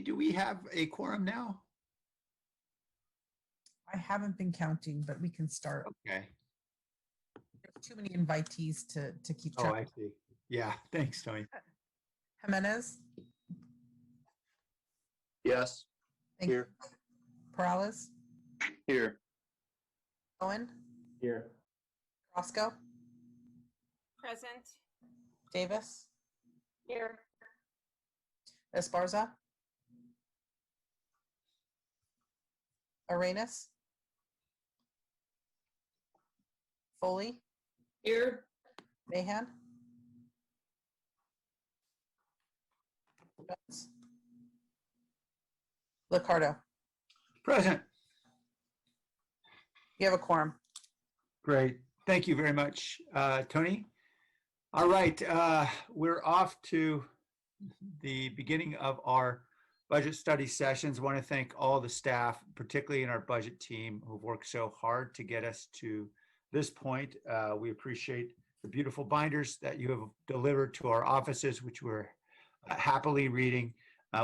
do we have a quorum now? I haven't been counting, but we can start. Okay. There's too many invitees to keep Oh, track. I see. Yeah, thanks, Tony. Jimenez, Yes. thank you. Perales, Here. Owen, Here. Roscoe, Present. Davis, Here. Esparza, Arenas, Foley, Here. Mahan, Jones, Liccardo. Present. You have a quorum. Great. Thank you very much, Tony. All right, we're off to the beginning of our budget study sessions. I want to thank all the staff, particularly in our budget team, who've worked so hard to get us to this point. We appreciate the beautiful binders that you have delivered to our offices, which we're happily reading.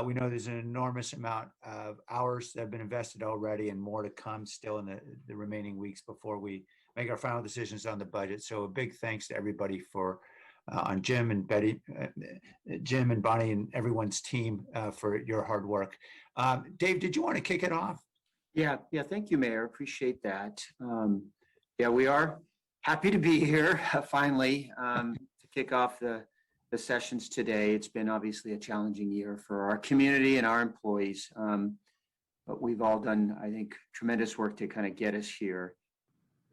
We know there's an enormous amount of hours that have been invested already and more to come still in the remaining weeks before we make our final decisions on the budget. So a big thanks to everybody for on Jim and Betty, Jim and Bonnie and everyone's team for your hard work. Dave, did you want to kick it off? Yeah. Thank you, Mayor. Appreciate that. Yeah, we are happy to be here finally to kick off the sessions today. It's been obviously a challenging year for our community and our employees, but we've all done, I think, tremendous work to kind of get us here.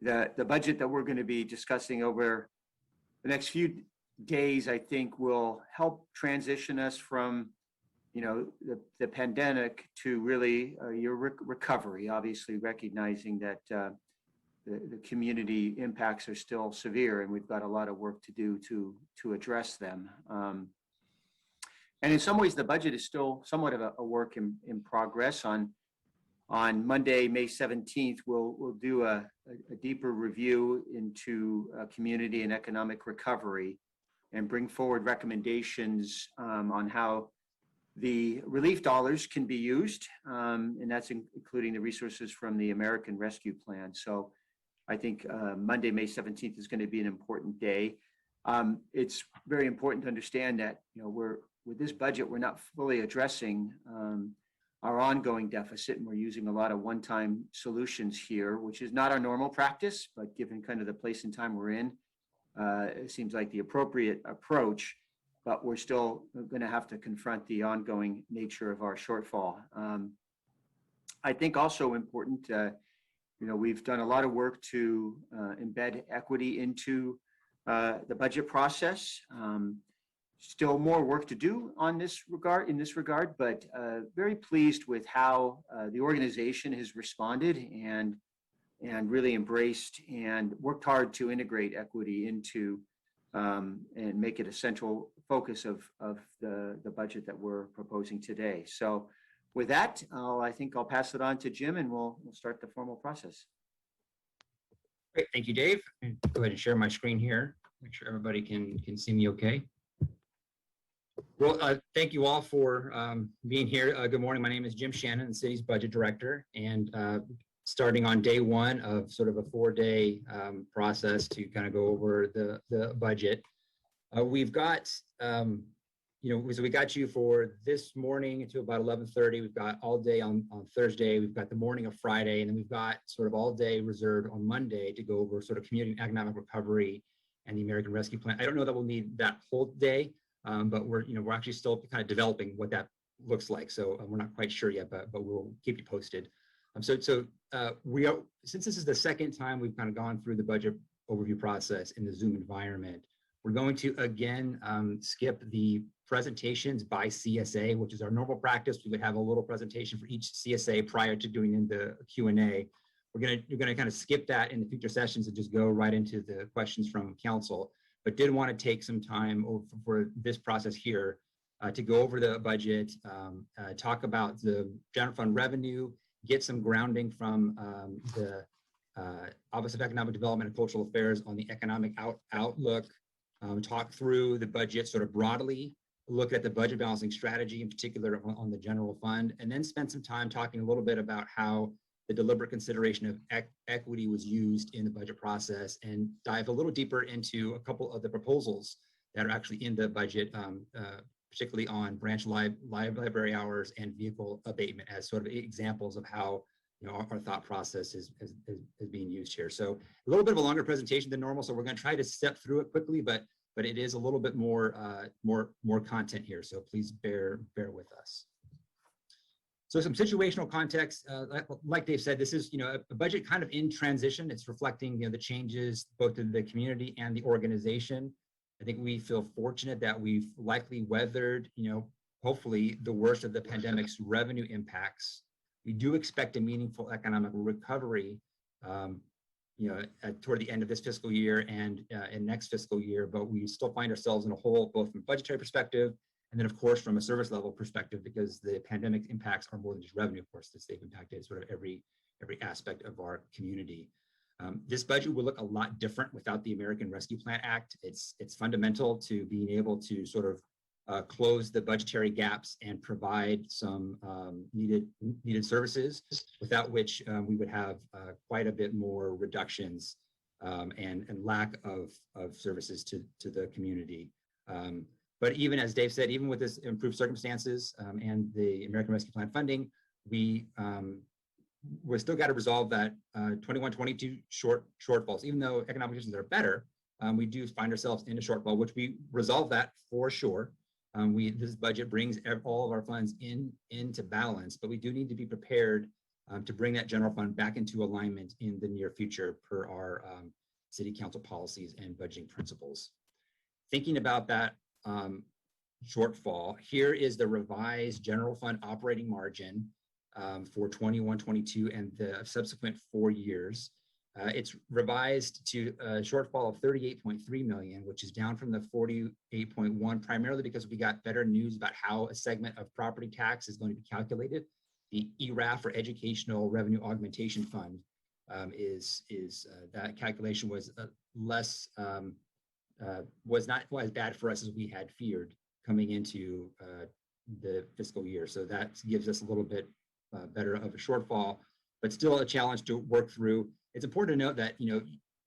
The budget that we're going to be discussing over the next few days, I think, will help transition us from, the pandemic to really your recovery. Obviously, recognizing that the community impacts are still severe, and we've got a lot of work to do to address them. And in some ways, the budget is still somewhat of a work in progress. On Monday, May 17th, we'll do a deeper review into community and economic recovery and bring forward recommendations on how the relief dollars can be used, and that's including the resources from the American Rescue Plan. So I think Monday, May 17th is going to be an important day. It's very important to understand that, with this budget, we're not fully addressing our ongoing deficit, and we're using a lot of one-time solutions here, which is not our normal practice, but given kind of the place and time we're in, it seems like the appropriate approach, but we're still going to have to confront the ongoing nature of our shortfall. I think also important, we've done a lot of work to embed equity into the budget process. Still more work to do in this regard, but very pleased with how the organization has responded and really embraced and worked hard to integrate equity into and make it a central focus of the budget that we're proposing today. So with that, I think I'll pass it on to Jim, and we'll start the formal process. Great, thank you, Dave. Go ahead and share my screen here. Make sure everybody can see me okay. Well, thank you all for being here. Good morning. My name is Jim Shannon, the city's budget director, and starting on day one of sort of a 4-day process to kind of go over the budget. We've got, so we got you for this morning to about 11:30. We've got all day on Thursday. We've got the morning of Friday, and then we've got sort of all day reserved on Monday to go over sort of community and economic recovery and the American Rescue Plan. I don't know that we'll need that whole day, but we're actually still kind of developing what that looks like. So we're not quite sure yet, but we'll keep you posted. We are, since this is the second time we've kind of gone through the budget overview process in the Zoom environment, we're going to again skip the presentations by CSA, which is our normal practice. We would have a little presentation for each CSA prior to doing in the Q&A. We're gonna kind of skip that in the future sessions and just go right into the questions from council. But did want to take some time for this process here to go over the budget, talk about the general fund revenue, get some grounding from the Office of Economic Development and Cultural Affairs on the economic outlook, talk through the budget sort of broadly, look at the budget balancing strategy, in particular on the general fund, and then spend some time talking a little bit about how the deliberate consideration of equity was used in the budget process, and dive a little deeper into a couple of the proposals that are actually in the budget, particularly on branch library hours and vehicle abatement as sort of examples of how our thought process is being used here. So a little bit of a longer presentation than normal, so we're going to try to step through it quickly, but it is a little bit more more content here. So please bear with us. So some situational context, like Dave said, this is a budget kind of in transition. It's reflecting the changes both in the community and the organization. I think we feel fortunate that we've likely weathered, hopefully the worst of the pandemic's revenue impacts. We do expect a meaningful economic recovery, toward the end of this fiscal year and next fiscal year, but we still find ourselves in a hole, both from a budgetary perspective, and then of course from a service level perspective, because the pandemic impacts are more than just revenue, of course, they've impacted sort of every aspect of our community. This budget will look a lot different without the American Rescue Plan Act. It's fundamental to being able to sort of close the budgetary gaps and provide some needed services, without which we would have quite a bit more reductions and lack of services to the community. But even as Dave said, even with this improved circumstances and the American Rescue Plan funding, we've still got to resolve that 21-22 shortfalls. Even though economic conditions are better, we do find ourselves in a shortfall, which we resolve that for sure. This budget brings all of our funds into balance, but we do need to be prepared to bring that general fund back into alignment in the near future per our city council policies and budgeting principles. Thinking about that shortfall, here is the revised general fund operating margin for 21-22 and the subsequent 4 years. It's revised to a shortfall of 38.3 million, which is down from the 48.1, primarily because we got better news about how a segment of property tax is going to be calculated. The ERAF, or Educational Revenue Augmentation Fund, that calculation was was not as bad for us as we had feared coming into the fiscal year. So that gives us a little bit better of a shortfall, but still a challenge to work through. It's important to note that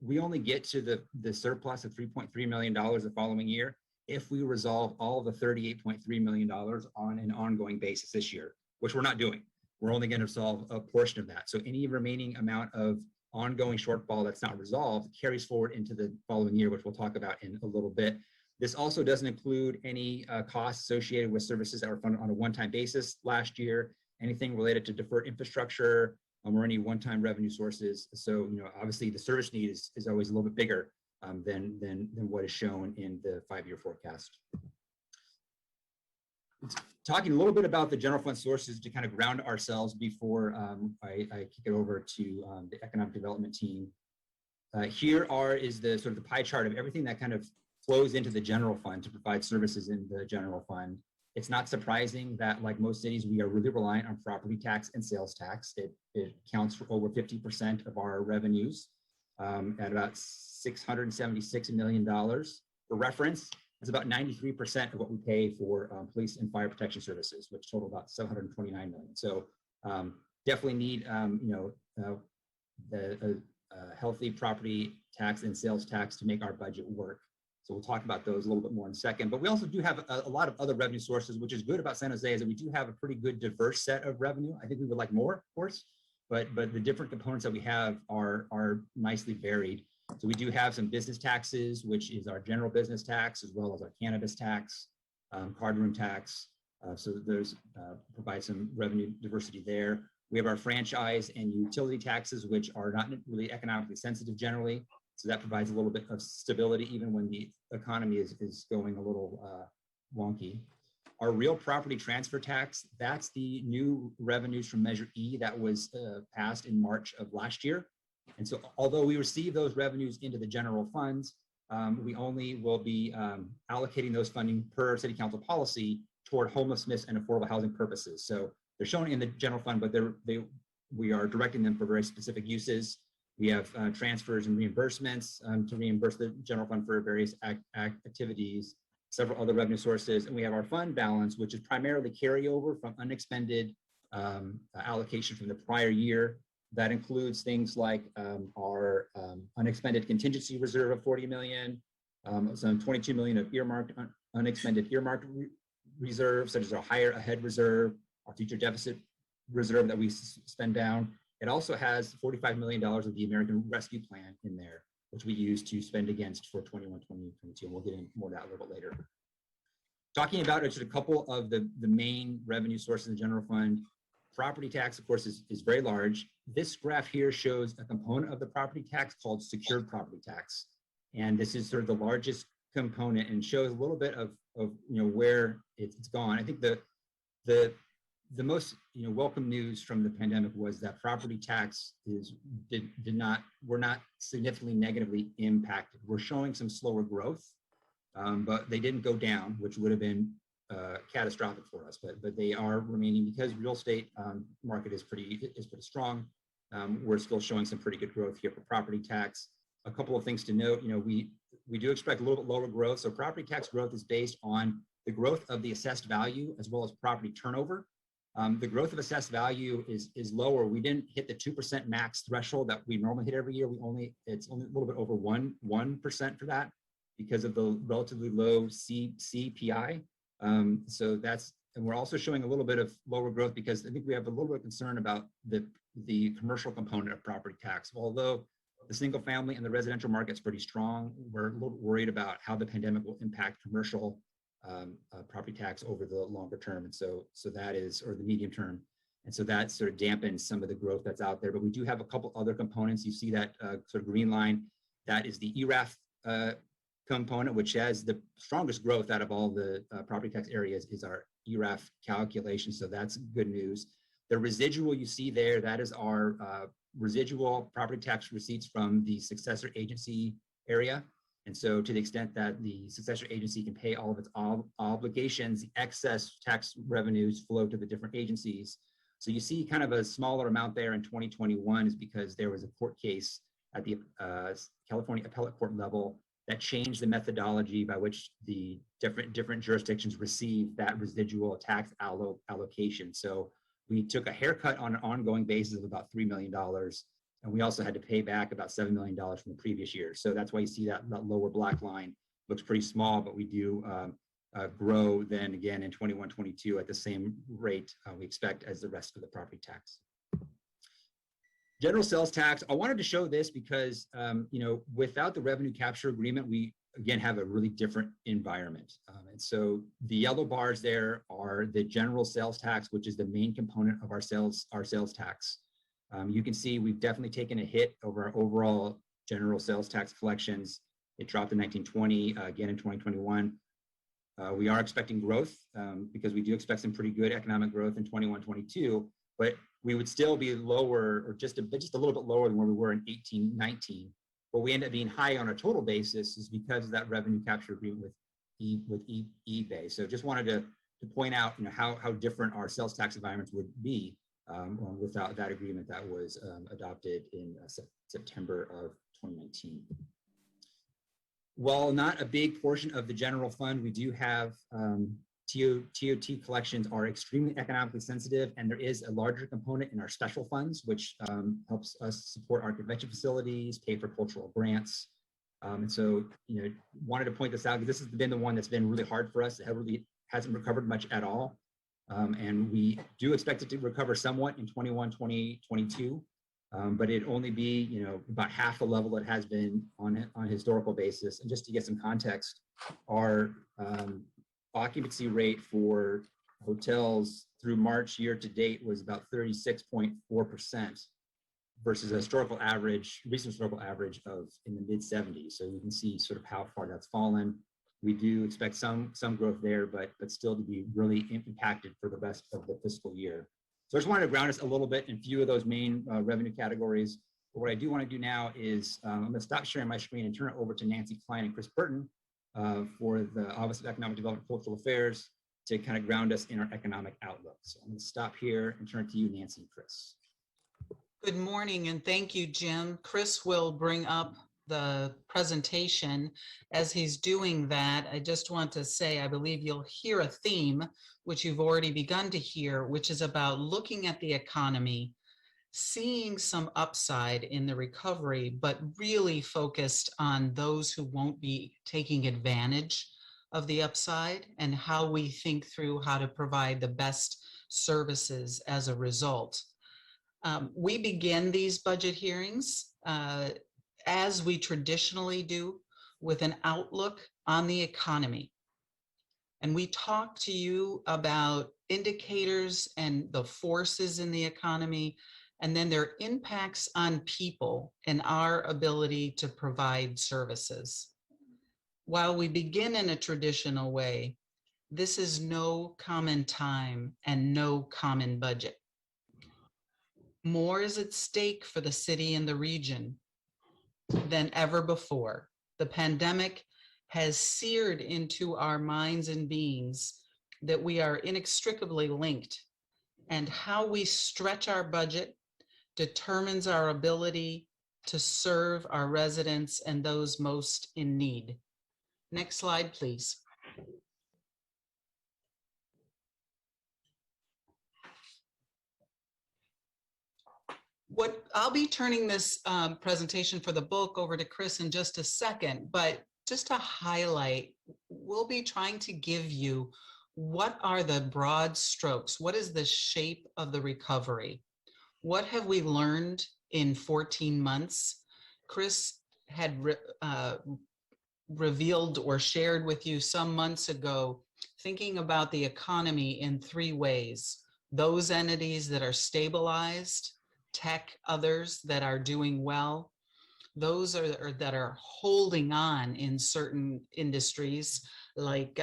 we only get to the surplus of $3.3 million the following year if we resolve all the $38.3 million on an ongoing basis this year, which we're not doing. We're only going to solve a portion of that. So any remaining amount of ongoing shortfall that's not resolved carries forward into the following year, which we'll talk about in a little bit. This also doesn't include any costs associated with services that were funded on a one-time basis last year, anything related to deferred infrastructure, or any one-time revenue sources. So, obviously the service need is always a little bit bigger than what is shown in the 5-year forecast. Talking a little bit about the general fund sources to kind of ground ourselves before I kick it over to the economic development team. Here is the sort of the pie chart of everything that kind of flows into the general fund to provide services in the general fund. It's not surprising that, like most cities, we are really reliant on property tax and sales tax. It counts for over 50% of our revenues at about $676 million. For reference, it's about 93% of what we pay for police and fire protection services, which total about $729 million. So definitely need the healthy property tax and sales tax to make our budget work. So we'll talk about those a little bit more in a second. But we also do have a lot of other revenue sources, which is good about San Jose, is that we do have a pretty good diverse set of revenue. I think we would like more, of course, but the different components that we have are nicely varied. So we do have some business taxes, which is our general business tax, as well as our cannabis tax, card room tax. So those provide some revenue diversity there. We have our franchise and utility taxes, which are not really economically sensitive generally. So that provides a little bit of stability even when the economy is going a little wonky. Our real property transfer tax, that's the new revenues from Measure E that was passed in March of last year. And so although we receive those revenues into the general funds, we only will be allocating those funding per city council policy toward homelessness and affordable housing purposes. So they're shown in the general fund, but we are directing them for very specific uses. We have transfers and reimbursements to reimburse the general fund for various activities, several other revenue sources. And we have our fund balance, which is primarily carryover from unexpended allocation from the prior year. That includes things like our unexpended contingency reserve of 40 million, some 22 million of unexpended earmarked reserves, such as our higher ahead reserve, our future deficit reserve that we spend down. It also has $45 million of the American Rescue Plan in there, which we use to spend against for 21, 22, and we'll get into more of that a little bit later. Talking about just a couple of the main revenue sources in the general fund. Property tax, of course, is very large. This graph here shows a component of the property tax called secured property tax. And this is sort of the largest component and shows a little bit of where it's gone. I think the most welcome news from the pandemic was that property tax were not significantly negatively impacted. We're showing some slower growth, but they didn't go down, which would have been catastrophic for us. But they are remaining because real estate market is pretty strong. We're still showing some pretty good growth here for property tax. A couple of things to note, we do expect a little bit lower growth. So property tax growth is based on the growth of the assessed value as well as property turnover. The growth of assessed value is lower. We didn't hit the 2% max threshold that we normally hit every year. It's only a little bit over 1% for that because of the relatively low CPI. So and we're also showing a little bit of lower growth because I think we have a little bit of concern about the commercial component of property tax. Although the single family and the residential market's pretty strong, we're a little bit worried about how the pandemic will impact commercial property tax over the longer term. And so that is, or the medium term. And so that sort of dampens some of the growth that's out there. But we do have a couple other components. You see that sort of green line, that is the ERAF component, which has the strongest growth out of all the property tax areas is our ERAF calculation. So that's good news. The residual you see there, that is our residual property tax receipts from the successor agency area. And so to the extent that the successor agency can pay all of its obligations, the excess tax revenues flow to the different agencies. So you see kind of a smaller amount there in 2021 is because there was a court case at the California appellate court level that changed the methodology by which the different jurisdictions receive that residual tax allocation. So we took a haircut on an ongoing basis of about $3 million. And we also had to pay back about $7 million from the previous year. So that's why you see that lower black line looks pretty small, but we do grow then again in 21, 22 at the same rate we expect as the rest of the property tax. General sales tax, I wanted to show this because, without the revenue capture agreement, we again have a really different environment. And so the yellow bars there are the general sales tax, which is the main component of our sales tax. You can see we've definitely taken a hit over our overall general sales tax collections. It dropped in 1920, again in 2021. We are expecting growth because we do expect some pretty good economic growth in 21, 22, but we would still be lower or just a little bit lower than where we were in 18, 19. But we end up being high on a total basis is because of that revenue capture agreement with eBay. So just wanted to point out how different our sales tax environments would be without that agreement that was adopted in September of 2019. While not a big portion of the general fund, we do have TOT collections are extremely economically sensitive, and there is a larger component in our special funds, which helps us support our convention facilities, pay for cultural grants. And so, wanted to point this out because this has been the one that's been really hard for us. It really hasn't recovered much at all. And we do expect it to recover somewhat in 21, 2022, but it'd only be, about half the level it has been on a historical basis. And just to get some context, our occupancy rate for hotels through March year to date was about 36.4% versus a recent historical average of in the mid 70s. So you can see sort of how far that's fallen. We do expect some growth there, but still to be really impacted for the rest of the fiscal year. So I just wanted to ground us a little bit in a few of those main revenue categories. But what I do want to do now is I'm going to stop sharing my screen and turn it over to Nancy Klein and Chris Burton for the Office of Economic Development and Cultural Affairs to kind of ground us in our economic outlook. So I'm going to stop here and turn it to you, Nancy and Chris. Good morning, and thank you, Jim. Chris will bring up the presentation, as he's doing that, I just want to say, I believe you'll hear a theme, which you've already begun to hear, which is about looking at the economy, seeing some upside in the recovery, but really focused on those who won't be taking advantage of the upside and how we think through how to provide the best services as a result. We begin these budget hearings as we traditionally do with an outlook on the economy. And we talk to you about indicators and the forces in the economy, and then their impacts on people and our ability to provide services. While we begin in a traditional way, this is no common time and no common budget. More is at stake for the city and the region than ever before. The pandemic has seared into our minds and beings that we are inextricably linked, and how we stretch our budget determines our ability to serve our residents and those most in need. Next slide, please. What I'll be turning this presentation for the book over to Chris in just a second, but just to highlight, we'll be trying to give you what are the broad strokes, what is the shape of the recovery, what have we learned in 14 months. Chris had revealed or shared with you some months ago, thinking about the economy in three ways: those entities that are stabilized, tech, others that are doing well, those that are holding on in certain industries like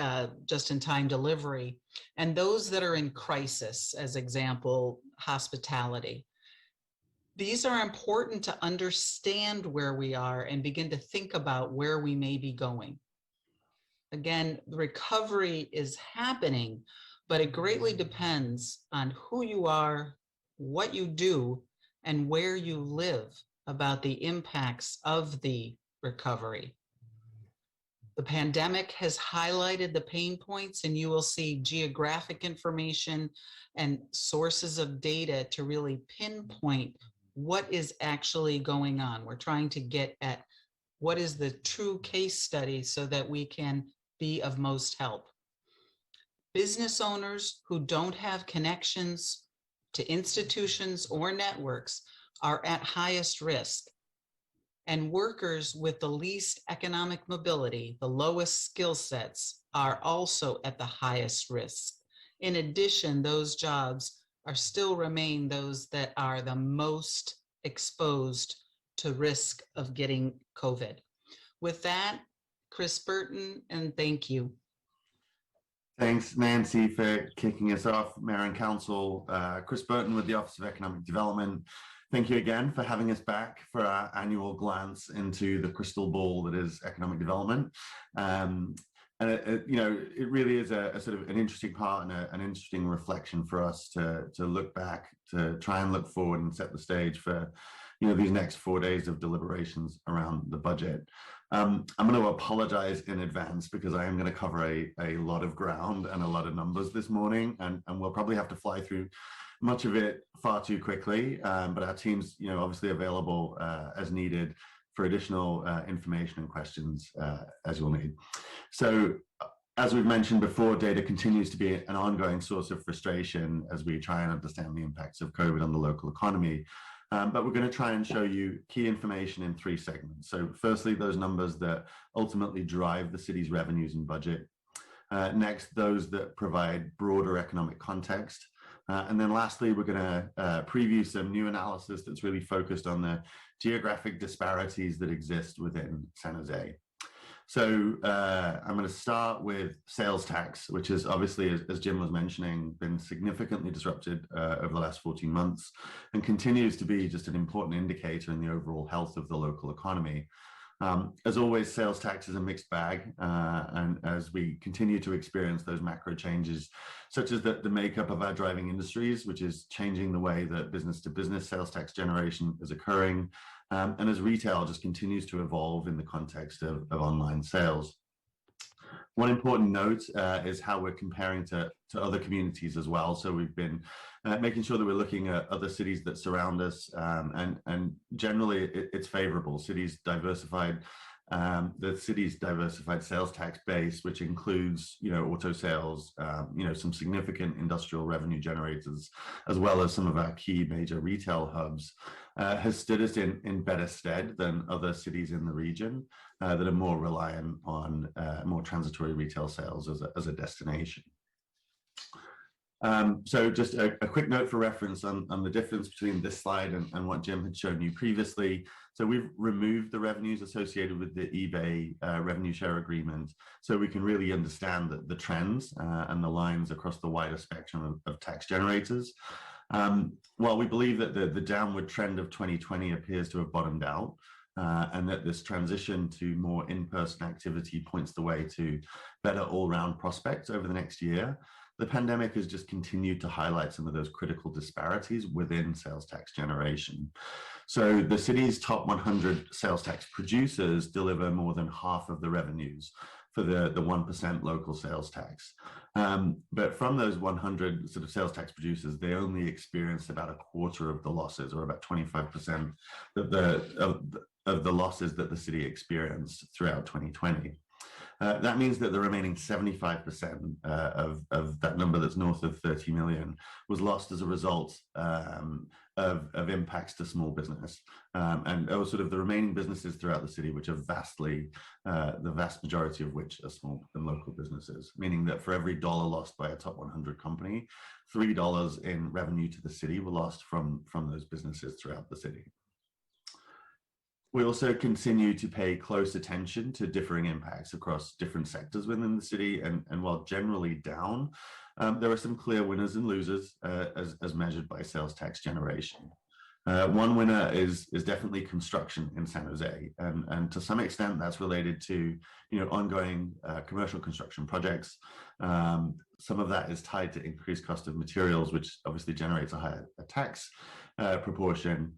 just-in-time delivery, and those that are in crisis, as example, hospitality. These are important to understand where we are and begin to think about where we may be going. Again, the recovery is happening, but it greatly depends on who you are, what you do, and where you live about the impacts of the recovery. The pandemic has highlighted the pain points, and you will see geographic information and sources of data to really pinpoint what is actually going on. We're trying to get at what is the true case study so that we can be of most help. Business owners who don't have connections to institutions or networks are at highest risk. And workers with the least economic mobility, the lowest skill sets, are also at the highest risk. In addition, those jobs are still remain those that are the most exposed to risk of getting COVID. With that, Chris Burton, and thank you. Thanks, Nancy, for kicking us off. Mayor and Council, Chris Burton with the Office of Economic Development. Thank you again for having us back for our annual glance into the crystal ball that is economic development. And it really is a sort of an interesting part and an interesting reflection for us to look back, to try and look forward and set the stage for these next 4 days of deliberations around the budget. I'm going to apologize in advance because I am going to cover a lot of ground and a lot of numbers this morning, and we'll probably have to fly through much of it far too quickly, but our team's obviously available as needed for additional information and questions as you'll need. So as we've mentioned before, data continues to be an ongoing source of frustration as we try and understand the impacts of COVID on the local economy. But we're going to try and show you key information in 3 segments. So firstly, those numbers that ultimately drive the city's revenues and budget. Next, those that provide broader economic context. And then lastly, we're going to preview some new analysis that's really focused on the geographic disparities that exist within San Jose. So I'm going to start with sales tax, which is obviously, as Jim was mentioning, been significantly disrupted over the last 14 months and continues to be just an important indicator in the overall health of the local economy. As always, sales tax is a mixed bag, and as we continue to experience those macro changes, such as the makeup of our driving industries, which is changing the way that business-to-business sales tax generation is occurring, and as retail just continues to evolve in the context of online sales. One important note is how we're comparing to other communities as well. So we've been making sure that we're looking at other cities that surround us, and generally it's favorable. The city's diversified sales tax base, which includes, auto sales, some significant industrial revenue generators, as well as some of our key major retail hubs, has stood us in better stead than other cities in the region that are more reliant on more transitory retail sales as a destination. So just a quick note for reference on the difference between this slide and what Jim had shown you previously. So we've removed the revenues associated with the eBay revenue share agreement, so we can really understand the trends and the lines across the wider spectrum of tax generators. While we believe that the downward trend of 2020 appears to have bottomed out, and that this transition to more in-person activity points the way to better all-round prospects over the next year, the pandemic has just continued to highlight some of those critical disparities within sales tax generation. So the city's top 100 sales tax producers deliver more than half of the revenues for the 1% local sales tax. But from those 100 sort of sales tax producers, they only experienced about a quarter of the losses, or about 25% of the losses that the city experienced throughout 2020. That means that the remaining 75% of that number that's north of 30 million was lost as a result of impacts to small business. And sort of the remaining businesses throughout the city, which are the vast majority of which are small and local businesses, meaning that for every dollar lost by a top 100 company, $3 in revenue to the city were lost from those businesses throughout the city. We also continue to pay close attention to differing impacts across different sectors within the city, and while generally down, there are some clear winners and losers as measured by sales tax generation. One winner is definitely construction in San Jose, and to some extent that's related to ongoing commercial construction projects. Some of that is tied to increased cost of materials, which obviously generates a higher tax proportion.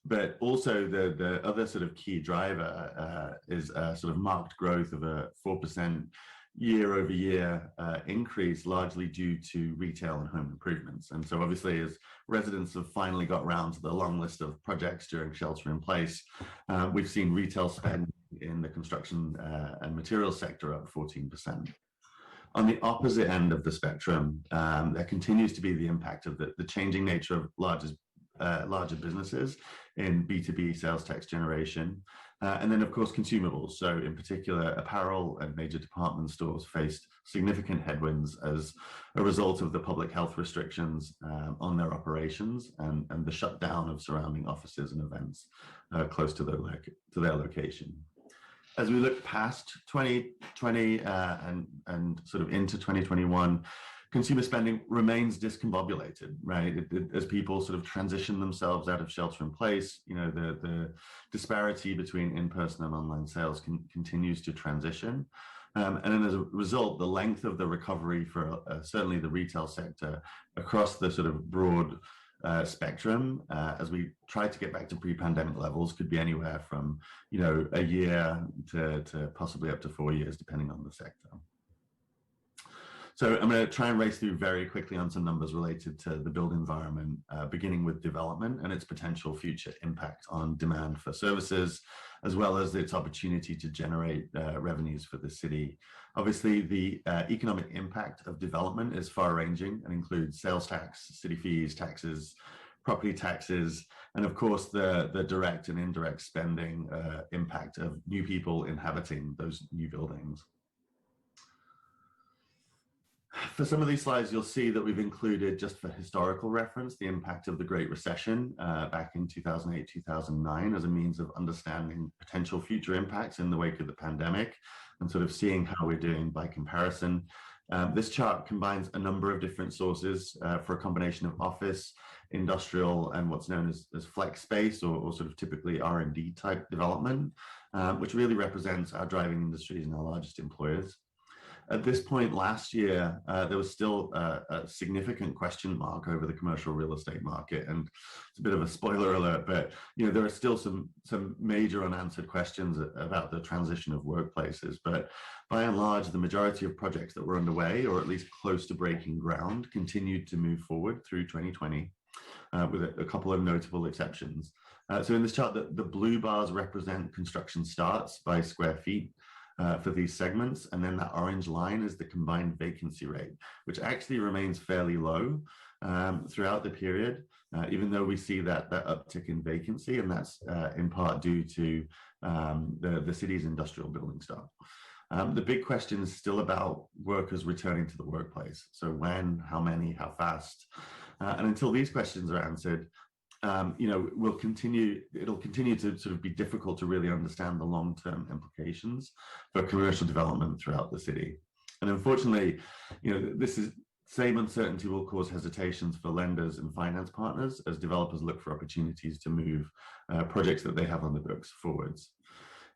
But also the other sort of key driver is a sort of marked growth of a 4% year-over-year increase, largely due to retail and home improvements. And so obviously, as residents have finally got around to the long list of projects during shelter in place, we've seen retail spend in the construction and materials sector up 14%. On the opposite end of the spectrum, there continues to be the impact of the changing nature of larger businesses in B2B sales tax generation. And then, of course, consumables. So in particular, apparel and major department stores faced significant headwinds as a result of the public health restrictions on their operations and the shutdown of surrounding offices and events close to their location. As we look past 2020 and sort of into 2021, consumer spending remains discombobulated, right? As people sort of transition themselves out of shelter in place, the disparity between in-person and online sales continues to transition. And then as a result, the length of the recovery for certainly the retail sector across the sort of broad spectrum, as we try to get back to pre-pandemic levels, could be anywhere from, a year to possibly up to 4 years, depending on the sector. So I'm going to try and race through very quickly on some numbers related to the built environment, beginning with development and its potential future impact on demand for services, as well as its opportunity to generate revenues for the city. Obviously, the economic impact of development is far-ranging and includes sales tax, city fees, taxes, property taxes, and of course the direct and indirect spending impact of new people inhabiting those new buildings. For some of these slides, you'll see that we've included, just for historical reference, the impact of the Great Recession back in 2008, 2009 as a means of understanding potential future impacts in the wake of the pandemic and sort of seeing how we're doing by comparison. This chart combines a number of different sources for a combination of office, industrial, and what's known as flex space or sort of typically R&D type development, which really represents our driving industries and our largest employers. At this point last year, there was still a significant question mark over the commercial real estate market, and it's a bit of a spoiler alert, but there are still some major unanswered questions about the transition of workplaces. But by and large, the majority of projects that were underway, or at least close to breaking ground, continued to move forward through 2020, with a couple of notable exceptions. So in this chart, the blue bars represent construction starts by square feet for these segments, and then that orange line is the combined vacancy rate, which actually remains fairly low throughout the period, even though we see that uptick in vacancy, and that's in part due to the city's industrial building stock. The big question is still about workers returning to the workplace. So when, how many, how fast? And until these questions are answered, it'll continue to sort of be difficult to really understand the long-term implications for commercial development throughout the city. And unfortunately, this same uncertainty will cause hesitations for lenders and finance partners as developers look for opportunities to move projects that they have on the books forwards.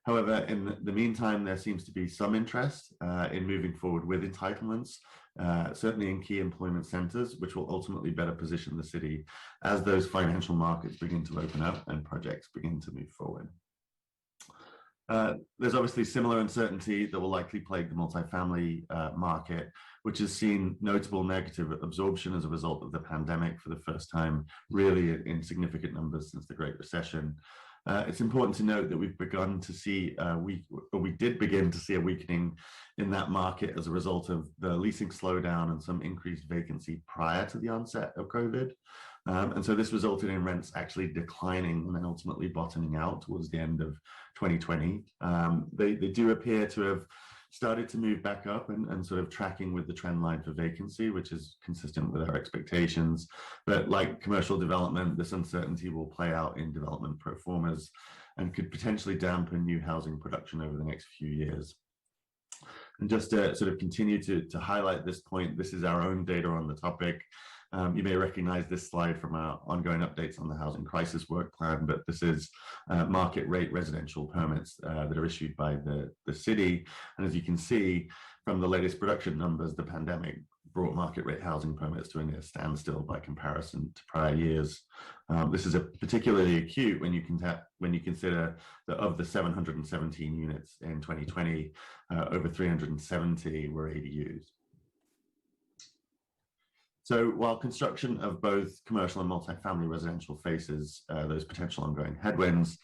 However, in the meantime, there seems to be some interest in moving forward with entitlements, certainly in key employment centers, which will ultimately better position the city as those financial markets begin to open up and projects begin to move forward. There's obviously similar uncertainty that will likely plague the multifamily market, which has seen notable negative absorption as a result of the pandemic for the first time, really in significant numbers since the Great Recession. It's important to note that we've begun to see, we did begin to see a weakening in that market as a result of the leasing slowdown and some increased vacancy prior to the onset of COVID. And so this resulted in rents actually declining and then ultimately bottoming out towards the end of 2020. They do appear to have started to move back up and sort of tracking with the trend line for vacancy, which is consistent with our expectations. But like commercial development, this uncertainty will play out in development pro formas and could potentially dampen new housing production over the next few years. And just to sort of continue to highlight this point, this is our own data on the topic. You may recognize this slide from our ongoing updates on the housing crisis work plan, but this is market rate residential permits that are issued by the city. And as you can see from the latest production numbers, the pandemic brought market rate housing permits to a near standstill by comparison to prior years. This is particularly acute when you consider that of the 717 units in 2020, over 370 were ADUs. So while construction of both commercial and multifamily residential faces those potential ongoing headwinds,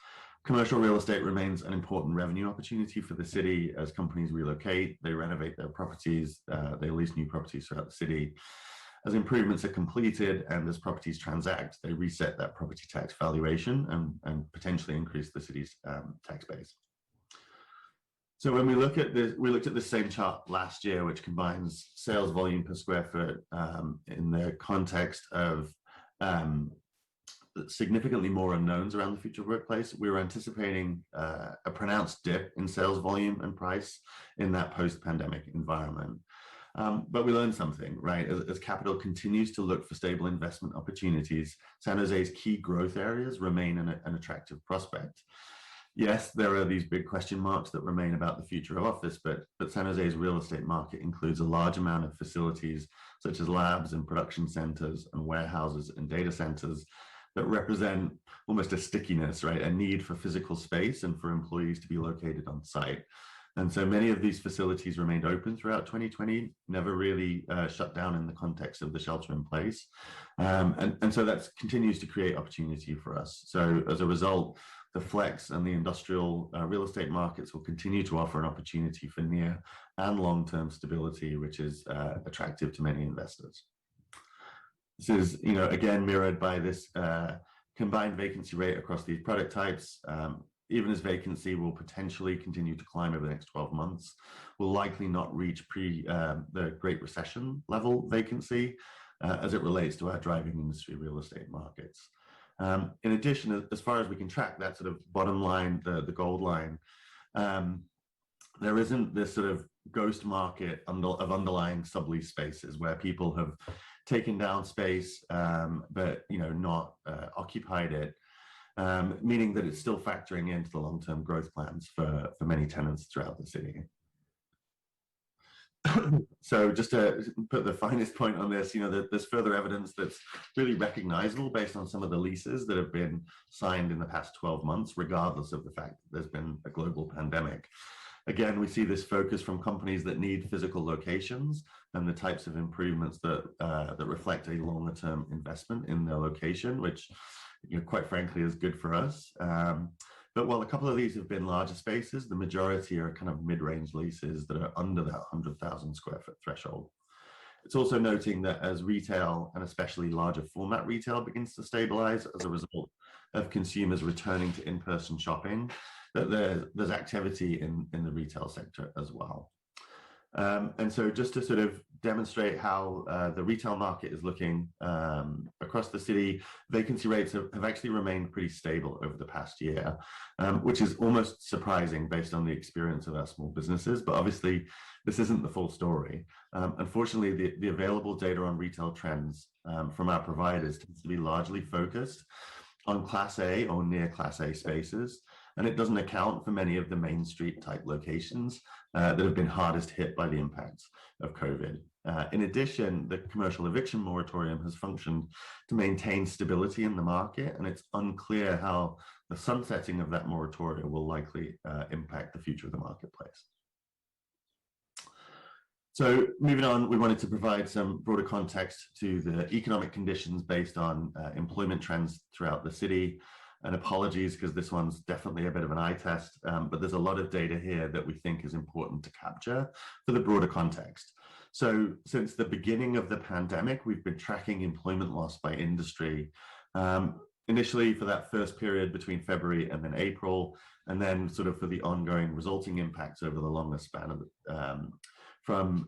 commercial real estate remains an important revenue opportunity for the city as companies relocate, they renovate their properties, they lease new properties throughout the city. As improvements are completed and as properties transact, they reset that property tax valuation and potentially increase the city's tax base. So when we looked at the same chart last year, which combines sales volume per square foot in the context of significantly more unknowns around the future workplace. We were anticipating a pronounced dip in sales volume and price in that post-pandemic environment. But we learned something, right? As capital continues to look for stable investment opportunities, San Jose's key growth areas remain an attractive prospect. Yes, there are these big question marks that remain about the future of office, but San Jose's real estate market includes a large amount of facilities such as labs and production centers and warehouses and data centers that represent almost a stickiness, right? A need for physical space and for employees to be located on site. And so many of these facilities remained open throughout 2020, never really shut down in the context of the shelter in place. And so that continues to create opportunity for us. So as a result, the flex and the industrial real estate markets will continue to offer an opportunity for near and long-term stability, which is attractive to many investors. This is, again, mirrored by this combined vacancy rate across these product types. even as vacancy will potentially continue to climb over the next 12 months, will likely not reach the Great Recession level vacancy as it relates to our driving industry real estate markets. In addition, as far as we can track that sort of bottom line, the gold line, there isn't this sort of ghost market of underlying sublease spaces where people have taken down space, but not occupied it, meaning that it's still factoring into the long-term growth plans for many tenants throughout the city. So just to put the finest point on this, there's further evidence that's really recognizable based on some of the leases that have been signed in the past 12 months, regardless of the fact that there's been a global pandemic. Again, we see this focus from companies that need physical locations and the types of improvements that reflect a longer-term investment in their location, which, quite frankly, is good for us. But while a couple of these have been larger spaces, the majority are kind of mid-range leases that are under that 100,000 square foot threshold. It's also noting that as retail, and especially larger format retail, begins to stabilize as a result of consumers returning to in-person shopping, that there's activity in the retail sector as well. And so just to sort of demonstrate how the retail market is looking across the city, vacancy rates have actually remained pretty stable over the past year, which is almost surprising based on the experience of our small businesses. But obviously, this isn't the full story. Unfortunately, the available data on retail trends from our providers tends to be largely focused on Class A or near Class A spaces, and it doesn't account for many of the Main Street type locations that have been hardest hit by the impacts of COVID. In addition, the commercial eviction moratorium has functioned to maintain stability in the market, and it's unclear how the sunsetting of that moratorium will likely impact the future of the marketplace. So moving on, we wanted to provide some broader context to the economic conditions based on employment trends throughout the city. And apologies, because this one's definitely a bit of an eye test, but there's a lot of data here that we think is important to capture for the broader context. So since the beginning of the pandemic, we've been tracking employment loss by industry, initially for that first period between February and then April, and then sort of for the ongoing resulting impacts over the longer span of from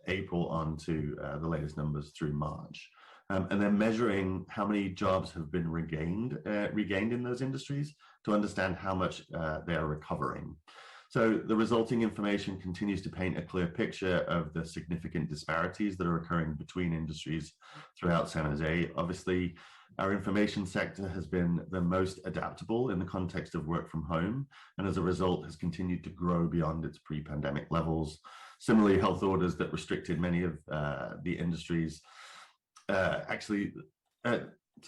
April on to the latest numbers through March. And then measuring how many jobs have been regained in those industries to understand how much they are recovering. So the resulting information continues to paint a clear picture of the significant disparities that are occurring between industries throughout San Jose. Obviously, our information sector has been the most adaptable in the context of work from home, and as a result has continued to grow beyond its pre-pandemic levels. Similarly, health orders that restricted many of the industries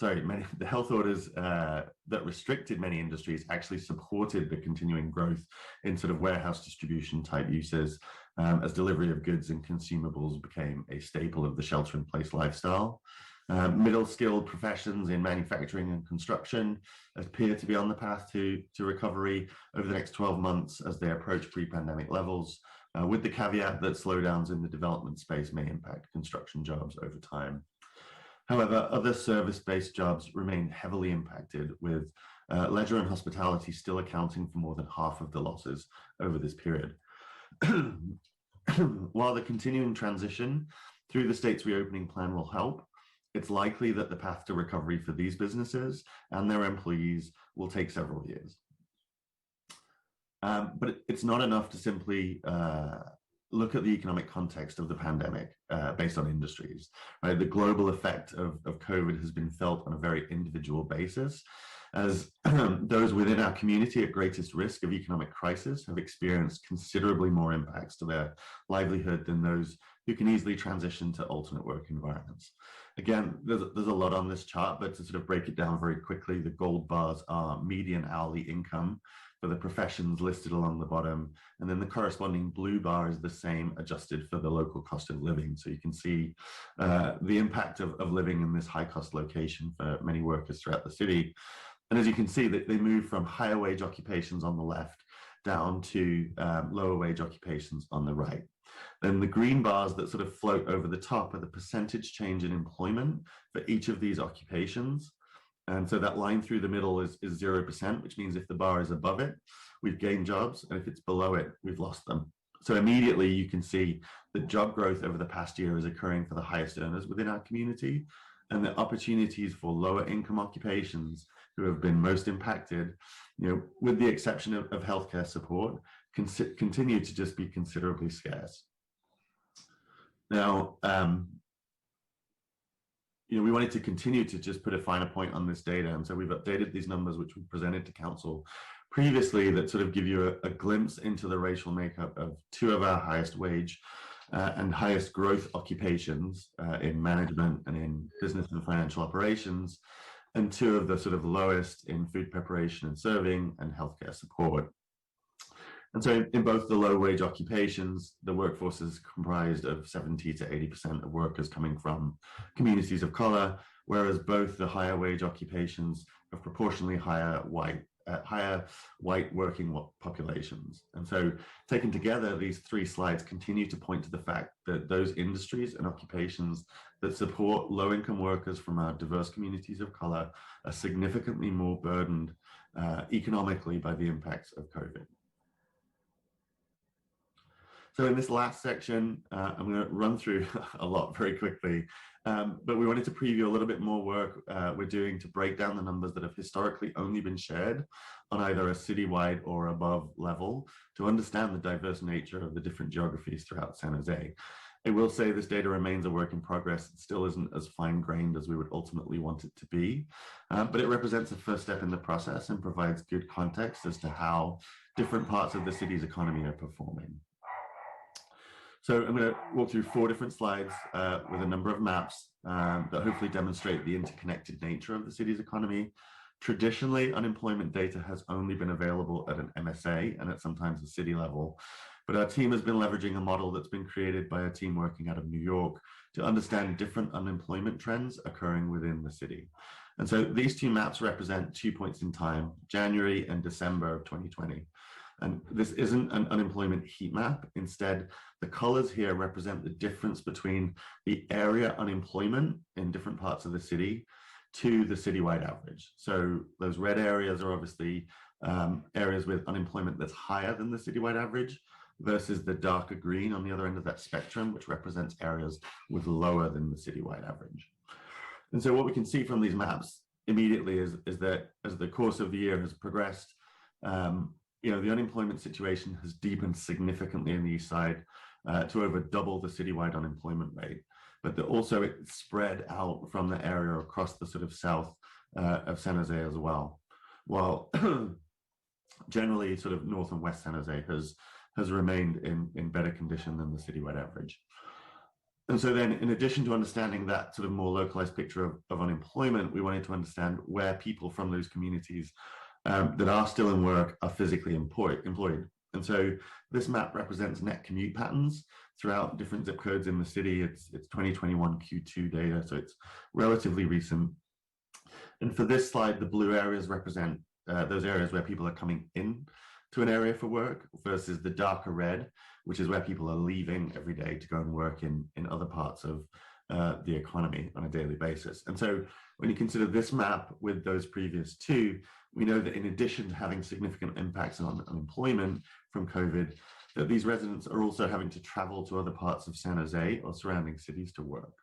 the health orders that restricted many industries actually supported the continuing growth in sort of warehouse distribution type uses as delivery of goods and consumables became a staple of the shelter-in-place lifestyle. Middle skilled professions in manufacturing and construction appear to be on the path to recovery over the next 12 months as they approach pre-pandemic levels, with the caveat that slowdowns in the development space may impact construction jobs over time. However, other service-based jobs remain heavily impacted, with leisure and hospitality still accounting for more than half of the losses over this period. While the continuing transition through the state's reopening plan will help, it's likely that the path to recovery for these businesses and their employees will take several years. But it's not enough to simply look at the economic context of the pandemic based on industries. Right? The global effect of COVID has been felt on a very individual basis, as those within our community at greatest risk of economic crisis have experienced considerably more impacts to their livelihood than those who can easily transition to alternate work environments. Again, there's a lot on this chart, but to sort of break it down very quickly, the gold bars are median hourly income for the professions listed along the bottom, and then the corresponding blue bar is the same adjusted for the local cost of living. So you can see the impact of living in this high cost location for many workers throughout the city. And as you can see, that they move from higher wage occupations on the left down to lower wage occupations on the right. Then the green bars that sort of float over the top are the percentage change in employment for each of these occupations And so that line through the middle is 0%, which means if the bar is above it, we've gained jobs, and if it's below it, we've lost them. So immediately you can see that job growth over the past year is occurring for the highest earners within our community, and the opportunities for lower income occupations who have been most impacted, with the exception of healthcare support, continue to just be considerably scarce. Now, we wanted to continue to just put a finer point on this data. And so we've updated these numbers, which we presented to council previously, that sort of give you a glimpse into the racial makeup of two of our highest wage and highest growth occupations in management and in business and financial operations, and two of the sort of lowest in food preparation and serving and healthcare support. And so in both the low wage occupations, the workforce is comprised of 70 to 80% of workers coming from communities of color, whereas both the higher wage occupations have proportionally higher white working populations. And so taken together, these three slides continue to point to the fact that those industries and occupations that support low-income workers from our diverse communities of color are significantly more burdened economically by the impacts of COVID. So in this last section, I'm going to run through a lot very quickly, but we wanted to preview a little bit more work we're doing to break down the numbers that have historically only been shared on either a citywide or above level to understand the diverse nature of the different geographies throughout San Jose. I will say this data remains a work in progress. It still isn't as fine-grained as we would ultimately want it to be, but it represents a first step in the process and provides good context as to how different parts of the city's economy are performing. So I'm going to walk through 4 different slides with a number of maps that hopefully demonstrate the interconnected nature of the city's economy. Traditionally, unemployment data has only been available at an MSA and at sometimes a city level, but our team has been leveraging a model that's been created by a team working out of New York to understand different unemployment trends occurring within the city. And so these 2 maps represent 2 points in time, January and December of 2020. And this isn't an unemployment heat map. Instead, the colors here represent the difference between the area unemployment in different parts of the city to the citywide average. So those red areas are obviously areas with unemployment that's higher than the citywide average versus the darker green on the other end of that spectrum, which represents areas with lower than the citywide average. And so what we can see from these maps immediately is that as the course of the year has progressed, the unemployment situation has deepened significantly in the east side to over double the citywide unemployment rate, but that also it spread out from the area across the sort of south of San Jose as well. While generally sort of north and west San Jose has remained in better condition than the citywide average. And so then, in addition to understanding that sort of more localized picture of unemployment, we wanted to understand where people from those communities that are still in work are physically employed. And so this map represents net commute patterns throughout different zip codes in the city. It's 2021 Q2 data, so it's relatively recent. And for this slide, the blue areas represent those areas where people are coming in to an area for work versus the darker red, which is where people are leaving every day to go and work in other parts of the economy on a daily basis. And so when you consider this map with those previous 2, we know that in addition to having significant impacts on unemployment from COVID, that these residents are also having to travel to other parts of San Jose or surrounding cities to work.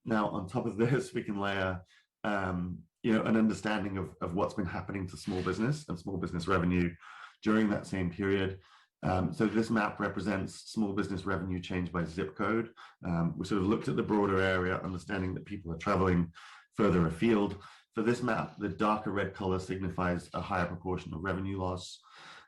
Now, on top of this, we can layer an understanding of what's been happening to small business and small business revenue during that same period. So this map represents small business revenue change by zip code. We sort of looked at the broader area, understanding that people are traveling further afield. For this map, the darker red color signifies a higher proportion of revenue loss.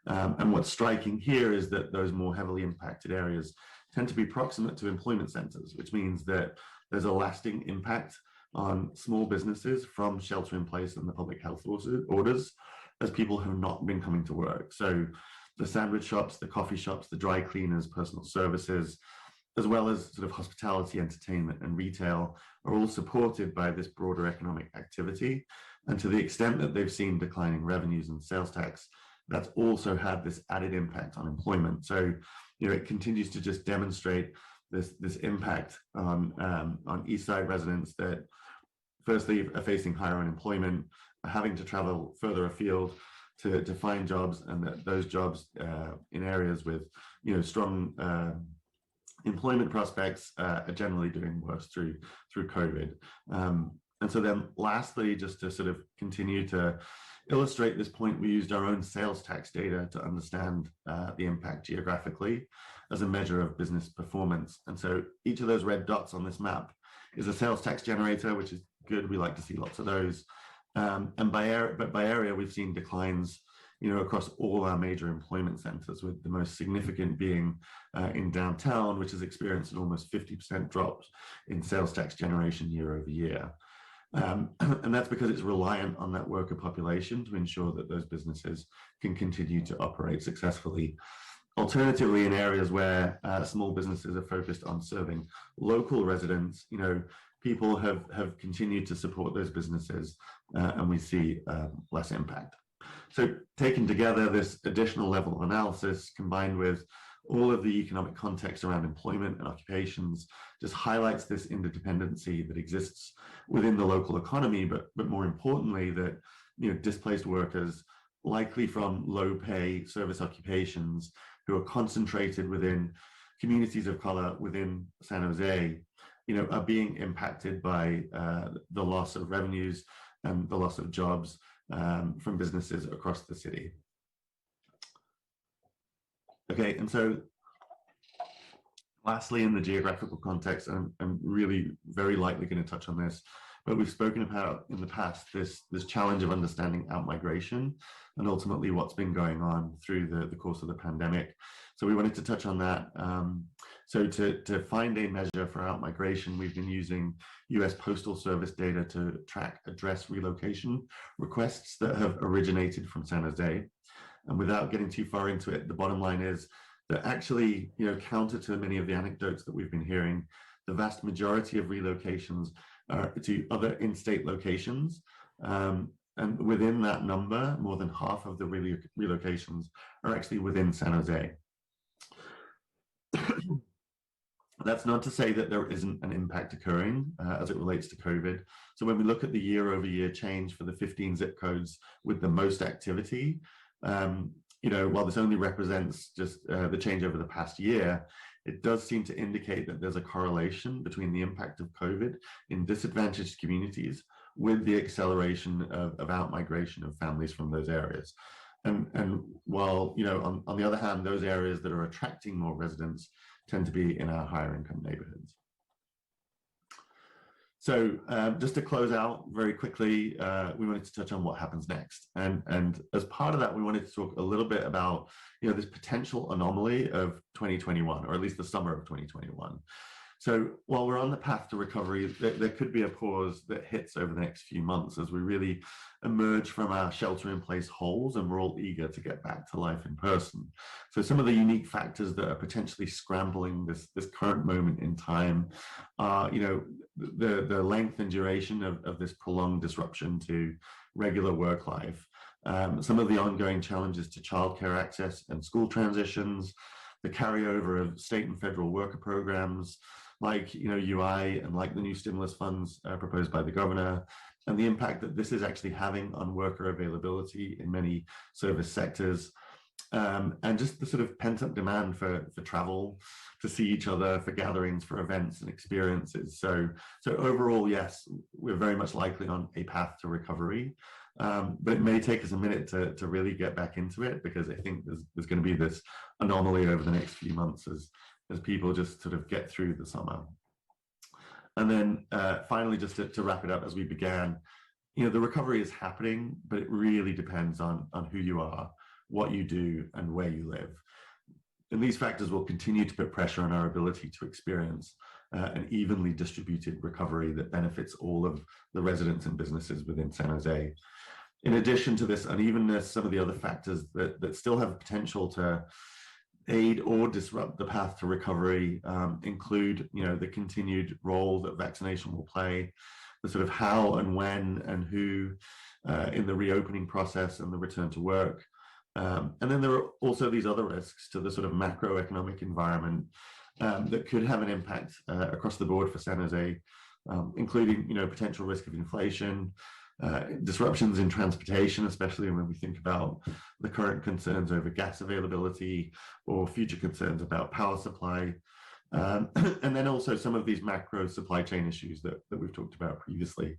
And what's striking here is that those more heavily impacted areas tend to be proximate to employment centers, which means that there's a lasting impact on small businesses from shelter in place and the public health orders as people have not been coming to work. So the sandwich shops, the coffee shops, the dry cleaners, personal services, as well as sort of hospitality, entertainment, and retail are all supported by this broader economic activity. And to the extent that they've seen declining revenues and sales tax, that's also had this added impact on employment. So, it continues to just demonstrate this impact on East Side residents that firstly are facing higher unemployment, are having to travel further afield to find jobs, and that those jobs in areas with strong employment prospects are generally doing worse through COVID. And so then lastly, just to sort of continue to illustrate this point, we used our own sales tax data to understand the impact geographically as a measure of business performance. And so each of those red dots on this map is a sales tax generator, which is good. We like to see lots of those. And by area, we've seen declines across all our major employment centers, with the most significant being in downtown, which has experienced an almost 50% drop in sales tax generation year over year. And that's because it's reliant on that worker population to ensure that those businesses can continue to operate successfully. Alternatively, in areas where small businesses are focused on serving local residents, people have continued to support those businesses, and we see less impact. So taken together, this additional level of analysis combined with all of the economic context around employment and occupations just highlights this interdependency that exists within the local economy, but more importantly, that displaced workers, likely from low pay service occupations, who are concentrated within communities of color within San Jose, are being impacted by the loss of revenues and the loss of jobs from businesses across the city. Okay, and so lastly, in the geographical context, I'm really very likely going to touch on this, but we've spoken about in the past this challenge of understanding outmigration and ultimately what's been going on through the course of the pandemic. So we wanted to touch on that. So to find a measure for outmigration, we've been using US Postal Service data to track address relocation requests that have originated from San Jose. And without getting too far into it, the bottom line is that actually, counter to many of the anecdotes that we've been hearing, the vast majority of relocations are to other in-state locations. And within that number, more than half of the relocations are actually within San Jose. That's not to say that there isn't an impact occurring as it relates to COVID. So when we look at the year-over-year change for the 15 zip codes with the most activity, while this only represents just the change over the past year, it does seem to indicate that there's a correlation between the impact of COVID in disadvantaged communities with the acceleration of outmigration of families from those areas. And while, on the other hand, those areas that are attracting more residents tend to be in our higher income neighborhoods. So just to close out very quickly, we wanted to touch on what happens next. And as part of that, we wanted to talk a little bit about this potential anomaly of 2021, or at least the summer of 2021. So while we're on the path to recovery, there could be a pause that hits over the next few months as we really emerge from our shelter-in-place holes, and we're all eager to get back to life in person. So some of the unique factors that are potentially scrambling this current moment in time are, the length and duration of this prolonged disruption to regular work life, some of the ongoing challenges to childcare access and school transitions, the carryover of state and federal worker programs, like UI and like the new stimulus funds proposed by the governor, and the impact that this is actually having on worker availability in many service sectors, and just the sort of pent-up demand for travel, to see each other, for gatherings, for events and experiences. So overall, yes, we're very much likely on a path to recovery, but it may take us a minute to really get back into it, because I think there's going to be this anomaly over the next few months as people just sort of get through the summer. And then finally, just to wrap it up as we began, the recovery is happening, but it really depends on who you are, what you do, and where you live. And these factors will continue to put pressure on our ability to experience an evenly distributed recovery that benefits all of the residents and businesses within San Jose. In addition to this unevenness, some of the other factors that still have potential to aid or disrupt the path to recovery include, the continued role that vaccination will play, the sort of how and when and who in the reopening process and the return to work. And then there are also these other risks to the sort of macroeconomic environment that could have an impact across the board for San Jose, including, potential risk of inflation, disruptions in transportation, especially when we think about the current concerns over gas availability or future concerns about power supply. And then also some of these macro supply chain issues that we've talked about previously.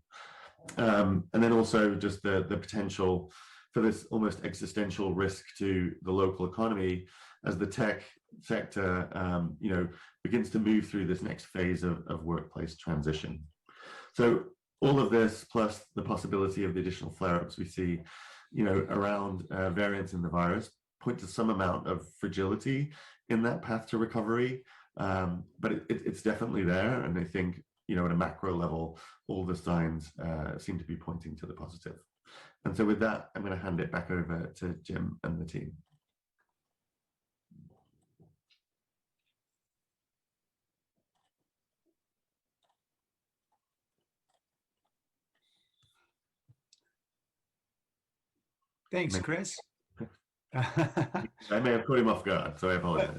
And then also just the potential for this almost existential risk to the local economy as the tech sector, begins to move through this next phase of workplace transition. So all of this, plus the possibility of the additional flare-ups we see, around variants in the virus, point to some amount of fragility in that path to recovery. But it's definitely there. And I think, at a macro level, all the signs seem to be pointing to the positive. And so with that, I'm going to hand it back over to Jim and the team. Thanks, Chris. I may have put him off guard, so I apologize.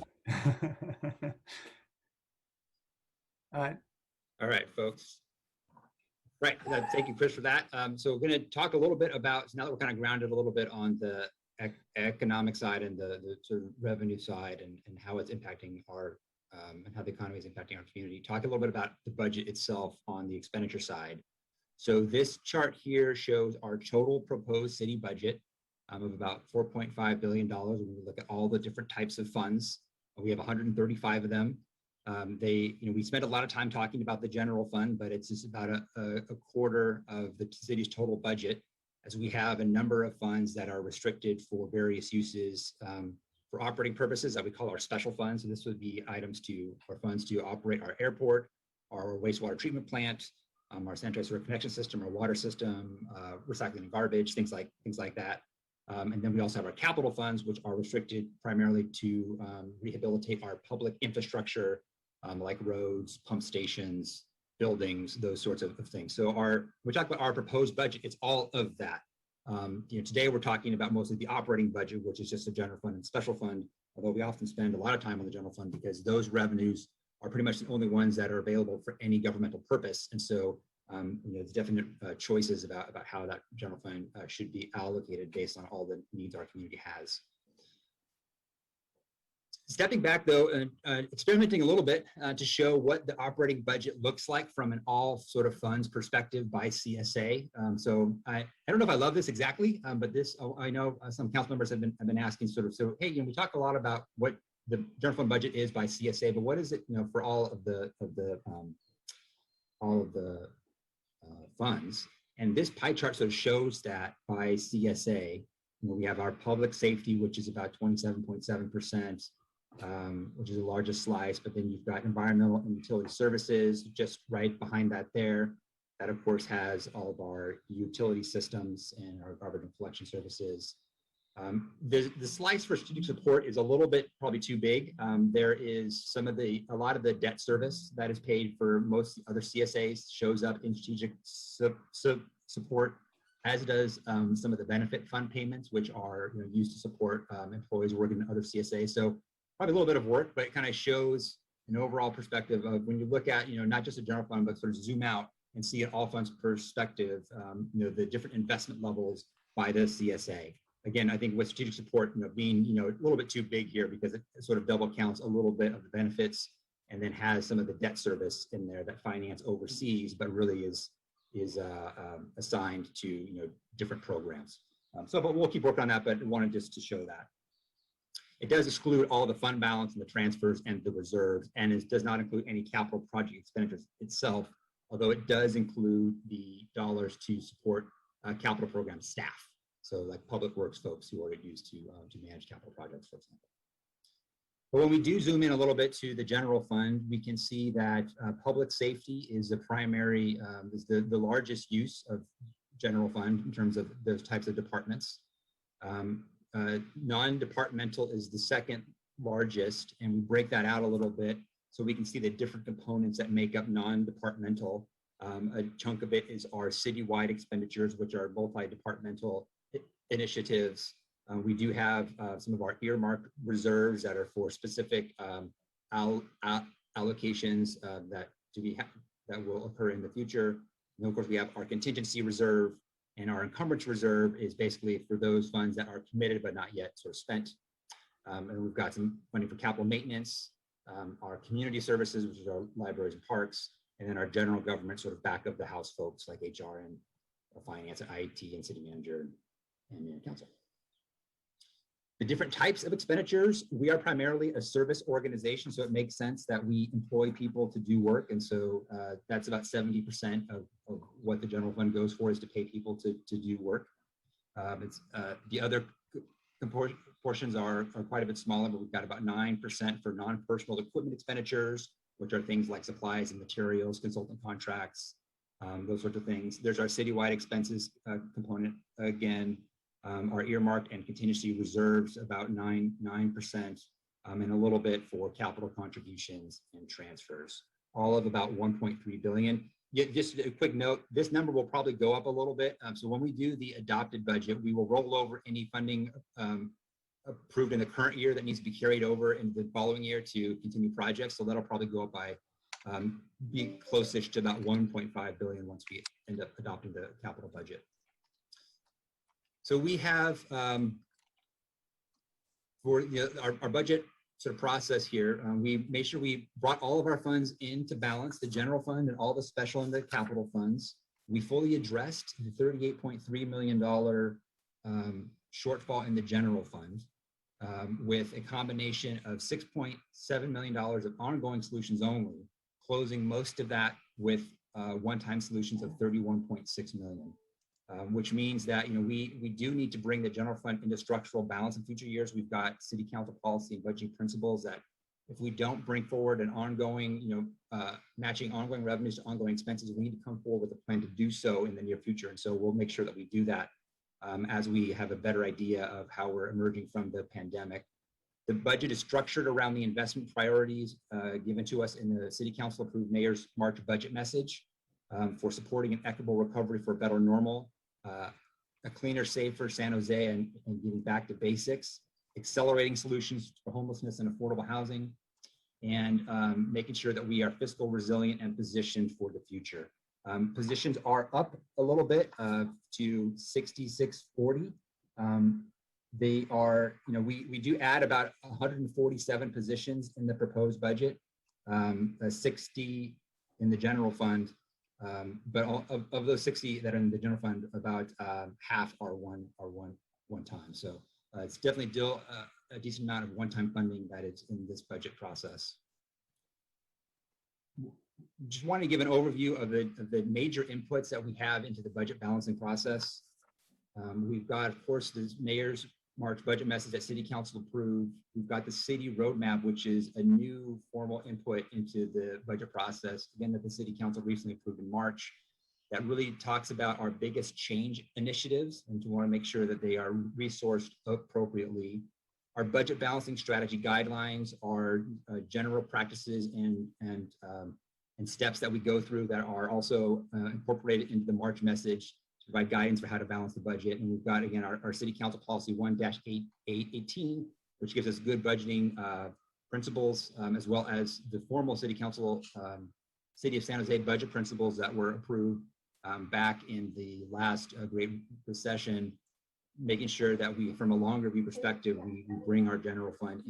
All right, folks. Right, thank you, Chris, for that. So we're going to talk a little bit about, now that we're kind of grounded a little bit on the economic side and the sort of revenue side and how it's impacting our, and how the economy is impacting our community, talk a little bit about the budget itself on the expenditure side. So this chart here shows our total proposed city budget of about $4.5 billion. When we look at all the different types of funds, we have 135 of them. We spent a lot of time talking about the general fund, but it's just about a quarter of the city's total budget, as we have a number of funds that are restricted for various uses for operating purposes that we call our special funds. So this would be funds to operate our airport, our wastewater treatment plant, our sanitary sewer connection system, our water system, recycling and garbage, things like that. And then we also have our capital funds, which are restricted primarily to rehabilitate our public infrastructure, like roads, pump stations, buildings, those sorts of things. So we talk about our proposed budget, it's all of that. Today we're talking about mostly the operating budget, which is just a general fund and special fund, although we often spend a lot of time on the general fund because those revenues are pretty much the only ones that are available for any governmental purpose. And so there's definite choices about how that general fund should be allocated based on all the needs our community has. Stepping back though, and experimenting a little bit to show what the operating budget looks like from an all sort of funds perspective by CSA. So I don't know if I love this exactly, but this, I know some council members have been asking sort of, so hey, we talk a lot about what the general fund budget is by CSA, but what is it, for all of the funds? And this pie chart sort of shows that by CSA. We have our public safety, which is about 27.7%, which is the largest slice, but then you've got environmental and utility services just right behind that there. That of course has all of our utility systems and our garbage and collection services. The slice for strategic support is a little bit probably too big. There is a lot of the debt service that is paid for most other CSAs shows up in strategic support, as does some of the benefit fund payments, which are used to support employees working in other CSAs. So probably a little bit of work, but it kind of shows an overall perspective of when you look at not just a general fund, but sort of zoom out and see it all funds perspective, the different investment levels by the CSA. Again, I think with strategic support, being a little bit too big here because it sort of double counts a little bit of the benefits and then has some of the debt service in there that finance oversees, but really is assigned to different programs. But we'll keep working on that, but I wanted just to show that. It does exclude all the fund balance and the transfers and the reserves, and it does not include any capital project expenditures itself, although it does include the dollars to support capital program staff. So like public works folks who are used to manage capital projects, for example. But when we do zoom in a little bit to the general fund, we can see that public safety is the primary, is the largest use of general fund in terms of those types of departments. Non-departmental is the second largest, and we break that out a little bit so we can see the different components that make up non-departmental. A chunk of it is our citywide expenditures, which are multi-departmental initiatives. We do have some of our earmarked reserves that are for specific allocations that that will occur in the future. And of course, we have our contingency reserve, and our encumbrance reserve is basically for those funds that are committed but not yet sort of spent. And we've got some funding for capital maintenance, our community services, which is our libraries and parks, and then our general government sort of back of the house folks like HR and finance and IT and city manager and mayor and council. The different types of expenditures, we are primarily a service organization, so it makes sense that we employ people to do work. And so that's about 70% of what the general fund goes for, is to pay people to do work. The other portions are quite a bit smaller, but we've got about 9% for non-personal equipment expenditures, which are things like supplies and materials, consultant contracts, those sorts of things. There's our citywide expenses component again. Our earmarked and contingency reserves about 9%, and a little bit for capital contributions and transfers, all of about 1.3 billion. Just a quick note, this number will probably go up a little bit. So when we do the adopted budget, we will roll over any funding approved in the current year that needs to be carried over into the following year to continue projects. So that'll probably go up by be close-ish to about 1.5 billion once we end up adopting the capital budget. So we have for our budget sort of process here, we made sure we brought all of our funds into balance, the general fund and all the special and the capital funds. We fully addressed the $38.3 million shortfall in the general fund with a combination of $6.7 million of ongoing solutions only, closing most of that with one-time solutions of $31.6 million. Which means that we do need to bring the general fund into structural balance in future years. We've got city council policy and budgeting principles that if we don't bring forward an ongoing, matching ongoing revenues to ongoing expenses, we need to come forward with a plan to do so in the near future. And so we'll make sure that we do that as we have a better idea of how we're emerging from the pandemic. The budget is structured around the investment priorities given to us in the city council approved mayor's March budget message for supporting an equitable recovery for a better normal. A cleaner, safer San Jose and getting back to basics, accelerating solutions for homelessness and affordable housing, and making sure that we are fiscal resilient and positioned for the future. Positions are up a little bit to 6640. They are, we do add about 147 positions in the proposed budget, 60 in the general fund. But of those 60 that are in the general fund, about half are one time. So it's definitely still a decent amount of one-time funding that is in this budget process. Just want to give an overview of the major inputs that we have into the budget balancing process. We've got, of course, the mayor's March budget message that city council approved. We've got the city roadmap, which is a new formal input into the budget process, again, that the city council recently approved in March, that really talks about our biggest change initiatives and to want to make sure that they are resourced appropriately. Our budget balancing strategy guidelines are general practices and steps that we go through that are also incorporated into the March message to provide guidance for how to balance the budget. And we've got, again, our city council policy 1-818, which gives us good budgeting principles, as well as the formal city council, City of San Jose budget principles that were approved back in the last Great Recession, making sure that we, from a longer view perspective, we bring our general fund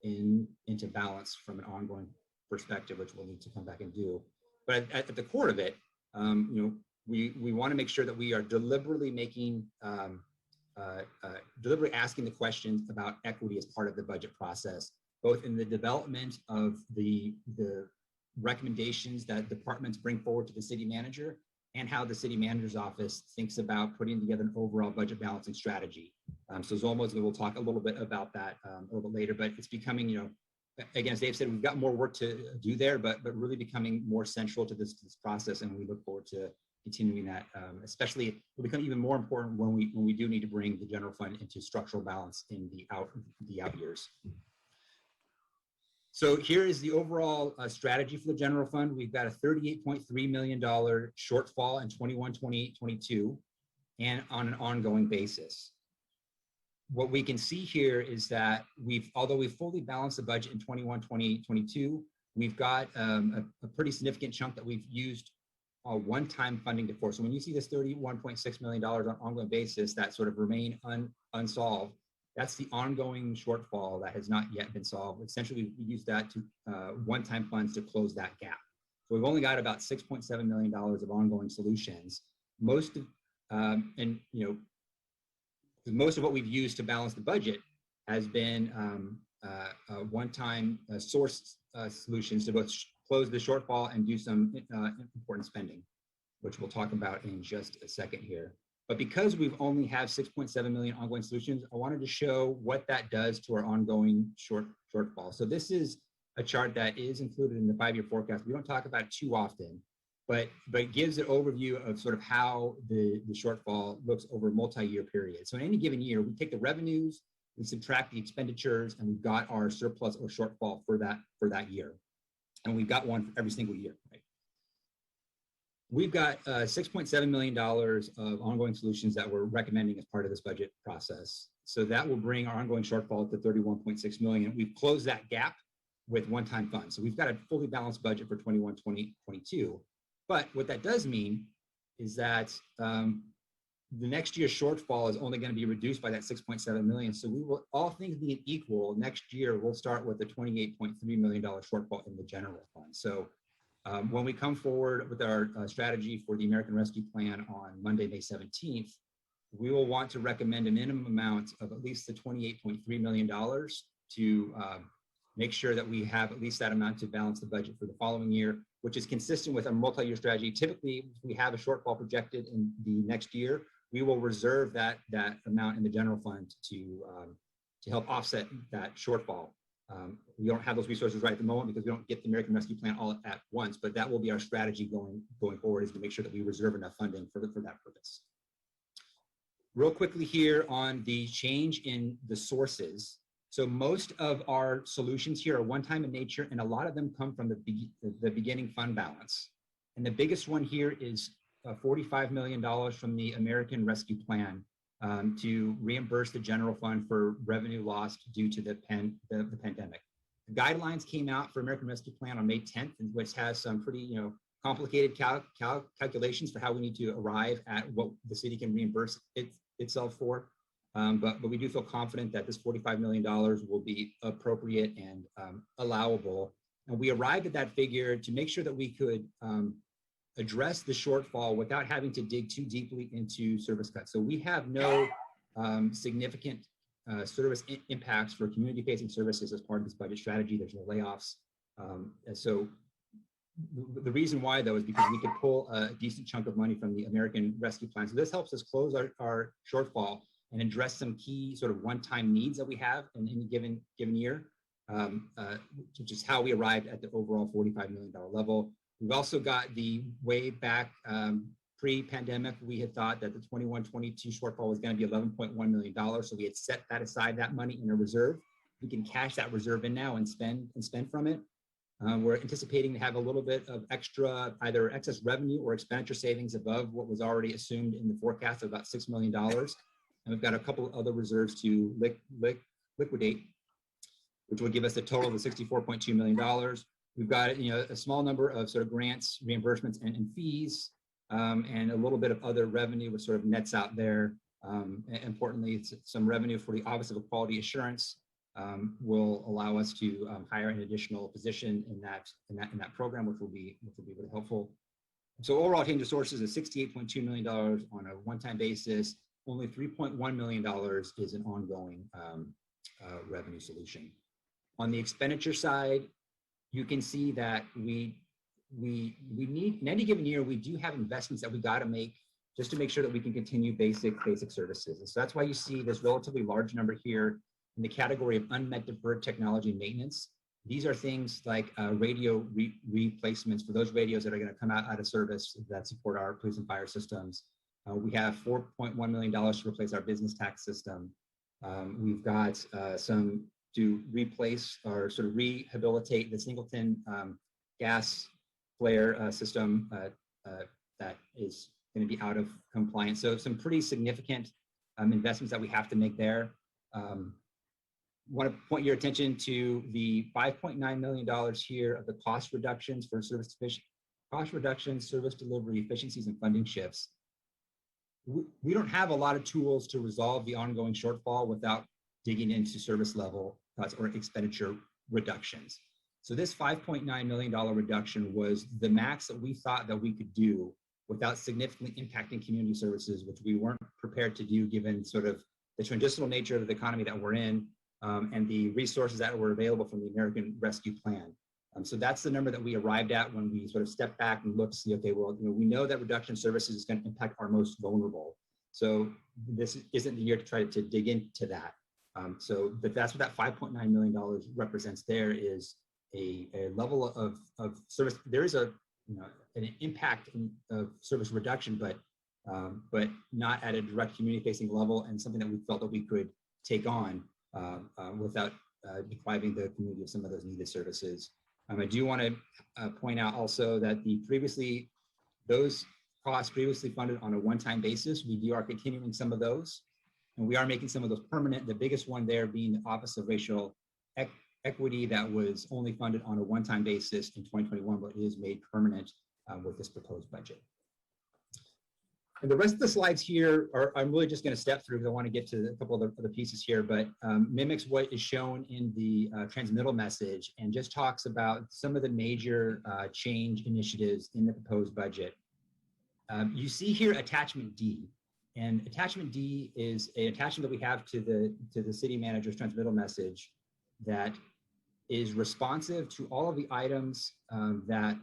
into balance from an ongoing perspective, which we'll need to come back and do. But at the core of it, we want to make sure that we are deliberately making, deliberately asking the questions about equity as part of the budget process, both in the development of the recommendations that departments bring forward to the city manager and how the city manager's office thinks about putting together an overall budget balancing strategy. So Zolmo's, we'll talk a little bit about that a little bit later, but it's becoming, again, as Dave said, we've got more work to do there, but really becoming more central to this process, and we look forward to continuing that, especially it will become even more important when we do need to bring the general fund into structural balance in the out years. So here is the overall strategy for the general fund. We've got a $38.3 million shortfall in 21, 28, 22, and on an ongoing basis. What we can see here is that although we've fully balanced the budget in 21, 28, 22, we've got a pretty significant chunk that we've used one-time funding for. So when you see this $31.6 million on an ongoing basis that sort of remain unsolved, that's the ongoing shortfall that has not yet been solved. Essentially, we use that to one-time funds to close that gap. So we've only got about $6.7 million of ongoing solutions. Most of, most of what we've used to balance the budget has been one-time source solutions to both close the shortfall and do some important spending, which we'll talk about in just a second here. But because we've only have 6.7 million ongoing solutions, I wanted to show what that does to our ongoing shortfall. So this is a chart that is included in the 5-year forecast. We don't talk about it too often, but it gives an overview of sort of how the shortfall looks over a multi-year period. So in any given year, we take the revenues, we subtract the expenditures, and we've got our surplus or shortfall for that year. And we've got one for every single year, right? We've got $6.7 million of ongoing solutions that we're recommending as part of this budget process. So that will bring our ongoing shortfall to 31.6 million. We've closed that gap with one-time funds. So we've got a fully balanced budget for 21-22. But what that does mean is that the next year's shortfall is only going to be reduced by that 6.7 million. So we will, all things being equal, next year we'll start with a $28.3 million shortfall in the general fund. So when we come forward with our strategy for the American Rescue Plan on Monday, May 17th, we will want to recommend a minimum amount of at least the $28.3 million to make sure that we have at least that amount to balance the budget for the following year, which is consistent with our multi-year strategy. Typically, if we have a shortfall projected in the next year, we will reserve that amount in the general fund to help offset that shortfall. We don't have those resources right at the moment because we don't get the American Rescue Plan all at once, but that will be our strategy going forward, is to make sure that we reserve enough funding for that purpose. Real quickly here on the change in the sources. So most of our solutions here are one-time in nature, and a lot of them come from the beginning fund balance. And the biggest one here is $45 million from the American Rescue Plan to reimburse the general fund for revenue lost due to the pandemic. The guidelines came out for American Rescue Plan on May 10th, which has some pretty complicated calculations for how we need to arrive at what the city can reimburse itself for. But we do feel confident that this $45 million will be appropriate and allowable. And we arrived at that figure to make sure that we could address the shortfall without having to dig too deeply into service cuts. So we have no significant service impacts for community-facing services as part of this budget strategy. There's no layoffs. And so the reason why, though, is because we could pull a decent chunk of money from the American Rescue Plan. So this helps us close our shortfall and address some key sort of one-time needs that we have in any given year, which is how we arrived at the overall $45 million level. We've also got the way back pre-pandemic, we had thought that the 21-22 shortfall was going to be $11.1 million. So we had set that aside, that money in a reserve. We can cash that reserve in now and spend from it. We're anticipating to have a little bit of extra, either excess revenue or expenditure savings above what was already assumed in the forecast of about $6 million. And we've got a couple of other reserves to liquidate, which would give us a total of $64.2 million. We've got a small number of sort of grants, reimbursements, and fees, and a little bit of other revenue, which sort of nets out there. Importantly, it's some revenue for the Office of Quality Assurance will allow us to hire an additional position in that program, which will be really helpful. So overall, change of sources is $68.2 million on a one-time basis. Only $3.1 million is an ongoing revenue solution. On the expenditure side, you can see that we need, in any given year, we do have investments that we got to make just to make sure that we can continue basic services. And so that's why you see this relatively large number here in the category of unmet deferred technology and maintenance. These are things like radio replacements for those radios that are going to come out of service that support our police and fire systems. We have $4.1 million to replace our business tax system. We've got some to replace or sort of rehabilitate the Singleton gas flare system that is going to be out of compliance. So some pretty significant investments that we have to make there. want to point your attention to the $5.9 million here of the cost reductions for cost reductions, service delivery, efficiencies, and funding shifts. We don't have a lot of tools to resolve the ongoing shortfall without digging into service level cuts or expenditure reductions. So this $5.9 million reduction was the max that we thought that we could do without significantly impacting community services, which we weren't prepared to do given sort of the transitional nature of the economy that we're in, and the resources that were available from the American Rescue Plan. So that's the number that we arrived at when we sort of stepped back and looked to see, okay, well, we know that reduction in services is going to impact our most vulnerable. So this isn't the year to try to dig into that. But that's what that $5.9 million represents. There is a level of service. There is an impact of service reduction, but not at a direct community-facing level, and something that we felt that we could take on without depriving the community of some of those needed services. I do want to point out also that those costs previously funded on a one-time basis, we are continuing some of those, and we are making some of those permanent. The biggest one there being the Office of Racial Equity that was only funded on a one-time basis in 2021, but is made permanent with this proposed budget. And the rest of the slides here I'm really just going to step through because I want to get to a couple of the pieces here, but mimics what is shown in the transmittal message and just talks about some of the major change initiatives in the proposed budget. You see here attachment D, and attachment D is an attachment that we have to the city manager's transmittal message that is responsive to all of the items that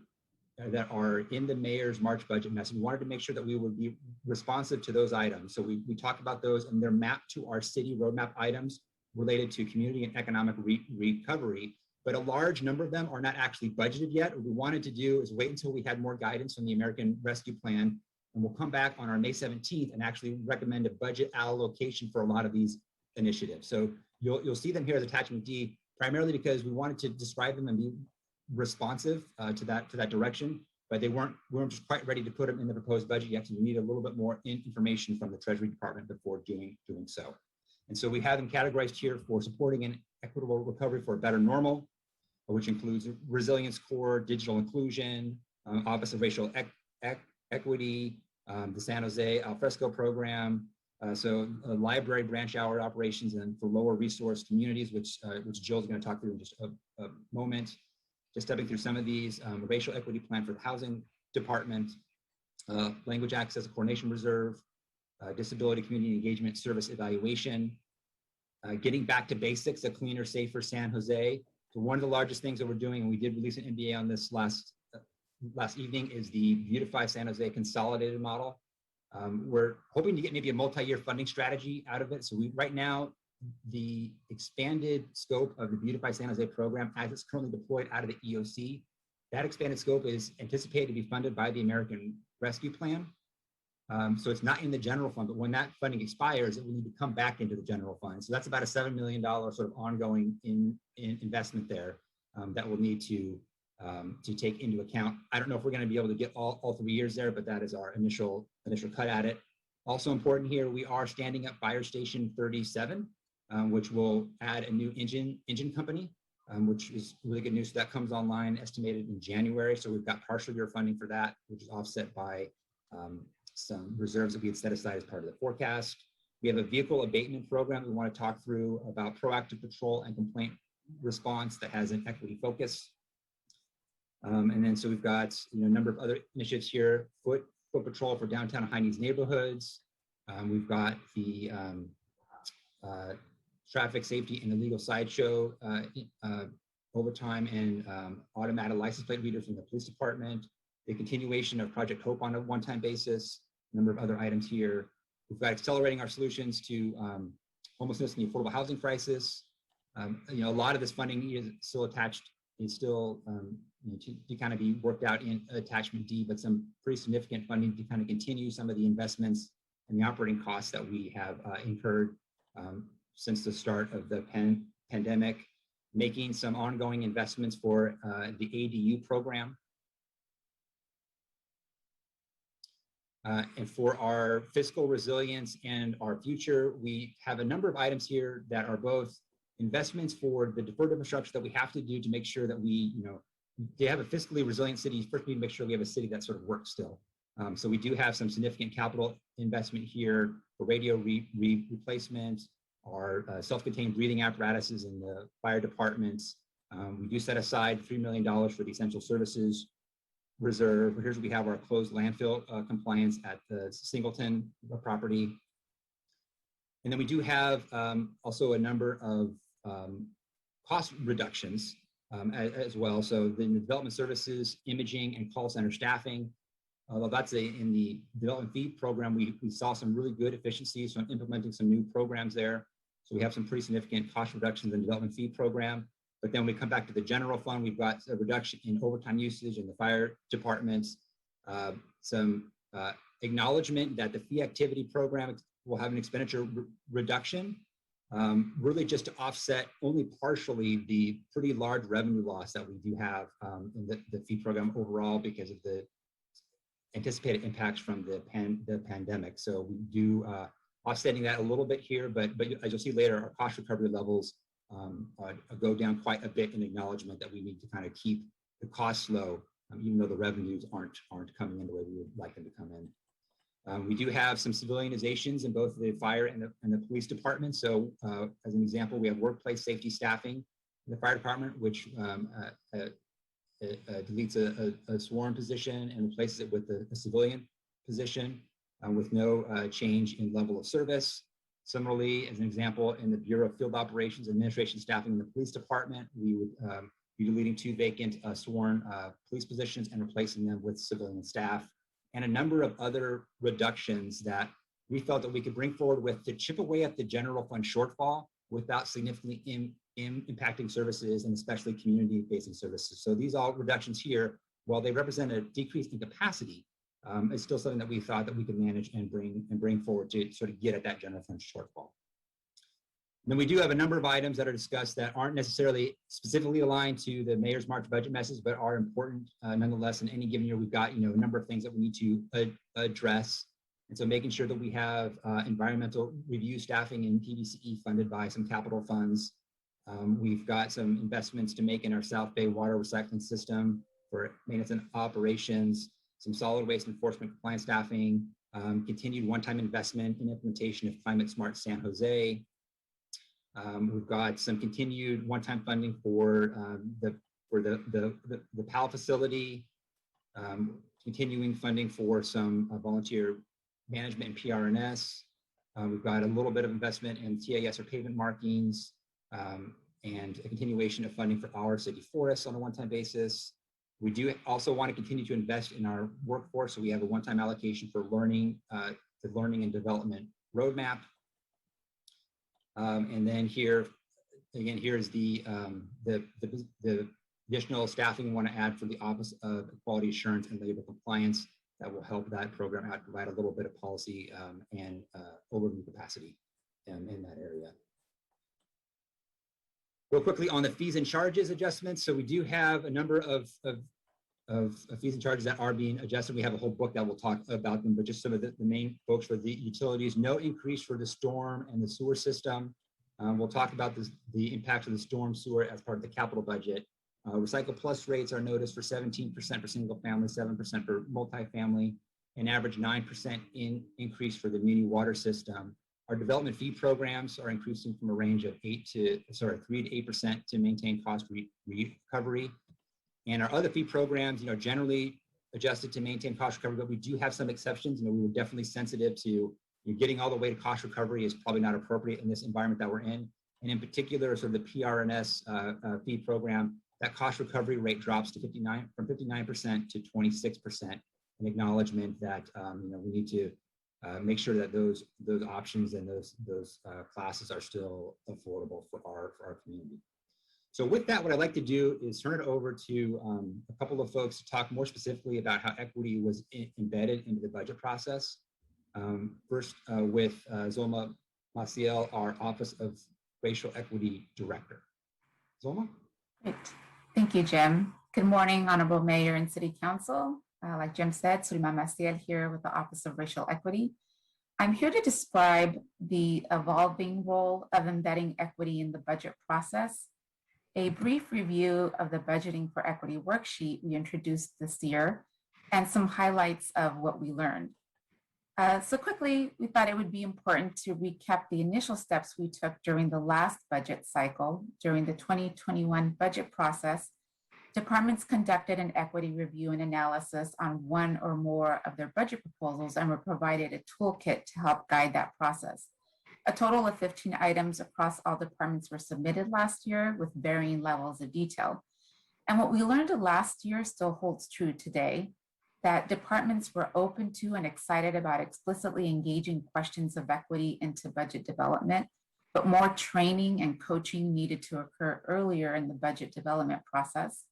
are in the mayor's March budget message. We wanted to make sure that we would be responsive to those items. So we talked about those, and they're mapped to our city roadmap items related to community and economic recovery, but a large number of them are not actually budgeted yet. What we wanted to do is wait until we had more guidance from the American Rescue Plan, and we'll come back on our May 17th and actually recommend a budget allocation for a lot of these initiatives. So you'll see them here as attachment D, primarily because we wanted to describe them and be responsive to that direction, but we weren't just quite ready to put them in the proposed budget yet, so we need a little bit more information from the Treasury Department before doing so. And so we have them categorized here for supporting an equitable recovery for a better normal, which includes resilience core, digital inclusion, Office of Racial Equity, the San Jose Alfresco program, library branch hour operations, and for lower resource communities, which Jill's going to talk through in just a moment. Just stepping through some of these, racial equity plan for the housing department, language access coordination reserve, disability community engagement service evaluation, getting back to basics, a cleaner, safer San Jose. So one of the largest things that we're doing, and we did release an NDA on this last evening, is the Beautify San Jose consolidated model. We're hoping to get maybe a multi-year funding strategy out of it. So right now, the expanded scope of the Beautify San Jose program as it's currently deployed out of the EOC, that expanded scope is anticipated to be funded by the American Rescue Plan. So it's not in the general fund, but when that funding expires, it will need to come back into the general fund. So that's about a $7 million sort of ongoing investment there that we'll need to take into account. I don't know if we're going to be able to get all 3 years there, but that is our initial cut at it. Also important here, we are standing up Fire Station 37, which will add a new engine company, which is really good news. So that comes online estimated in January. So we've got partial year funding for that, which is offset by some reserves that we had set aside as part of the forecast. We have a vehicle abatement program we want to talk through about proactive patrol and complaint response that has an equity focus. And then so we've got a number of other initiatives here, foot patrol for downtown high needs neighborhoods. We've got the traffic safety and illegal sideshow overtime and automatic license plate readers from the police department, the continuation of Project Hope on a one-time basis, a number of other items here. We've got accelerating our solutions to homelessness and the affordable housing crisis. A lot of this funding is still attached, is still to kind of be worked out in attachment D, but some pretty significant funding to kind of continue some of the investments and the operating costs that we have incurred since the start of the pandemic, making some ongoing investments for the ADU program. And for our fiscal resilience and our future, we have a number of items here that are both investments for the deferred infrastructure that we have to do to make sure that we, to have a fiscally resilient city, first we need to make sure we have a city that sort of works still. So we do have some significant capital investment here for radio replacement, our self-contained breathing apparatuses in the fire departments. We do set aside $3 million for the essential services reserve. Here's where we have our closed landfill compliance at the Singleton property. And then we do have also a number of cost reductions as well. So the development services, imaging, and call center staffing. Although that's in the development fee program, we saw some really good efficiencies from implementing some new programs there. So we have some pretty significant cost reductions in the development fee program. But then we come back to the general fund, we've got a reduction in overtime usage in the fire departments, some acknowledgement that the fee activity program will have an expenditure reduction, really just to offset only partially the pretty large revenue loss that we do have in the fee program overall because of the anticipated impacts from the pandemic. So we do offsetting that a little bit here, but as you'll see later, our cost recovery levels go down quite a bit in acknowledgement that we need to kind of keep the costs low, even though the revenues aren't coming in the way we would like them to come in. We do have some civilianizations in both the fire and the police department. So as an example, we have workplace safety staffing in the fire department, which deletes a sworn position and replaces it with a civilian position with no change in level of service. Similarly, as an example, in the Bureau of Field Operations Administration staffing in the police department, we would be deleting 2 vacant sworn police positions and replacing them with civilian staff, and a number of other reductions that we felt that we could bring forward with to chip away at the general fund shortfall without significantly impacting services and especially community-facing services. So these all reductions here, while they represent a decrease in capacity, it's still something that we thought that we could manage and bring forward to sort of get at that general fund shortfall. And then we do have a number of items that are discussed that aren't necessarily specifically aligned to the mayor's March budget message, but are important nonetheless. In any given year, we've got a number of things that we need to address. And so making sure that we have environmental review staffing in PDCE funded by some capital funds. We've got some investments to make in our South Bay water recycling system for maintenance and operations, some solid waste enforcement compliance staffing, continued one-time investment in implementation of Climate Smart San Jose. We've got some continued one-time funding for the PAL facility, continuing funding for some volunteer management and PRNS. We've got a little bit of investment in TAS or pavement markings, and a continuation of funding for our city forests on a one-time basis. We do also want to continue to invest in our workforce, so we have a one-time allocation for learning, the learning and development roadmap. And then here, again, here's the additional staffing we want to add for the Office of Quality Assurance and Labor Compliance that will help that program out, provide a little bit of policy and overview capacity in that area. Real quickly on the fees and charges adjustments. So we do have a number of fees and charges that are being adjusted. We have a whole book that will talk about them, but just some of the main folks for the utilities. No increase for the storm and the sewer system. We'll talk about the impact of the storm sewer as part of the capital budget. Recycle Plus rates are noticed for 17% for single family, 7% for multifamily, and average 9% increase for the muni water system. Our development fee programs are increasing from a range of 3 to 8% to maintain cost recovery. And our other fee programs, generally adjusted to maintain cost recovery, but we do have some exceptions. We were definitely sensitive to getting all the way to cost recovery is probably not appropriate in this environment that we're in. And in particular, sort of the PRNS fee program, that cost recovery rate drops to from 59% to 26%, an acknowledgement that we need to make sure that those options and those classes are still affordable for our community. So with that, what I'd like to do is turn it over to a couple of folks to talk more specifically about how equity was embedded into the budget process. First, with Zolma Maciel, our Office of Racial Equity Director. Zolma? Great. Thank you, Jim. Good morning, Honorable Mayor and City Council. Like Jim said, Zulma Maciel here with the Office of Racial Equity. I'm here to describe the evolving role of embedding equity in the budget process, a brief review of the Budgeting for Equity worksheet we introduced this year, and some highlights of what we learned. So quickly, we thought it would be important to recap the initial steps we took during the last budget cycle. During the 2021 budget process, departments conducted an equity review and analysis on one or more of their budget proposals and were provided a toolkit to help guide that process. A total of 15 items across all departments were submitted last year with varying levels of detail. And what we learned last year still holds true today, that departments were open to and excited about explicitly engaging questions of equity into budget development, but more training and coaching needed to occur earlier in the budget development process.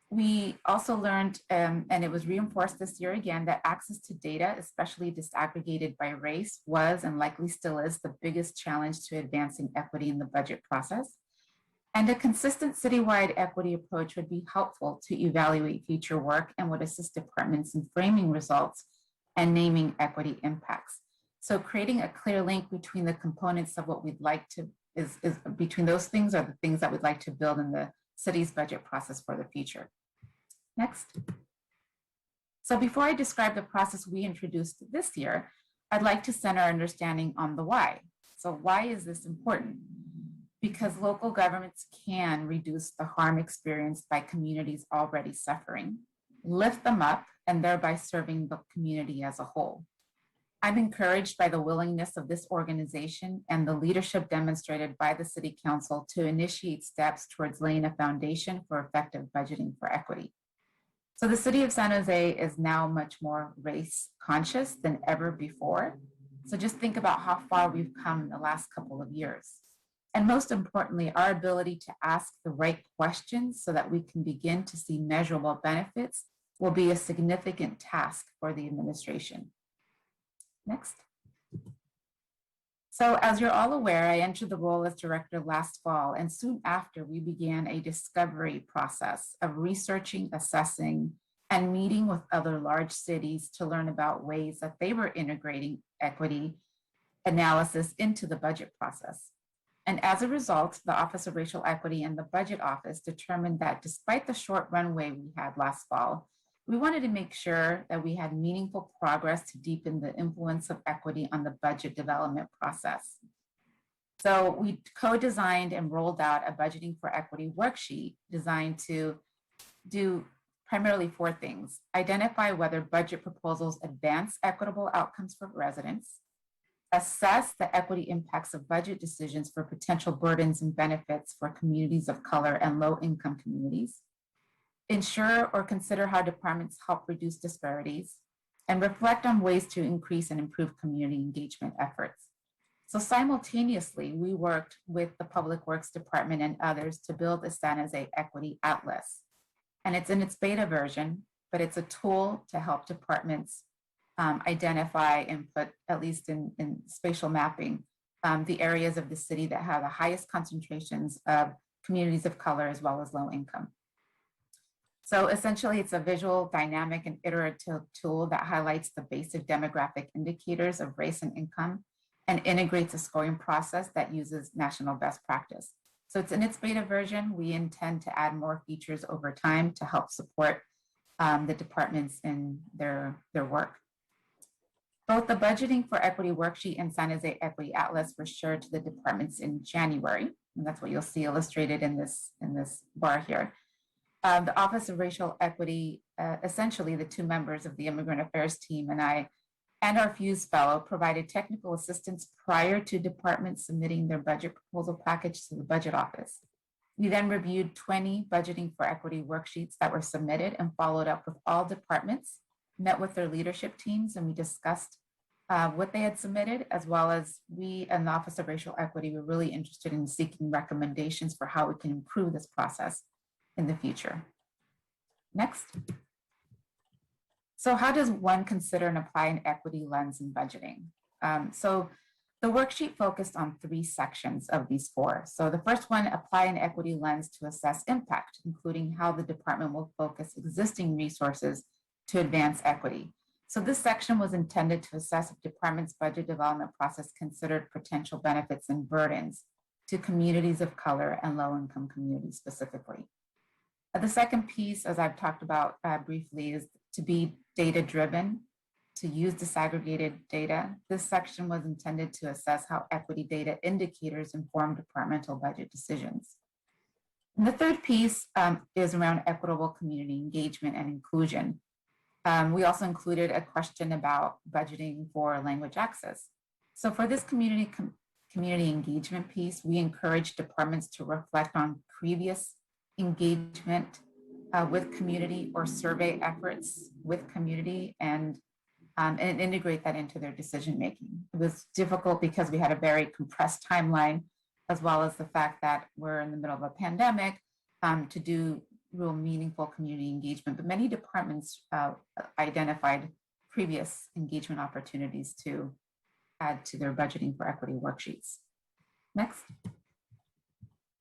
We also learned, and it was reinforced this year again, that access to data, especially disaggregated by race, was and likely still is the biggest challenge to advancing equity in the budget process. And a consistent citywide equity approach would be helpful to evaluate future work and would assist departments in framing results and naming equity impacts. So creating a clear link between the components of what we'd like to, is between those things are the things that we'd like to build in the city's budget process for the future. Next. So before I describe the process we introduced this year, I'd like to center our understanding on the why. So why is this important? Because local governments can reduce the harm experienced by communities already suffering, lift them up, and thereby serving the community as a whole. I'm encouraged by the willingness of this organization and the leadership demonstrated by the City Council to initiate steps towards laying a foundation for effective budgeting for equity. So the City of San Jose is now much more race conscious than ever before. So just think about how far we've come in the last couple of years. And most importantly, our ability to ask the right questions so that we can begin to see measurable benefits will be a significant task for the administration. Next. So as you're all aware, I entered the role as director last fall, and soon after we began a discovery process of researching, assessing, and meeting with other large cities to learn about ways that they were integrating equity analysis into the budget process. And as a result, the Office of Racial Equity and the Budget Office determined that despite the short runway we had last fall, we wanted to make sure that we had meaningful progress to deepen the influence of equity on the budget development process. So we co-designed and rolled out a Budgeting for Equity worksheet designed to do primarily 4 things: identify whether budget proposals advance equitable outcomes for residents, assess the equity impacts of budget decisions for potential burdens and benefits for communities of color and low-income communities, ensure or consider how departments help reduce disparities, and reflect on ways to increase and improve community engagement efforts. So simultaneously, we worked with the Public Works Department and others to build a San Jose Equity Atlas. And it's in its beta version, but it's a tool to help departments identify and put, at least in spatial mapping, the areas of the city that have the highest concentrations of communities of color as well as low income. So essentially, it's a visual, dynamic, and iterative tool that highlights the basic demographic indicators of race and income and integrates a scoring process that uses national best practice. So it's in its beta version. We intend to add more features over time to help support the departments in their work. Both the Budgeting for Equity worksheet and San Jose Equity Atlas were shared to the departments in January, and that's what you'll see illustrated in this bar here. The Office of Racial Equity, essentially the 2 members of the Immigrant Affairs team and I, and our Fuse Fellow provided technical assistance prior to departments submitting their budget proposal package to the Budget Office. We then reviewed 20 Budgeting for Equity worksheets that were submitted and followed up with all departments, met with their leadership teams, and we discussed what they had submitted, as well as we and the Office of Racial Equity were really interested in seeking recommendations for how we can improve this process in the future. Next. So how does one consider and apply an equity lens in budgeting? So the worksheet focused on 3 sections of these 4. So the first one, apply an equity lens to assess impact, including how the department will focus existing resources to advance equity. So this section was intended to assess if department's budget development process considered potential benefits and burdens to communities of color and low-income communities specifically. The second piece, as I've talked about briefly, is to be data-driven, to use disaggregated data. This section was intended to assess how equity data indicators inform departmental budget decisions. And the third piece is around equitable community engagement and inclusion. We also included a question about budgeting for language access. So for this community engagement piece, we encourage departments to reflect on previous engagement with community or survey efforts with community and integrate that into their decision making. It was difficult because we had a very compressed timeline, as well as the fact that we're in the middle of a pandemic, to do real meaningful community engagement. But many departments identified previous engagement opportunities to add to their budgeting for equity worksheets. Next.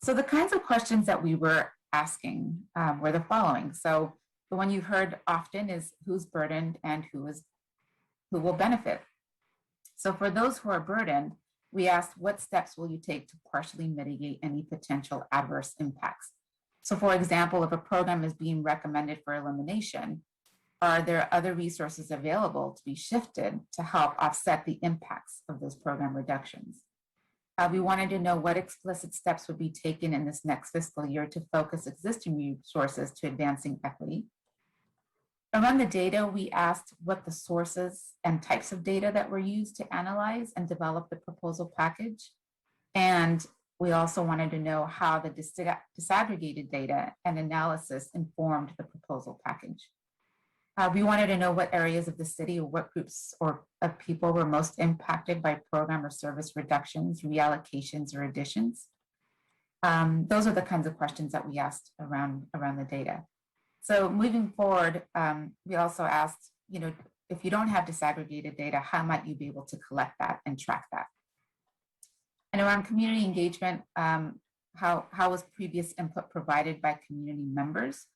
So the kinds of questions that we were asking were the following. So the one you've heard often is who's burdened and who will benefit. So for those who are burdened, we asked what steps will you take to partially mitigate any potential adverse impacts? So for example, if a program is being recommended for elimination, are there other resources available to be shifted to help offset the impacts of those program reductions? We wanted to know what explicit steps would be taken in this next fiscal year to focus existing resources to advancing equity. Around the data, we asked what the sources and types of data that were used to analyze and develop the proposal package. And we also wanted to know how the disaggregated data and analysis informed the proposal package. We wanted to know what areas of the city or what groups or of people were most impacted by program or service reductions, reallocations, or additions. Those are the kinds of questions that we asked around the data. So moving forward, we also asked, if you don't have disaggregated data, how might you be able to collect that and track that? And around community engagement, how was previous input provided by community members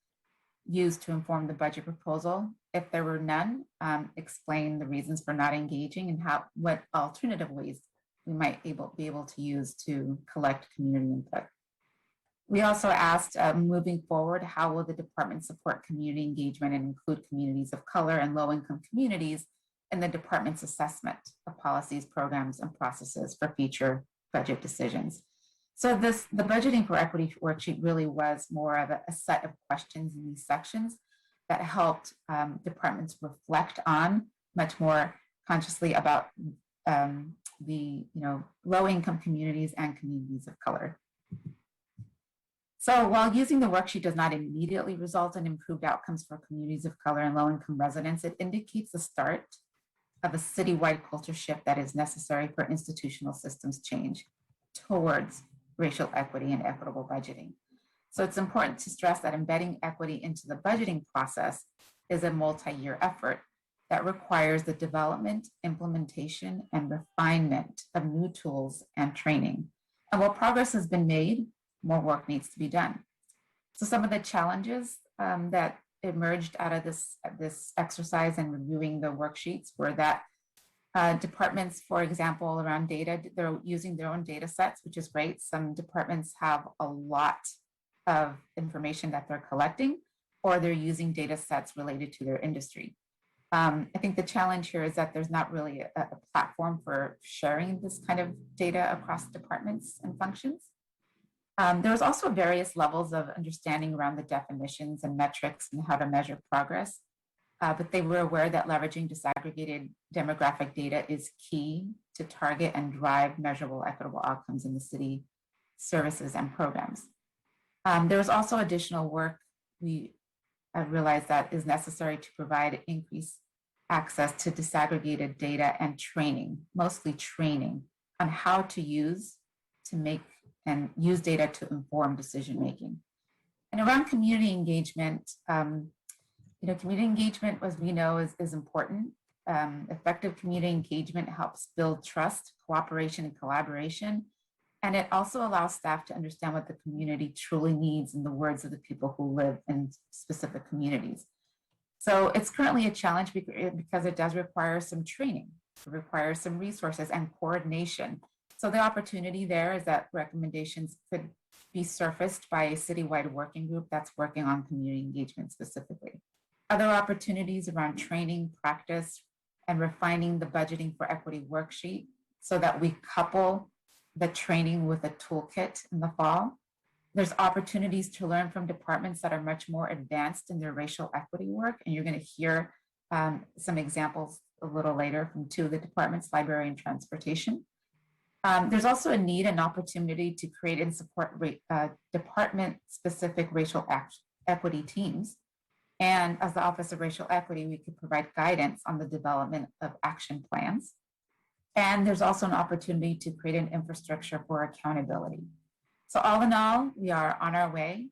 used to inform the budget proposal? If there were none, explain the reasons for not engaging and what alternative ways we might be able to use to collect community input. We also asked, moving forward, how will the department support community engagement and include communities of color and low-income communities in the department's assessment of policies, programs, and processes for future budget decisions? So the budgeting for equity worksheet really was more of a set of questions in these sections that helped departments reflect on much more consciously about the low-income communities and communities of color. So while using the worksheet does not immediately result in improved outcomes for communities of color and low-income residents, it indicates the start of a citywide culture shift that is necessary for institutional systems change towards racial equity and equitable budgeting. So it's important to stress that embedding equity into the budgeting process is a multi-year effort that requires the development, implementation, and refinement of new tools and training. And while progress has been made, more work needs to be done. So some of the challenges that emerged out of this exercise and reviewing the worksheets were that departments, for example, around data, they're using their own data sets, which is great. Some departments have a lot of information that they're collecting, or they're using data sets related to their industry. I think the challenge here is that there's not really a platform for sharing this kind of data across departments and functions. There was also various levels of understanding around the definitions and metrics and how to measure progress. But they were aware that leveraging disaggregated demographic data is key to target and drive measurable equitable outcomes in the city services and programs. There was also additional work we realized that is necessary to provide increased access to disaggregated data and training, mostly training on how to use data to inform decision making. And around community engagement, community engagement, as we know, is important. Effective community engagement helps build trust, cooperation, and collaboration. And it also allows staff to understand what the community truly needs in the words of the people who live in specific communities. So it's currently a challenge because it does require some training, it requires some resources and coordination. So the opportunity there is that recommendations could be surfaced by a citywide working group that's working on community engagement specifically. Other opportunities around training, practice, and refining the budgeting for equity worksheet so that we couple the training with a toolkit in the fall. There's opportunities to learn from departments that are much more advanced in their racial equity work. And you're going to hear some examples a little later from two of the departments, library and transportation. There's also a need and opportunity to create and support department-specific racial equity teams. And as the Office of Racial Equity, we could provide guidance on the development of action plans. And there's also an opportunity to create an infrastructure for accountability. So all in all, we are on our way.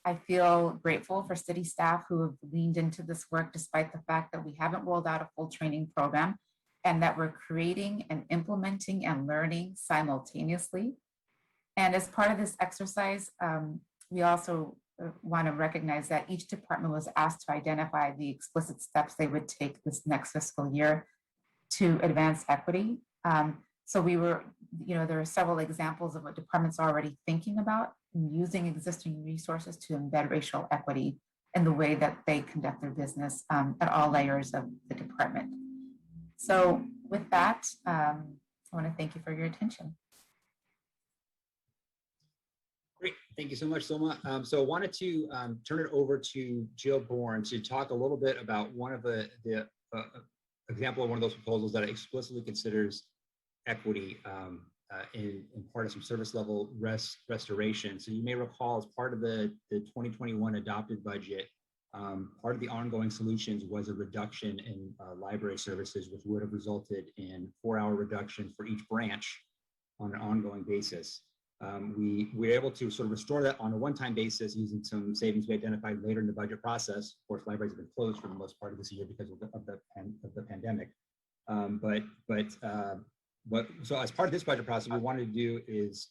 I feel grateful for city staff who have leaned into this work despite the fact that we haven't rolled out a full training program and that we're creating and implementing and learning simultaneously. And as part of this exercise, we also want to recognize that each department was asked to identify the explicit steps they would take this next fiscal year to advance equity. So there are several examples of what departments are already thinking about and using existing resources to embed racial equity in the way that they conduct their business at all layers of the department. So with that, I want to thank you for your attention. Great, thank you so much, Soma. So I wanted to turn it over to Jill Bourne to talk a little bit about one of the example of one of those proposals that explicitly considers equity in part of some service level restoration. So you may recall, as part of the 2021 adopted budget, part of the ongoing solutions was a reduction in library services, which would have resulted in 4-hour reduction for each branch on an ongoing basis. We were able to sort of restore that on a one-time basis using some savings we identified later in the budget process. Of course, libraries have been closed for the most part of this year because of the pandemic. So as part of this budget process, what we wanted to do is,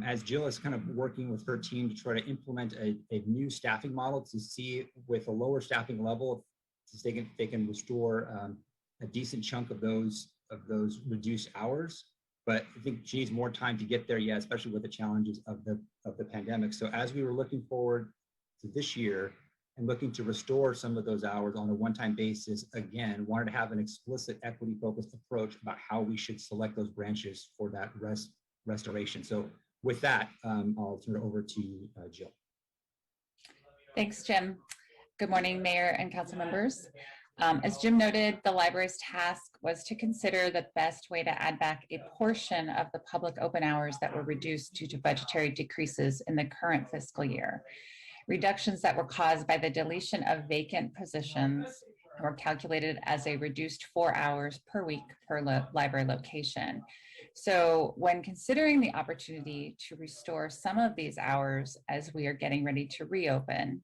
as Jill is kind of working with her team to try to implement a new staffing model to see with a lower staffing level, if they can restore a decent chunk of those reduced hours. But I think she needs more time to get there, yeah, especially with the challenges of the pandemic. So as we were looking forward to this year and looking to restore some of those hours on a one-time basis, again, wanted to have an explicit equity-focused approach about how we should select those branches for that restoration. So with that, I'll turn it over to Jill. Thanks, Jim. Good morning, Mayor and council members. As Jim noted, the library's task was to consider the best way to add back a portion of the public open hours that were reduced due to budgetary decreases in the current fiscal year. Reductions that were caused by the deletion of vacant positions were calculated as a reduced 4 hours per week per library location. So when considering the opportunity to restore some of these hours as we are getting ready to reopen,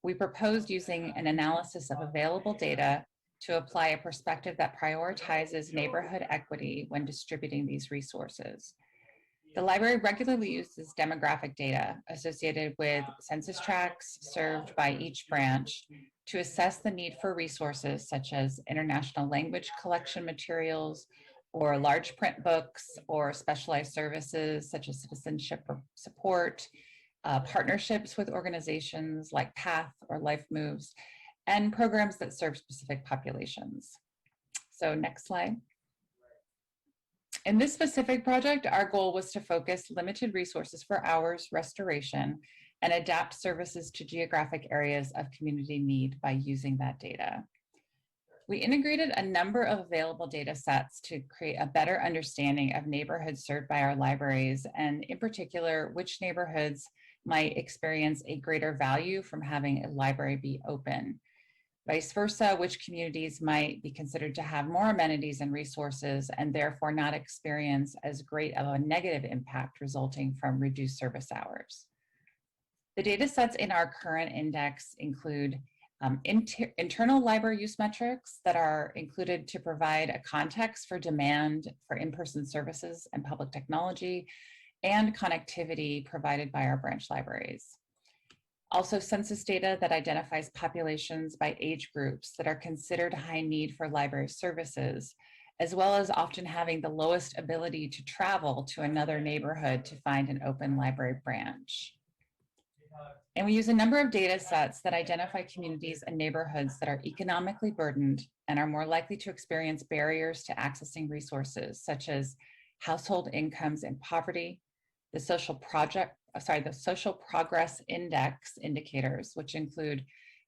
we proposed using an analysis of available data to apply a perspective that prioritizes neighborhood equity when distributing these resources. The library regularly uses demographic data associated with census tracts served by each branch to assess the need for resources such as international language collection materials or large print books or specialized services such as citizenship support, partnerships with organizations like PATH or Life Moves, and programs that serve specific populations. So next slide. In this specific project, our goal was to focus limited resources for hours restoration and adapt services to geographic areas of community need by using that data. We integrated a number of available data sets to create a better understanding of neighborhoods served by our libraries, and in particular, which neighborhoods might experience a greater value from having a library be open. Vice versa, which communities might be considered to have more amenities and resources and therefore not experience as great of a negative impact resulting from reduced service hours. The data sets in our current index include internal library use metrics that are included to provide a context for demand for in-person services and public technology and connectivity provided by our branch libraries. Also, census data that identifies populations by age groups that are considered high need for library services, as well as often having the lowest ability to travel to another neighborhood to find an open library branch. And we use a number of data sets that identify communities and neighborhoods that are economically burdened and are more likely to experience barriers to accessing resources, such as household incomes and poverty, the social progress index indicators, which include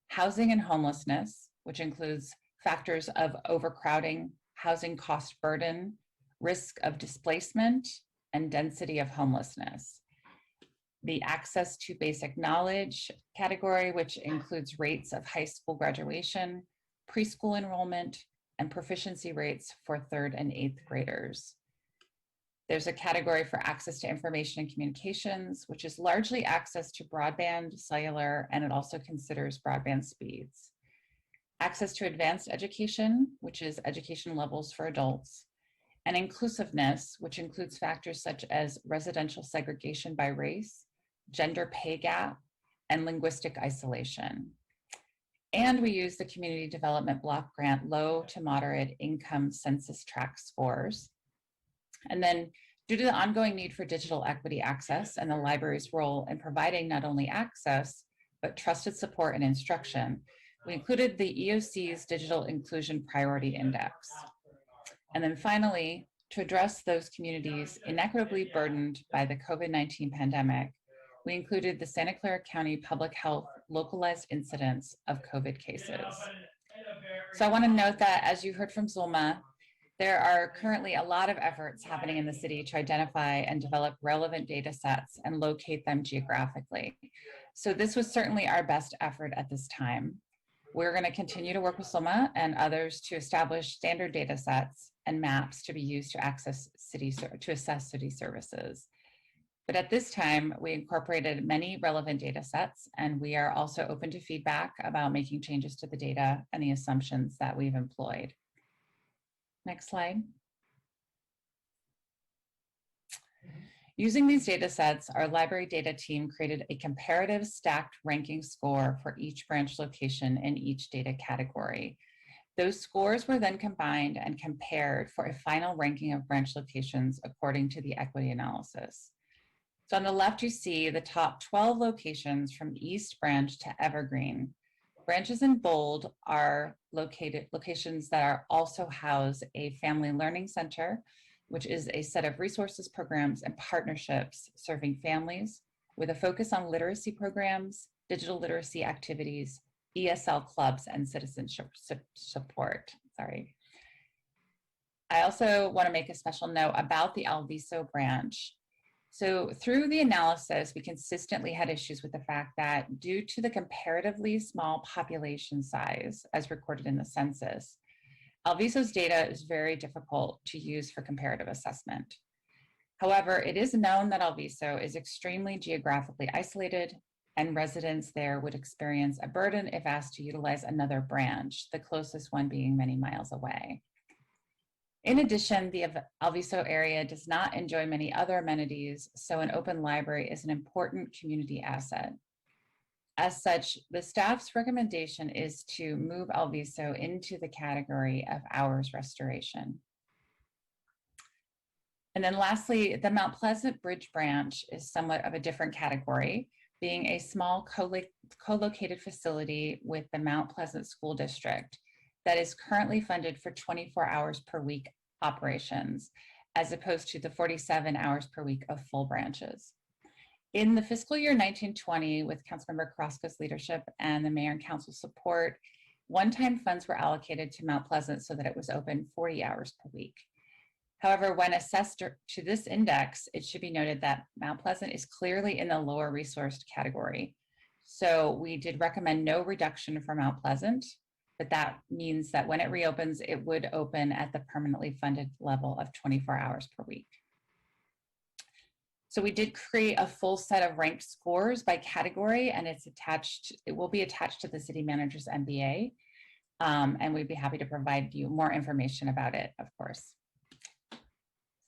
housing and homelessness, which includes factors of overcrowding, housing cost burden, risk of displacement, and density of homelessness. The access to basic knowledge category, which includes rates of high school graduation, preschool enrollment, and proficiency rates for 3rd and 8th graders. There's a category for access to information and communications, which is largely access to broadband, cellular, and it also considers broadband speeds. Access to advanced education, which is education levels for adults, and inclusiveness, which includes factors such as residential segregation by race, gender pay gap, and linguistic isolation. And we use the Community Development Block Grant low to moderate income census tract scores. And then due to the ongoing need for digital equity access and the library's role in providing not only access, but trusted support and instruction, we included the EOC's Digital Inclusion Priority Index. And then finally, to address those communities inequitably burdened by the COVID-19 pandemic, we included the Santa Clara County Public Health localized incidents of COVID cases. So I want to note that, as you heard from Zulma, there are currently a lot of efforts happening in the city to identify and develop relevant data sets and locate them geographically. So this was certainly our best effort at this time. We're going to continue to work with Zulma and others to establish standard data sets and maps to be used to assess city services. But at this time, we incorporated many relevant data sets, and we are also open to feedback about making changes to the data and the assumptions that we've employed. Next slide. Using these data sets, our library data team created a comparative stacked ranking score for each branch location in each data category. Those scores were then combined and compared for a final ranking of branch locations according to the equity analysis. So on the left, you see the top 12 locations from East Branch to Evergreen. Branches in bold are locations that are also house a family learning center, which is a set of resources, programs, and partnerships serving families with a focus on literacy programs, digital literacy activities, ESL clubs, and citizenship support. Sorry. I also want to make a special note about the Alviso branch. So through the analysis, we consistently had issues with the fact that due to the comparatively small population size as recorded in the census, Alviso's data is very difficult to use for comparative assessment. However, it is known that Alviso is extremely geographically isolated, and residents there would experience a burden if asked to utilize another branch, the closest one being many miles away. In addition, the Alviso area does not enjoy many other amenities, so an open library is an important community asset. As such, the staff's recommendation is to move Alviso into the category of hours restoration. And then lastly, the Mount Pleasant Bridge branch is somewhat of a different category, being a small co-located facility with the Mount Pleasant School District that is currently funded for 24 hours per week operations, as opposed to the 47 hours per week of full branches. In the fiscal year 1920, with Councilmember Carrasco's leadership and the mayor and council support, one-time funds were allocated to Mount Pleasant so that it was open 40 hours per week. However, when assessed to this index, it should be noted that Mount Pleasant is clearly in the lower resourced category. So we did recommend no reduction for Mount Pleasant, but that means that when it reopens, it would open at the permanently funded level of 24 hours per week. So we did create a full set of ranked scores by category, and it will be attached to the city manager's MBA. And we'd be happy to provide you more information about it, of course.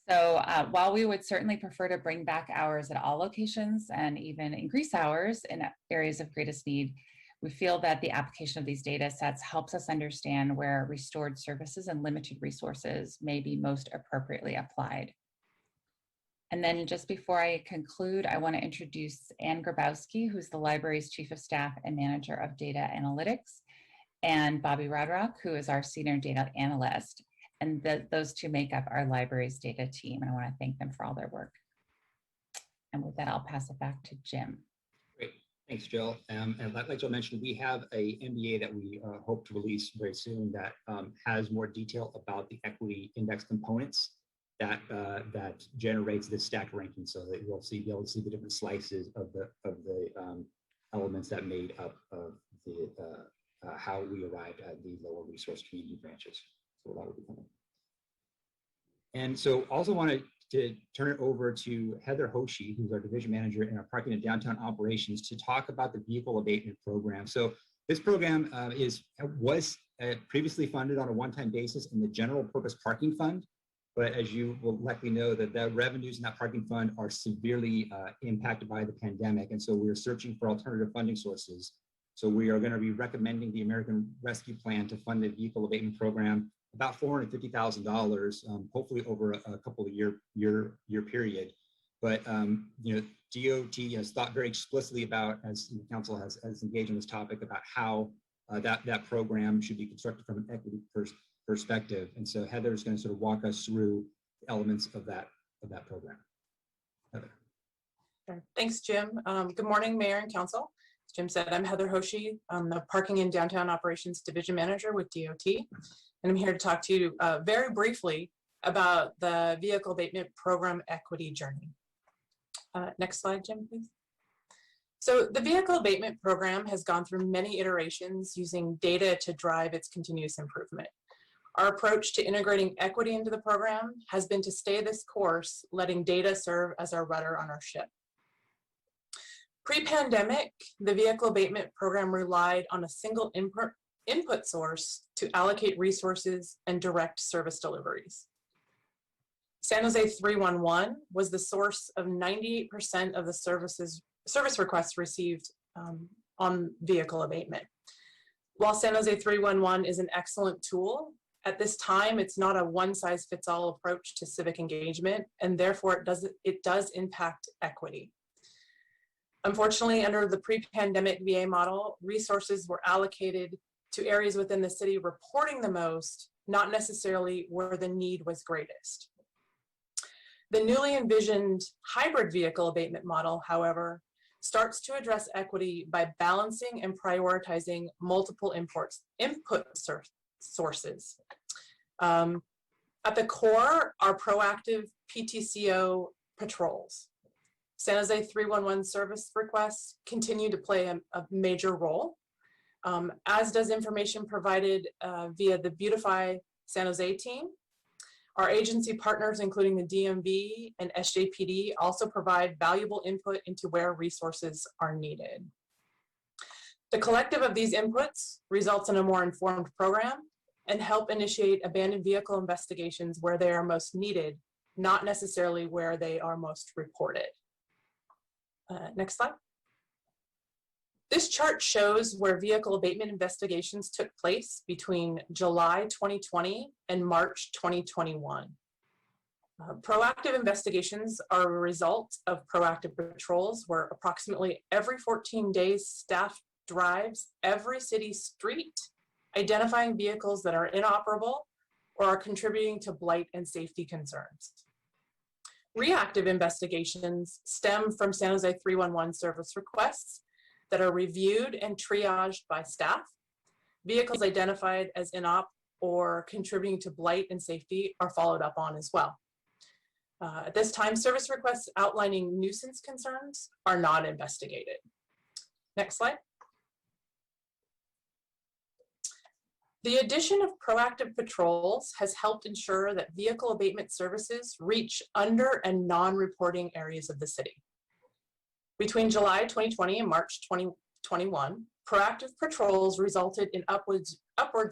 So while we would certainly prefer to bring back hours at all locations and even increase hours in areas of greatest need, we feel that the application of these data sets helps us understand where restored services and limited resources may be most appropriately applied. And then just before I conclude, I want to introduce Ann Grabowski, who's the library's Chief of Staff and Manager of Data Analytics, and Bobby Rodrock, who is our Senior Data Analyst. And those two make up our library's data team. And I want to thank them for all their work. And with that, I'll pass it back to Jim. Great. Thanks, Jill. And like Jill mentioned, we have a MBA that we hope to release very soon that has more detail about the equity index components that generates this stacked ranking, so that you'll be able to see the different slices of the elements that made up of the how we arrived at the lower resource community branches. So that would be coming. And so also wanted to turn it over to Heather Hoshi, who's our division manager in our parking and downtown operations, to talk about the vehicle abatement program. So this program was previously funded on a one-time basis in the general purpose parking fund. But as you will likely know, that the revenues in that parking fund are severely impacted by the pandemic. And so we're searching for alternative funding sources. So we are going to be recommending the American Rescue Plan to fund the vehicle abatement program about $450,000, hopefully over a couple of year period. But DOT has thought very explicitly about, as the council has engaged in this topic, about how that program should be constructed from an equity perspective. And so Heather is going to sort of walk us through the elements of that program. Heather. Sure. Thanks, Jim. Good morning, Mayor and Council. As Jim said, I'm Heather Hoshi. I'm the Parking and Downtown Operations Division Manager with DOT. And I'm here to talk to you very briefly about the Vehicle Abatement Program Equity Journey. Next slide, Jim, please. So the Vehicle Abatement Program has gone through many iterations using data to drive its continuous improvement. Our approach to integrating equity into the program has been to stay this course, letting data serve as our rudder on our ship. Pre-pandemic, the Vehicle Abatement Program relied on a single input source to allocate resources and direct service deliveries. San Jose 311 was the source of 98% of the service requests received on vehicle abatement. While San Jose 311 is an excellent tool, at this time, it's not a one-size-fits-all approach to civic engagement, and therefore it does impact equity. Unfortunately, under the pre-pandemic VA model, resources were allocated to areas within the city reporting the most, not necessarily where the need was greatest. The newly envisioned hybrid vehicle abatement model, however, starts to address equity by balancing and prioritizing multiple input sources. At the core are proactive PTCO patrols. San Jose 311 service requests continue to play a major role, as does information provided via the Beautify San Jose team. Our agency partners, including the DMV and SJPD, also provide valuable input into where resources are needed. The collective of these inputs results in a more informed program and help initiate abandoned vehicle investigations where they are most needed, not necessarily where they are most reported. Next slide. This chart shows where vehicle abatement investigations took place between July 2020 and March 2021. Proactive investigations are a result of proactive patrols where approximately every 14 days, staff drives every city street, identifying vehicles that are inoperable or are contributing to blight and safety concerns. Reactive investigations stem from San Jose 311 service requests that are reviewed and triaged by staff. Vehicles identified as inop or contributing to blight and safety are followed up on as well. At this time, service requests outlining nuisance concerns are not investigated. Next slide. The addition of proactive patrols has helped ensure that vehicle abatement services reach under and non-reporting areas of the city. Between July 2020 and March 2021, proactive patrols resulted in upwards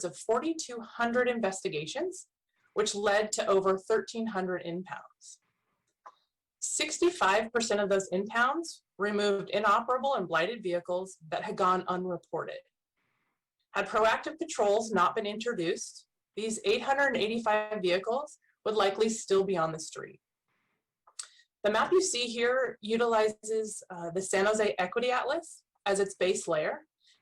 of 4,200 investigations, which led to over 1,300 impounds. 65% of those impounds removed inoperable and blighted vehicles that had gone unreported. Had proactive patrols not been introduced, these 885 vehicles would likely still be on the street. The map you see here utilizes the San Jose Equity Atlas as its base layer,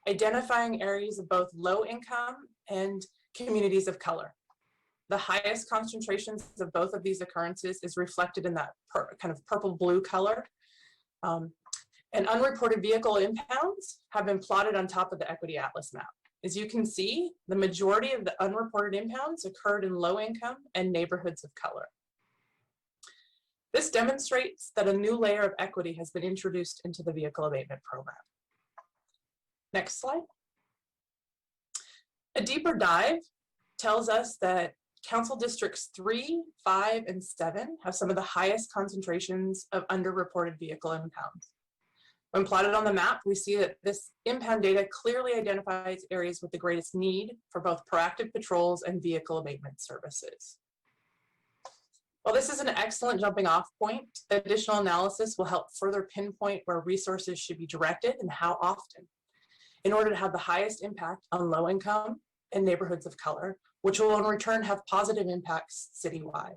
identifying areas of both low income and communities of color. The highest concentrations of both of these occurrences is reflected in that kind of purple-blue color. And unreported vehicle impounds have been plotted on top of the Equity Atlas map. As you can see, the majority of the unreported impounds occurred in low income and neighborhoods of color. This demonstrates that a new layer of equity has been introduced into the vehicle abatement program. Next slide. A deeper dive tells us that Council Districts 3, 5, and 7 have some of the highest concentrations of underreported vehicle impounds. When plotted on the map, we see that this impound data clearly identifies areas with the greatest need for both proactive patrols and vehicle abatement services. While this is an excellent jumping off point, additional analysis will help further pinpoint where resources should be directed and how often in order to have the highest impact on low income and neighborhoods of color, which will in return have positive impacts citywide.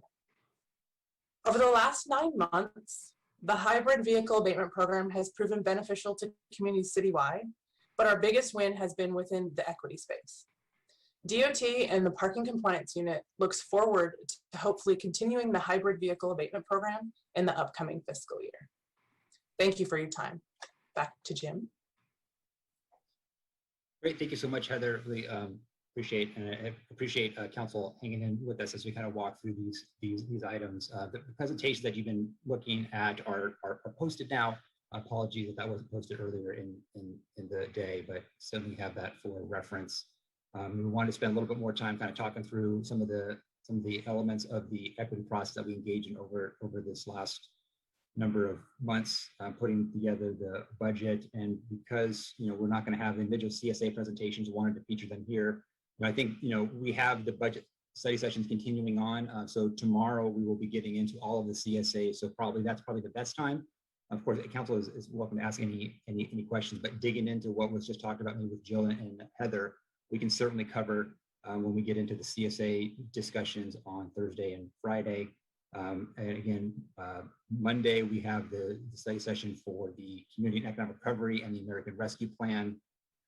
Over the last 9 months, the hybrid vehicle abatement program has proven beneficial to communities citywide, but our biggest win has been within the equity space. DOT and the Parking Compliance Unit looks forward to hopefully continuing the hybrid vehicle abatement program in the upcoming fiscal year. Thank you for your time. Back to Jim. Great, thank you so much, Heather. Really appreciate council hanging in with us as we kind of walk through these items. The presentations that you've been looking at are posted now. Apologies that wasn't posted earlier in the day, but certainly have that for reference. We want to spend a little bit more time kind of talking through some of the elements of the equity process that we engaged in over this last number of months, putting together the budget. And because we're not going to have individual CSA presentations, wanted to feature them here. I think we have the budget study sessions continuing on. So tomorrow we will be getting into all of the CSA. So that's probably the best time. Of course, the council is welcome to ask any questions, but digging into what was just talked about with Jill and Heather, we can certainly cover when we get into the CSA discussions on Thursday and Friday. And again, Monday, we have the study session for the Community and Economic Recovery and the American Rescue Plan.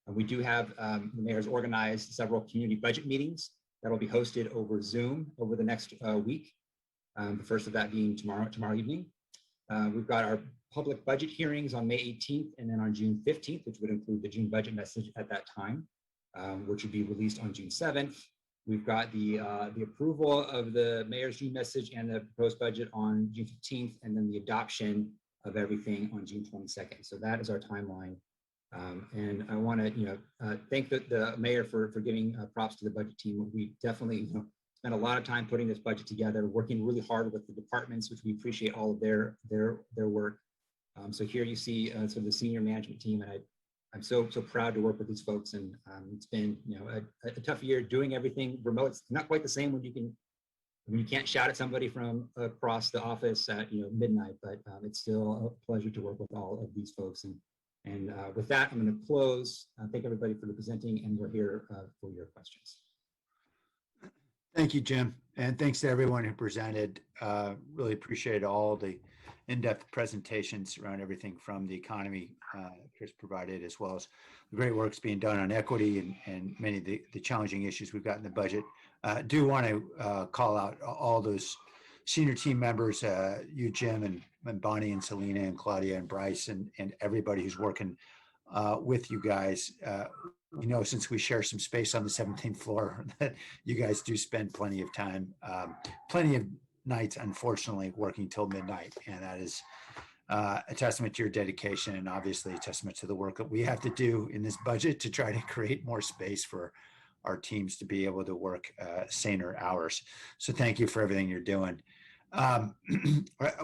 We do have, the mayor's organized several community budget meetings that will be hosted over Zoom over the next week. The first of that being tomorrow evening. We've got our public budget hearings on May 18th and then on June 15th, which would include the June budget message at that time, which would be released on June 7th. We've got the approval of the mayor's June message and the proposed budget on June 15th, and then the adoption of everything on June 22nd. So that is our timeline. And I want to thank the mayor for giving props to the budget team. We definitely spent a lot of time putting this budget together, working really hard with the departments, which we appreciate all of their work. So here you see sort of the senior management team, and I'm so proud to work with these folks. And it's been a tough year doing everything remote. It's not quite the same when you can't shout at somebody from across the office at midnight, but it's still a pleasure to work with all of these folks. And with that, I'm going to close. Thank everybody for presenting, and we're here for your questions. Thank you, Jim. And thanks to everyone who presented. Really appreciate all the in-depth presentations around everything from the economy Chris provided, as well as the great work's being done on equity and many of the challenging issues we've got in the budget. Do want to call out all those senior team members, you, Jim, and Bonnie and Selena and Claudia and Bryce and everybody who's working with you guys. Since we share some space on the 17th floor, that you guys do spend plenty of time, plenty of nights, unfortunately, working till midnight. And that is a testament to your dedication, and obviously a testament to the work that we have to do in this budget to try to create more space for our teams to be able to work saner hours. So thank you for everything you're doing.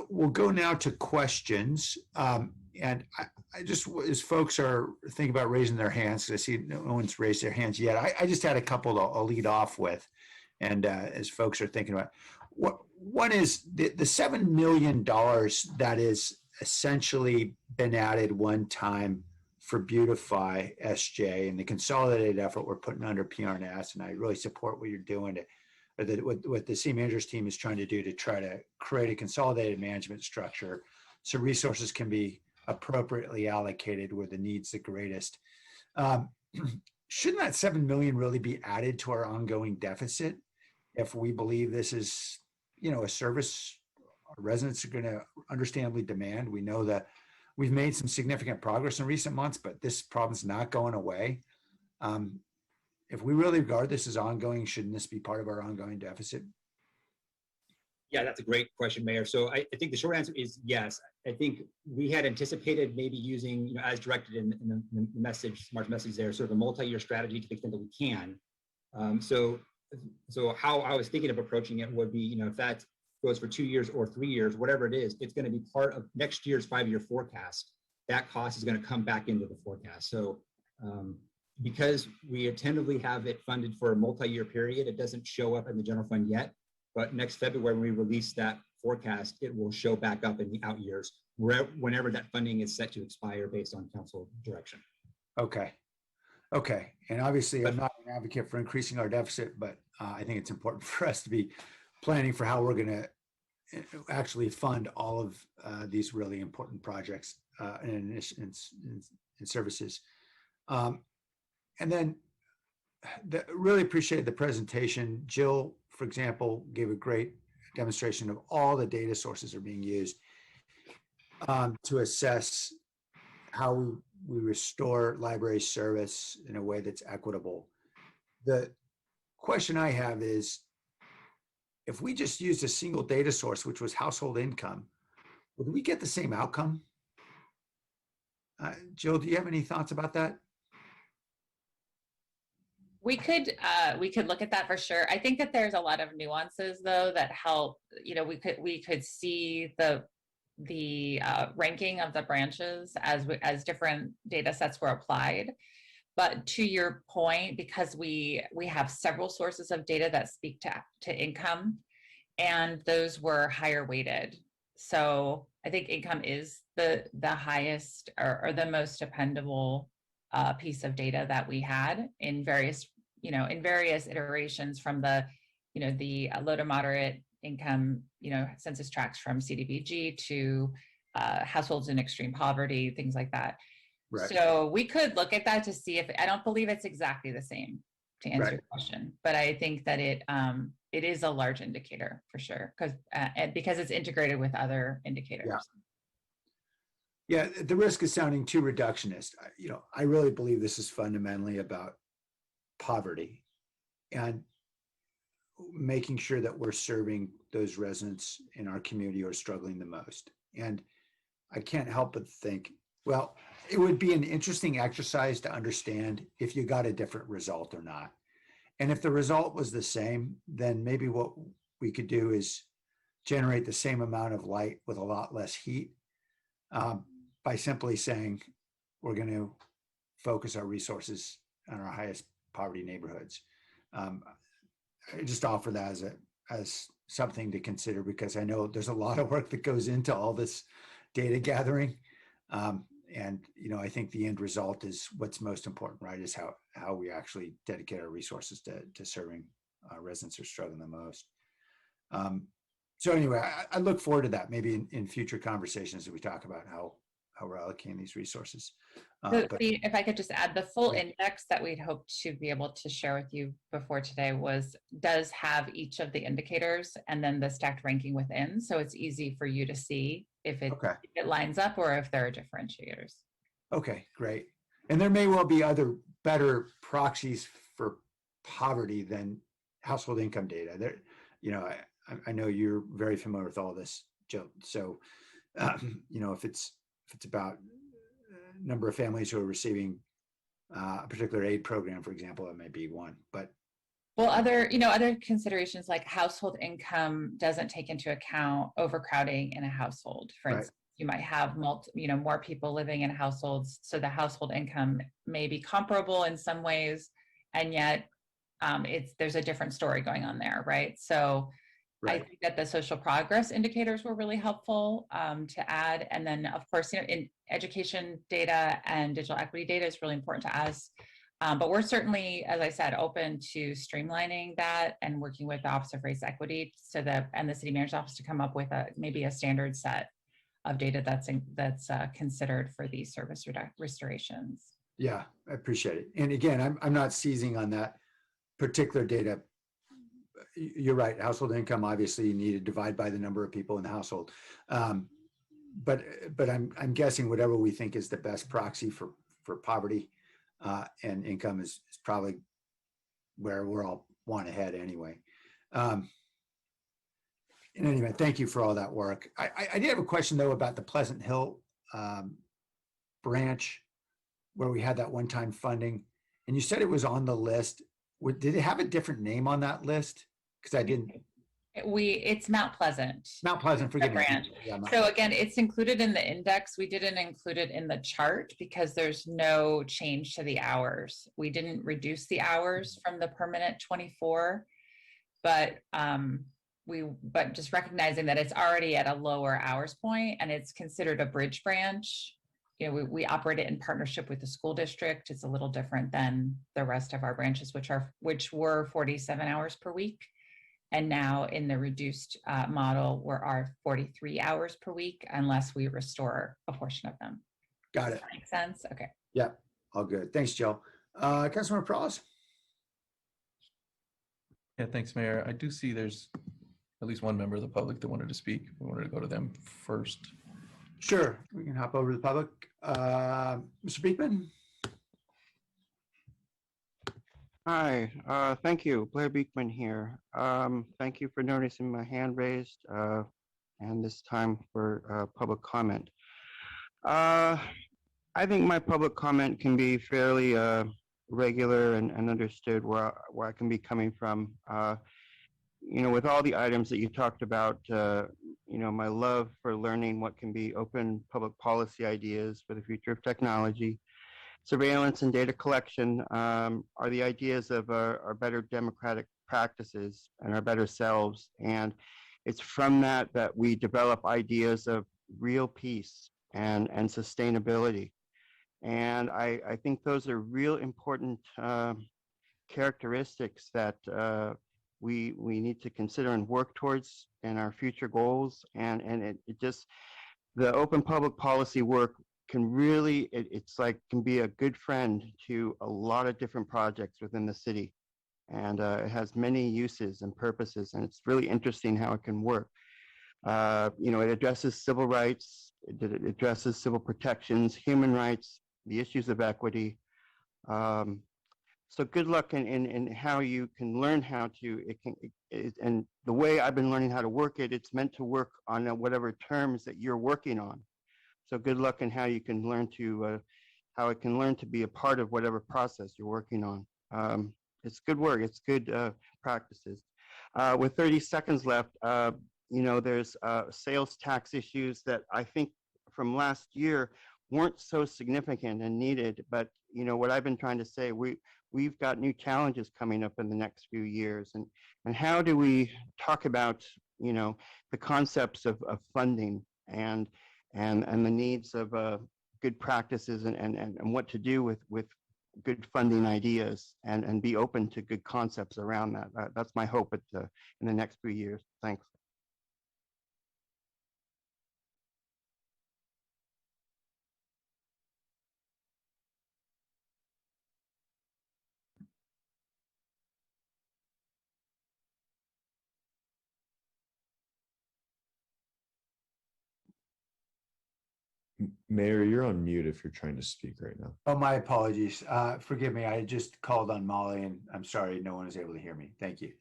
We'll go now to questions. And I just, as folks are thinking about raising their hands, because I see no one's raised their hands yet, I just had a couple I'll lead off with. And as folks are thinking about, one is the $7 million that is essentially been added one time for Beautify SJ and the consolidated effort we're putting under PRNS. And I really support what you're doing what the city manager's team is trying to do to try to create a consolidated management structure so resources can be appropriately allocated where the need's the greatest. Shouldn't that 7 million really be added to our ongoing deficit if we believe this is, a service our residents are going to understandably demand? We know that we've made some significant progress in recent months, but this problem's not going away. If we really regard this as ongoing, shouldn't this be part of our ongoing deficit? Yeah, that's a great question, Mayor. So I think the short answer is yes. I think we had anticipated maybe using, as directed in the message, smart message there, sort of a multi-year strategy to the extent that we can. So how I was thinking of approaching it would be, if that goes for 2 years or 3 years, whatever it is, it's going to be part of next year's 5-year forecast. That cost is going to come back into the forecast. So because we attentively have it funded for a multi-year period, it doesn't show up in the general fund yet. But next February, when we release that forecast, it will show back up in the out years, whenever that funding is set to expire based on council direction. Okay. And obviously, I'm not an advocate for increasing our deficit, but I think it's important for us to be planning for how we're going to actually fund all of these really important projects and services. And then really appreciated the presentation. Jill, for example, gave a great demonstration of all the data sources are being used to assess how we restore library service in a way that's equitable. The question I have is, if we just used a single data source, which was household income, would we get the same outcome? Jill, do you have any thoughts about that? We could look at that for sure. I think that there's a lot of nuances though that help. We could see the ranking of the branches as different data sets were applied. But to your point, because we have several sources of data that speak to income, and those were higher weighted. So I think income is the highest or the most dependable piece of data that we had in various iterations from the low to moderate income, census tracts from CDBG to households in extreme poverty, things like that. Right. So we could look at that to see if, I don't believe it's exactly the same, to answer your question, but I think that it is a large indicator for sure, because it's integrated with other indicators. Yeah, at the risk of sounding too reductionist, I really believe this is fundamentally about poverty and making sure that we're serving those residents in our community who are struggling the most. And I can't help but think, well, it would be an interesting exercise to understand if you got a different result or not. And if the result was the same, then maybe what we could do is generate the same amount of light with a lot less heat by simply saying we're going to focus our resources on our highest poverty neighborhoods. I just offer that as something to consider, because I know there's a lot of work that goes into all this data gathering. And I think the end result is what's most important, right? Is how we actually dedicate our resources to serving residents who are struggling the most. So anyway, I look forward to that maybe in future conversations as we talk about how we're allocating these resources. If I could just add, the full index that we'd hoped to be able to share with you before today does have each of the indicators and then the stacked ranking within. So it's easy for you to see if it lines up or if there are differentiators. Okay, great. And there may well be other better proxies for poverty than household income data. There, I know you're very familiar with all this, Jill. So, if it's about number of families who are receiving a particular aid program, for example, it may be one. But other considerations like household income doesn't take into account overcrowding in a household. For instance, you might have more people living in households, so the household income may be comparable in some ways, and yet there's a different story going on there, right? So I think that the social progress indicators were really helpful to add. And then of course, in education data and digital equity data is really important to us. But we're certainly, as I said, open to streamlining that and working with the Office of Race Equity and the City Manager's Office to come up with maybe a standard set of data that's considered for these service restorations. Yeah, I appreciate it. And again, I'm not seizing on that particular data. You're right. Household income, obviously, you need to divide by the number of people in the household. But I'm guessing whatever we think is the best proxy for poverty and income is probably where we're all want to head anyway. In any event, thank you for all that work. I did have a question though about the Pleasant Hill branch where we had that one-time funding, and you said it was on the list. Did it have a different name on that list? Because I didn't. It's Mount Pleasant. Mount Pleasant, forgive me. Branch. Yeah, So again, it's included in the index. We didn't include it in the chart because there's no change to the hours. We didn't reduce the hours from the permanent 24, but just recognizing that it's already at a lower hours point and it's considered a bridge branch. We operate it in partnership with the school district. It's a little different than the rest of our branches, which were 47 hours per week. And now in the reduced model, we're 43 hours per week unless we restore a portion of them. Got Does it. that make sense? Okay. Yeah, all good. Thanks, Jill. Councilmember Prowse? Yeah, thanks, Mayor. I do see there's at least one member of the public that wanted to speak. We wanted to go to them first. Sure, we can hop over to the public. Mr. Beekman? Hi, thank you. Blair Beekman here. Thank you for noticing my hand raised and this time for public comment. I think my public comment can be fairly regular and understood where I can be coming from. With all the items that you talked about, my love for learning what can be open public policy ideas for the future of technology, surveillance and data collection are the ideas of our better democratic practices and our better selves. And it's from that we develop ideas of real peace and sustainability. And I think those are real important characteristics that we need to consider and work towards in our future goals. And it just, the open public policy work can really, can be a good friend to a lot of different projects within the city. And it has many uses and purposes, and it's really interesting how it can work. It addresses civil rights, it addresses civil protections, human rights, the issues of equity. So good luck in how you can learn how to, and the way I've been learning how to work it, it's meant to work on whatever terms that you're working on. So good luck in how you can learn to, how it can learn to be a part of whatever process you're working on. It's good work, it's good practices. With 30 seconds left, there's sales tax issues that I think from last year weren't so significant and needed, but what I've been trying to say, we've got new challenges coming up in the next few years, and how do we talk about the concepts of funding and the needs of good practices and what to do with good funding ideas and be open to good concepts around that. That's my hope in the next few years. Thanks. Mayor, you're on mute if you're trying to speak right now. Oh, my apologies. Forgive me. I just called on Molly and I'm sorry no one was able to hear me. Thank you.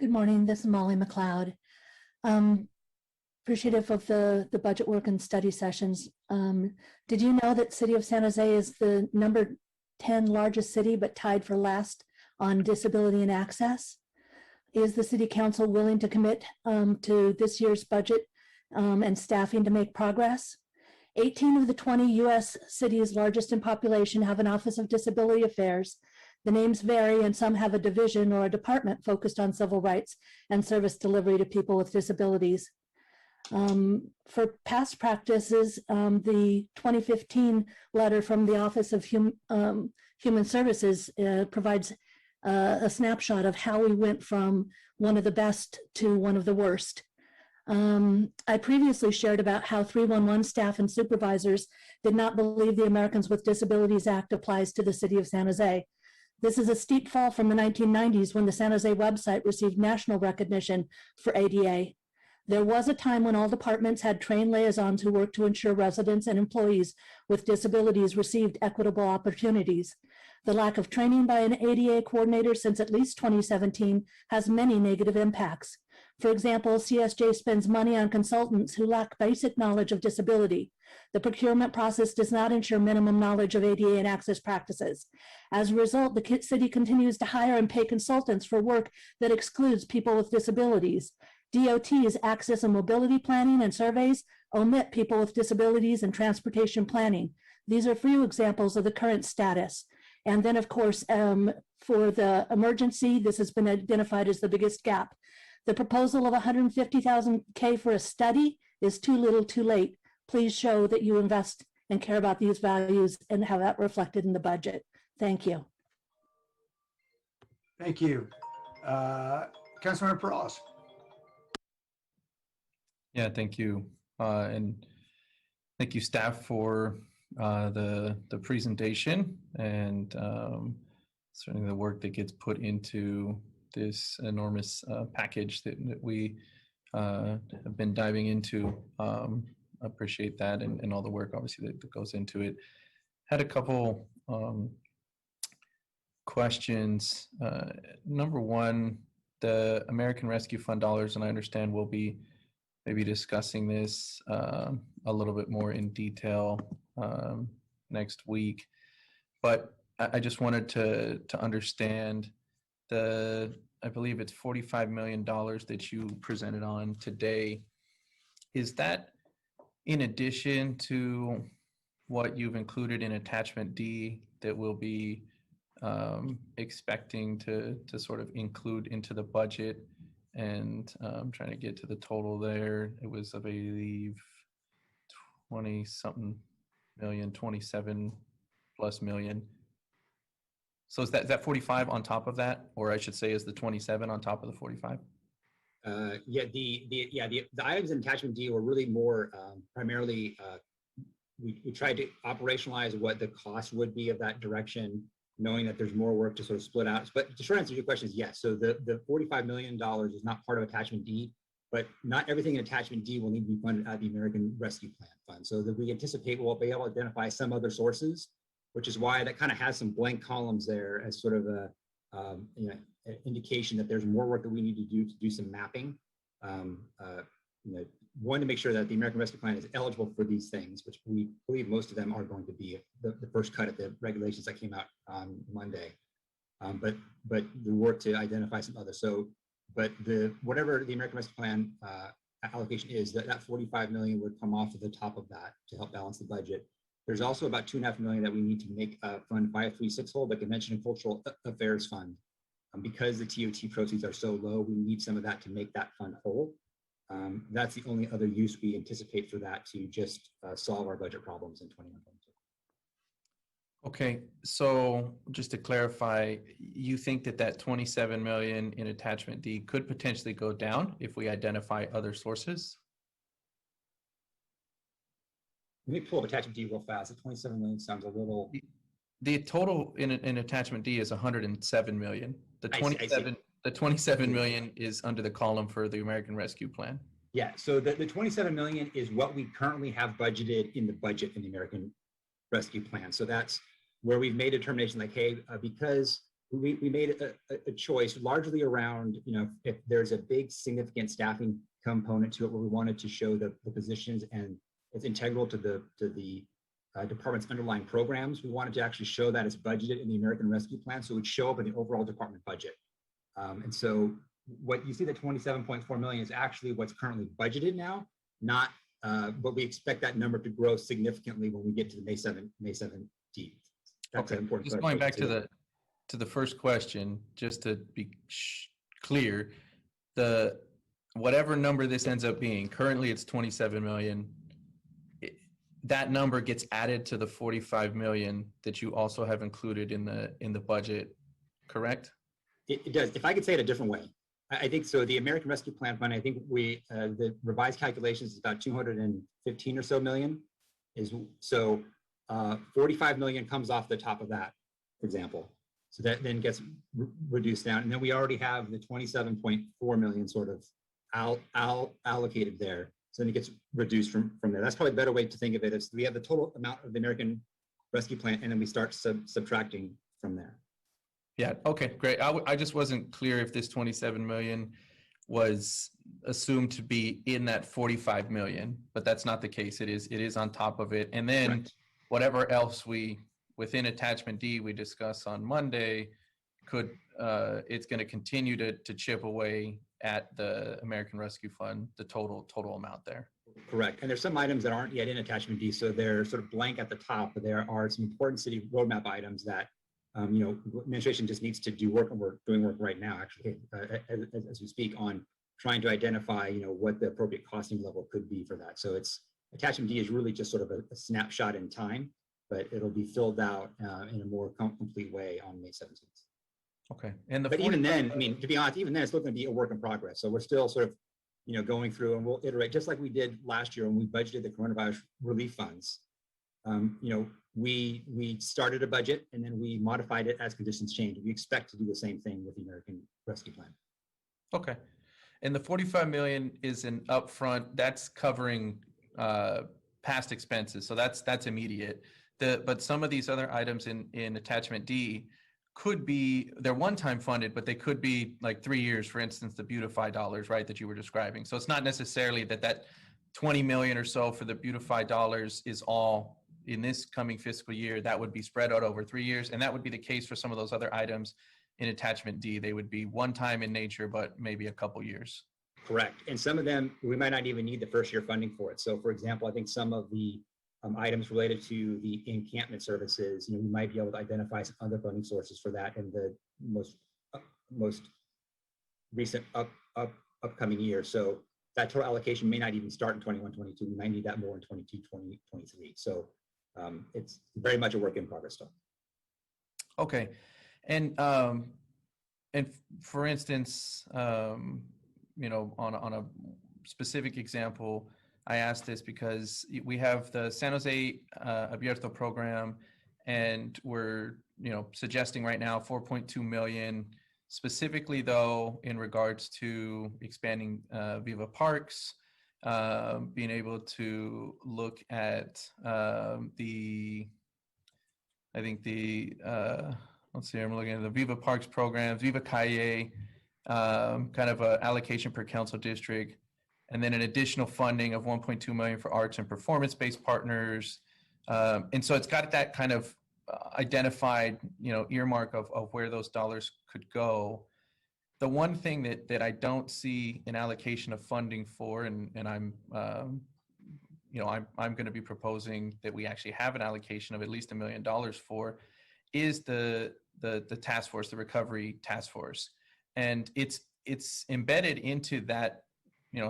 Good morning. This is Molly McLeod. Appreciative of the budget work and study sessions. Did you know that City of San Jose is the number 10 largest city, but tied for last on disability and access? Is the City Council willing to commit to this year's budget and staffing to make progress? 18 of the 20 U.S. cities largest in population have an Office of Disability Affairs. The names vary, and some have a division or a department focused on civil rights and service delivery to people with disabilities. For past practices, the 2015 letter from the Office of Human Services provides a snapshot of how we went from one of the best to one of the worst. I previously shared about how 311 staff and supervisors did not believe the Americans with Disabilities Act applies to the city of San Jose. This is a steep fall from the 1990s when the San Jose website received national recognition for ADA. There was a time when all departments had trained liaisons who worked to ensure residents and employees with disabilities received equitable opportunities. The lack of training by an ADA coordinator since at least 2017 has many negative impacts. For example, CSJ spends money on consultants who lack basic knowledge of disability. The procurement process does not ensure minimum knowledge of ADA and access practices. As a result, the city continues to hire and pay consultants for work that excludes people with disabilities. DOT's access and mobility planning and surveys omit people with disabilities and transportation planning. These are few examples of the current status. And then, of course, for the emergency, this has been identified as the biggest gap. The proposal of $150,000 for a study is too little, too late. Please show that you invest and care about these values and have that reflected in the budget. Thank you. Thank you. Councilmember Perales. Yeah, thank you. And thank you, staff, for the presentation and certainly the work that gets put into this enormous package that we have been diving into. Appreciate that and all the work, obviously, that goes into it. Had a couple questions. Number one, the American Rescue Fund dollars, and I understand we'll be maybe discussing this a little bit more in detail next week. But I just wanted to understand I believe it's $45 million that you presented on today. Is that in addition to what you've included in attachment D that we'll be expecting to sort of include into the budget? And I'm trying to get to the total there. It was, I believe, 20-something million, 27 plus million. So is that 45 on top of that? Or I should say, is the 27 on top of the 45? Yeah, the items in attachment D were really more primarily, we tried to operationalize what the cost would be of that direction, knowing that there's more work to sort of split out. But the short answer to your question is yes. So the $45 million is not part of attachment D, but not everything in attachment D will need to be funded out of the American Rescue Plan Fund. So that we anticipate we'll be able to identify some other sources, which is why that kind of has some blank columns there as sort of a an indication that there's more work that we need to do some mapping. One, to make sure that the American Rescue Plan is eligible for these things, which we believe most of them are going to be the first cut at the regulations that came out on Monday. But the work to identify some others. So, but whatever the American Rescue Plan allocation is, that 45 million would come off of the top of that to help balance the budget. There's also about $2.5 million that we need to make Fund 536 whole, the Convention and Cultural Affairs Fund. Because the TOT proceeds are so low, we need some of that to make that fund whole. That's the only other use we anticipate for that to just solve our budget problems in 2022. Okay, so just to clarify, you think that 27 million in attachment D could potentially go down if we identify other sources? Let me pull up attachment D real fast. The 27 million sounds a little. The total in attachment D is 107 million. The I see. The 27 million is under the column for the American Rescue Plan. Yeah, so the 27 million is what we currently have budgeted in the budget in the American Rescue Plan. So that's where we've made a determination like, hey, because we made a choice largely around, if there's a big significant staffing component to it where we wanted to show the positions and it's integral to the department's underlying programs, we wanted to actually show that it's budgeted in the American Rescue Plan, so it would show up in the overall department budget. And so what you see, the 27.4 million is actually what's currently budgeted now, not but we expect that number to grow significantly when we get to the May 17th. That's Okay, an important just going back clarification. to the first question, just to be clear, whatever number this ends up being, currently it's 27 million. That number gets added to the 45 million that you also have included in the budget, correct? It does. If I could say it a different way, I think so. The American Rescue Plan Fund, I think the revised calculations is about 215 or so million. Is so 45 million comes off the top of that, for example. So that then gets reduced down, and then we already have the 27.4 million sort of allocated there. So then it gets reduced from there. That's probably a better way to think of it. Is we have the total amount of the American Rescue Plan, and then we start subtracting from there. Yeah, okay, great. I just wasn't clear if this 27 million was assumed to be in that 45 million, but that's not the case. It is on top of it. And then Right. whatever else within attachment D we discuss on Monday, it's going to continue to chip away at the American Rescue Fund, the total amount there. Correct. And there's some items that aren't yet in attachment D, so they're sort of blank at the top, but there are some important city roadmap items that administration just needs to do work, and we're doing work right now, actually, as we speak, on trying to identify, what the appropriate costing level could be for that. So attachment D is really just sort of a snapshot in time, but it'll be filled out in a more complete way on May 17th. Okay. And but even then, I mean, to be honest, even then it's still going to be a work in progress. So we're still sort of, going through, and we'll iterate just like we did last year when we budgeted the coronavirus relief funds. We started a budget and then we modified it as conditions changed. We expect to do the same thing with the American Rescue Plan. Okay. And the 45 million is an upfront, that's covering past expenses. So that's immediate. But some of these other items in attachment D they're one-time funded, but they could be like 3 years, for instance, the Beautify dollars, right, that you were describing. So it's not necessarily that 20 million or so for the Beautify dollars is all in this coming fiscal year. That would be spread out over 3 years. And that would be the case for some of those other items in attachment D. They would be one-time in nature, but maybe a couple years. Correct. And some of them, we might not even need the first year funding for it. So for example, I think some of the items related to the encampment services, we might be able to identify some other funding sources for that in the most recent upcoming year. So that total allocation may not even start in 21-22. We might need that more in 22-23. So it's very much a work in progress still. Okay. And for instance, on a specific example, I asked this because we have the San Jose Abierto program, and we're suggesting right now 4.2 million, specifically though in regards to expanding Viva Parks, being able to look at let's see, I'm looking at the Viva Parks programs, Viva Calle, kind of a allocation per council district, and then an additional funding of 1.2 million for arts and performance-based partners. And so it's got that kind of identified, earmark of where those dollars could go. The one thing that I don't see an allocation of funding for, and I'm going to be proposing that we actually have an allocation of at least $1 million for, is the task force, the recovery task force. And it's embedded into that,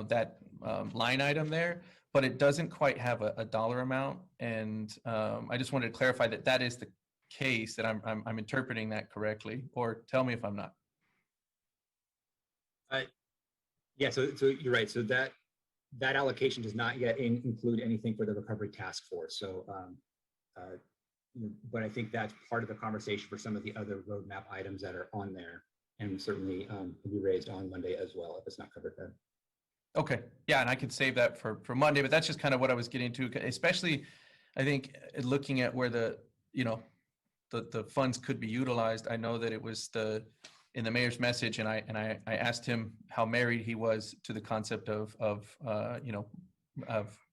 that line item there, but it doesn't quite have a dollar amount. And I just wanted to clarify that is the case, that I'm interpreting that correctly, or tell me if I'm not. Yeah, so you're right. So that allocation does not yet include anything for the recovery task force. So, but I think that's part of the conversation for some of the other roadmap items that are on there, and certainly will be raised on Monday as well if it's not covered there. Okay, yeah, and I could save that for Monday, but that's just kind of what I was getting to, especially I think looking at where the funds could be utilized. I know that it was in the mayor's message, and I asked him how married he was to the concept of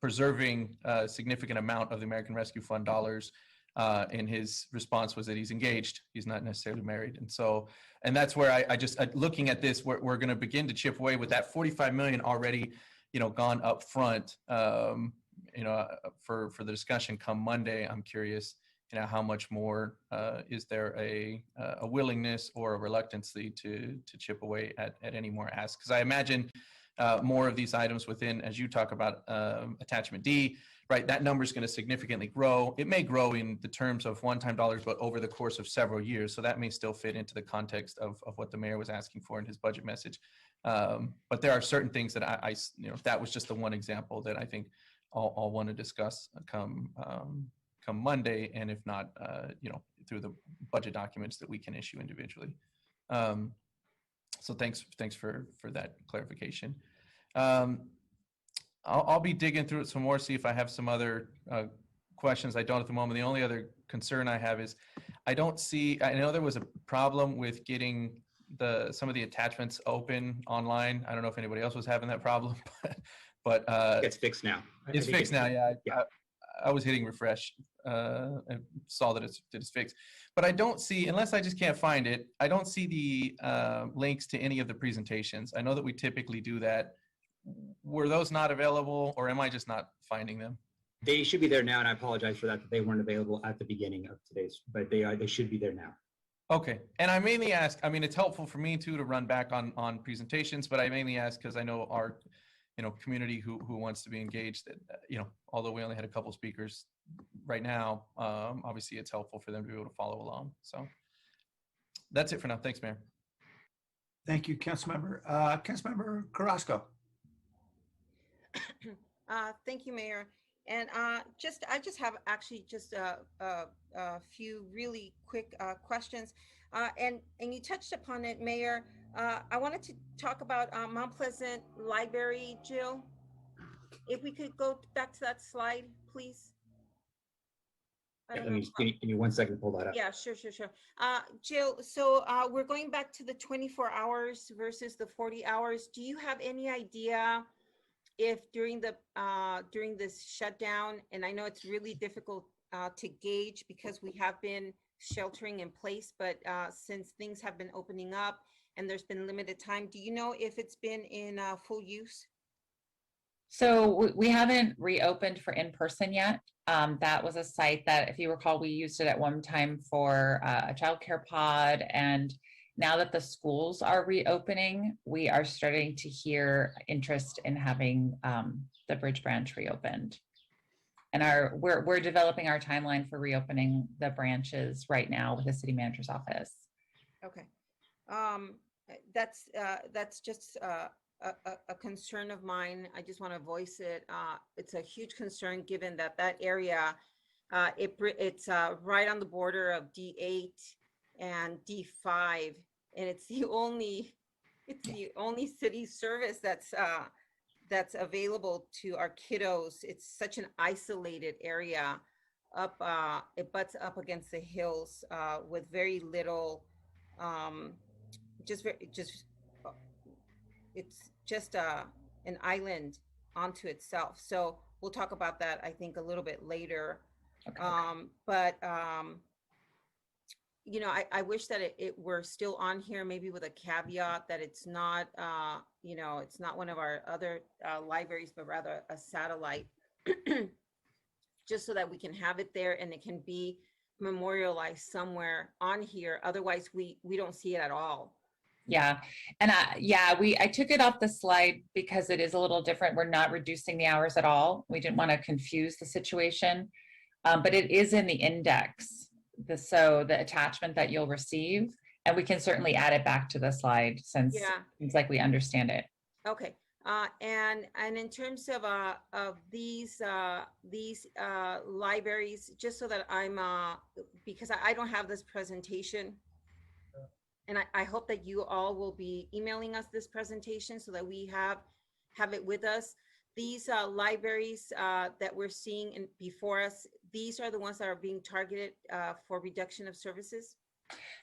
preserving a significant amount of the American Rescue Fund dollars. And his response was that he's engaged. He's not necessarily married. And that's where I looking at this, we're going to begin to chip away with that 45 million already gone up front, for the discussion come Monday, I'm curious, how much more is there a willingness or a reluctancy to chip away at any more asks? Because I imagine more of these items within, as you talk about attachment D, right, that number is going to significantly grow. It may grow in the terms of one-time dollars, but over the course of several years. So that may still fit into the context of what the mayor was asking for in his budget message. But there are certain things that I that was just the one example that I think I'll want to discuss come Monday, and if not, through the budget documents that we can issue individually. So thanks for that clarification. I'll be digging through it some more, see if I have some other questions. I don't at the moment. The only other concern I have is I know there was a problem with getting some of the attachments open online. I don't know if anybody else was having that problem, but It's fixed now. it's fixed now. Yeah. I was hitting refresh and saw that it's fixed, but I don't see, unless I just can't find it, I don't see the links to any of the presentations. I know that we typically do that. Were those not available, or am I just not finding them? They should be there now, and I apologize for that they weren't available at the beginning of today's, but they should be there now. Okay, and I mainly ask, I mean, it's helpful for me too to run back on presentations, but I mainly ask because I know our community who wants to be engaged, that although we only had a couple speakers right now, obviously it's helpful for them to be able to follow along. So that's it for now. Thanks, Mayor. Thank you, Councilmember. Councilmember Carrasco. Thank you, Mayor. And I just have actually just a few really quick questions. And you touched upon it, Mayor. I wanted to talk about Mount Pleasant Library, Jill. If we could go back to that slide, please. Yeah, let me give me 1 second to pull that up. Yeah, sure. Jill, so we're going back to the 24 hours versus the 40 hours. Do you have any idea if during this shutdown, and I know it's really difficult to gauge because we have been sheltering in place, but since things have been opening up and there's been limited time, do you know if it's been in full use? So we haven't reopened for in-person yet. That was a site that, if you recall, we used it at one time for a childcare pod. And now that the schools are reopening, we are starting to hear interest in having the Bridge branch reopened. And we're developing our timeline for reopening the branches right now with the city manager's office. Okay, that's just a concern of mine. I just want to voice it. It's a huge concern given that area, it's right on the border of D8 and D5, and it's the only city service that's available to our kiddos. It's such an isolated area. It butts up against the hills with very little. It's just an island onto itself. So we'll talk about that, I think, a little bit later. Okay. I wish that it were still on here, maybe with a caveat that it's not, it's not one of our other libraries, but rather a satellite, just so that we can have it there and it can be memorialized somewhere on here. Otherwise, we don't see it at all. Yeah. And I took it off the slide because it is a little different. We're not reducing the hours at all. We didn't want to confuse the situation, but it is in the index. So the attachment that you'll receive, and we can certainly add it back to the slide since it seems like we understand it. Okay. And in terms of these libraries, just so that I'm, because I don't have this presentation, and I hope that you all will be emailing us this presentation so that we have it with us. These libraries that we're seeing before us, these are the ones that are being targeted for reduction of services?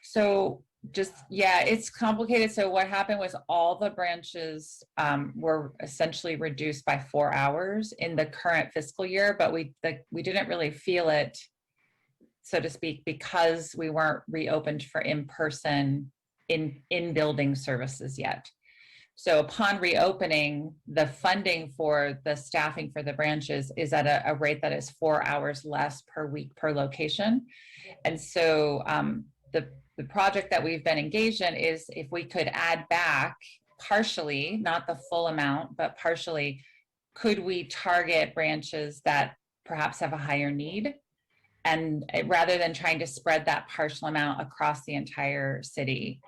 So it's complicated. So what happened was all the branches were essentially reduced by 4 hours in the current fiscal year, but we didn't really feel it, so to speak, because we weren't reopened for in-person in building services yet. So upon reopening, the funding for the staffing for the branches is at a rate that is 4 hours less per week per location. And so the project that we've been engaged in is if we could add back partially, not the full amount, but partially, could we target branches that perhaps have a higher need? And rather than trying to spread that partial amount across the entire city.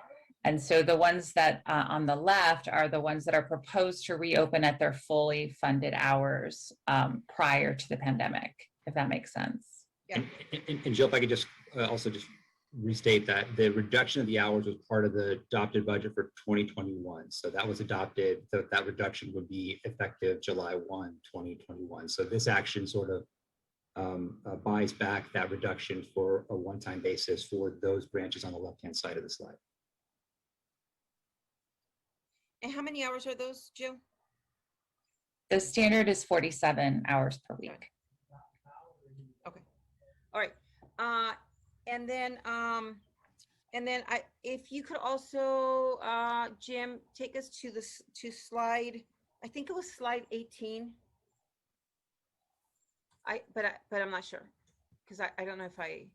And so the ones that on the left are the ones that are proposed to reopen at their fully funded hours prior to the pandemic, if that makes sense. Yeah. And Jill, if I could just also just restate that the reduction of the hours was part of the adopted budget for 2021. So that was adopted, that reduction would be effective July 1, 2021. So this action sort of buys back that reduction for a one-time basis for those branches on the left-hand side of the slide. And how many hours are those, Jill? The standard is 47 hours per week. Okay. All right. And then if you could also, Jim, take us to slide, I think it was slide 18. But I'm not sure, because I don't know if I.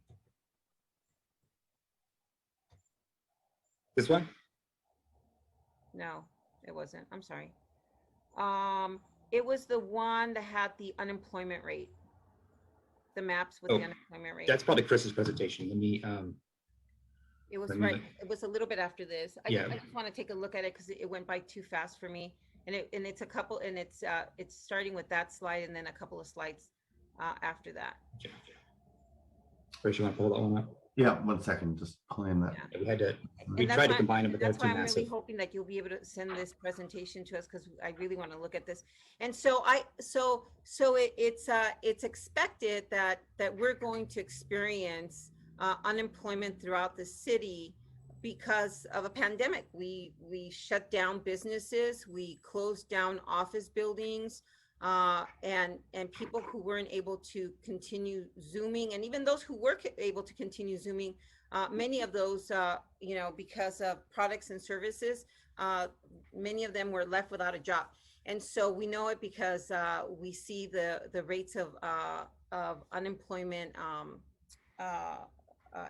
This one? No, it wasn't. I'm sorry. It was the one that had the unemployment rate. The maps with the unemployment rate. That's probably Chris's presentation. Let me. It was right. It was a little bit after this. I just want to take a look at it because it went by too fast for me. And it's a couple, and it's starting with that slide and then a couple of slides after that. Chris, you want to pull that one up? Yeah, 1 second, just pulling that. Yeah, we tried to combine them, but that's they're why too I'm massive. really hoping that you'll be able to send this presentation to us because I really want to look at this. And so it's expected that we're going to experience unemployment throughout the city because of a pandemic. We shut down businesses, we closed down office buildings, and people who weren't able to continue Zooming, and even those who were able to continue Zooming, many of those, because of products and services, many of them were left without a job. And so we know it because we see the rates of unemployment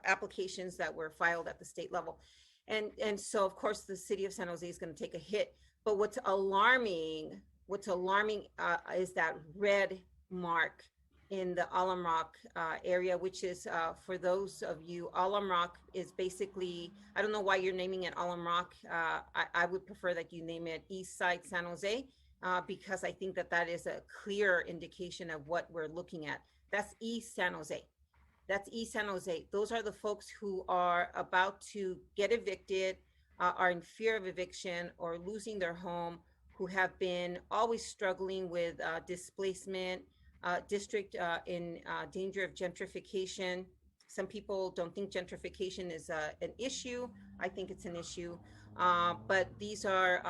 applications that were filed at the state level. And so, of course, the city of San Jose is going to take a hit. But what's alarming is that red mark in the Alum Rock area, which is, for those of you, Alum Rock is basically, I don't know why you're naming it Alum Rock. I would prefer that you name it East Side San Jose, because I think that is a clear indication of what we're looking at. That's East San Jose. That's East San Jose. Those are the folks who are about to get evicted, are in fear of eviction or losing their home, who have been always struggling with displacement, district in danger of gentrification. Some people don't think gentrification is an issue. I think it's an issue. But these are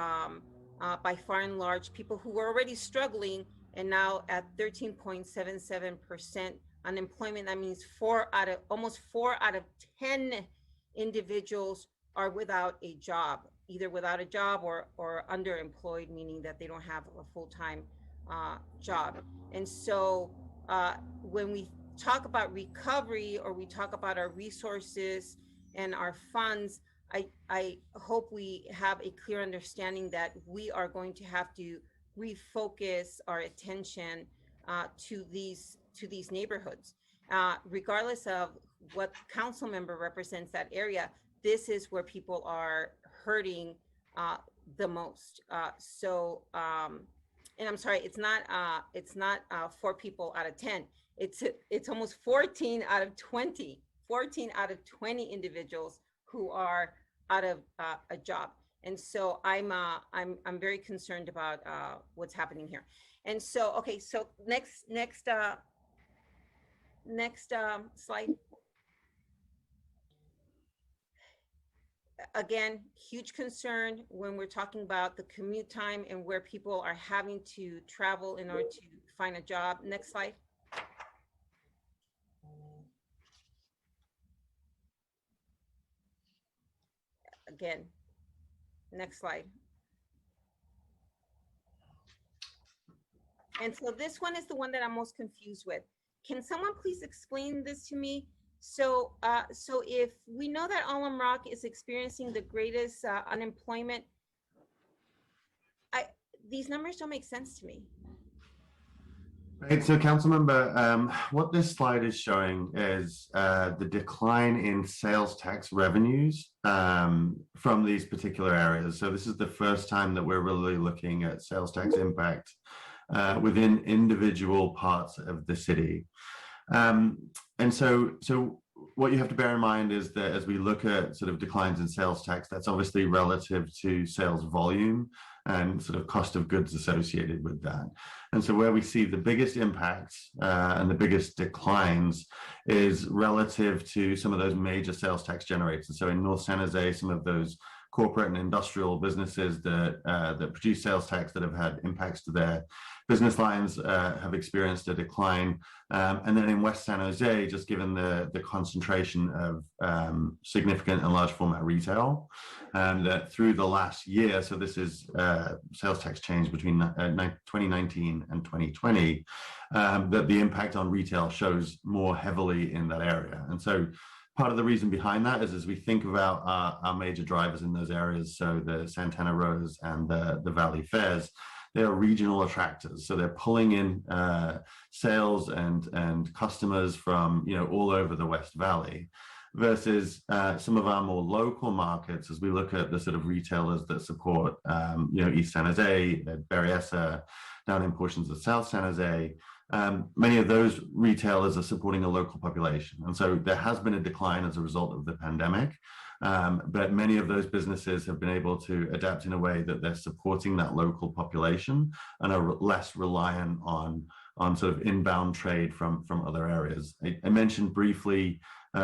by far and large people who were already struggling, and now at 13.77% unemployment. That means almost 4 out of 10 individuals are without a job, either without a job or underemployed, meaning that they don't have a full-time job. And so when we talk about recovery, or we talk about our resources and our funds, I hope we have a clear understanding that we are going to have to refocus our attention to these neighborhoods. Regardless of what council member represents that area, this is where people are hurting the most. And I'm sorry, it's not 4 people out of 10. It's almost 14 out of 20 individuals who are out of a job. And so I'm very concerned about what's happening here. And so, okay, so next slide. Again, huge concern when we're talking about the commute time and where people are having to travel in order to find a job. Next slide. Again, next slide. And so this one is the one that I'm most confused with. Can someone please explain this to me? So, so if we know that Alum Rock is experiencing the greatest unemployment, these numbers don't make sense to me. Right, so Councilmember, what this slide is showing is the decline in sales tax revenues from these particular areas. So this is the first time that we're really looking at sales tax impact within individual parts of the city. And so what you have to bear in mind is that as we look at sort of declines in sales tax, that's obviously relative to sales volume and sort of cost of goods associated with that. And so where we see the biggest impacts and the biggest declines is relative to some of those major sales tax generators. So in North San Jose, some of those corporate and industrial businesses that produce sales tax that have had impacts to their business lines have experienced a decline. And then in West San Jose, just given the concentration of significant and large format retail, that through the last year, so this is sales tax change between 2019 and 2020, that the impact on retail shows more heavily in that area. And so part of the reason behind that is as we think about our major drivers in those areas, so the Santana Rows and the Valley Fairs, they are regional attractors. So they're pulling in sales and customers from, you know, all over the West Valley, versus some of our more local markets as we look at the sort of retailers that support, you know, East San Jose, Berryessa, down in portions of South San Jose. Many of those retailers are supporting a local population. And so there has been a decline as a result of the pandemic. But many of those businesses have been able to adapt in a way that they're supporting that local population and are less reliant on sort of inbound trade from other areas. I mentioned briefly,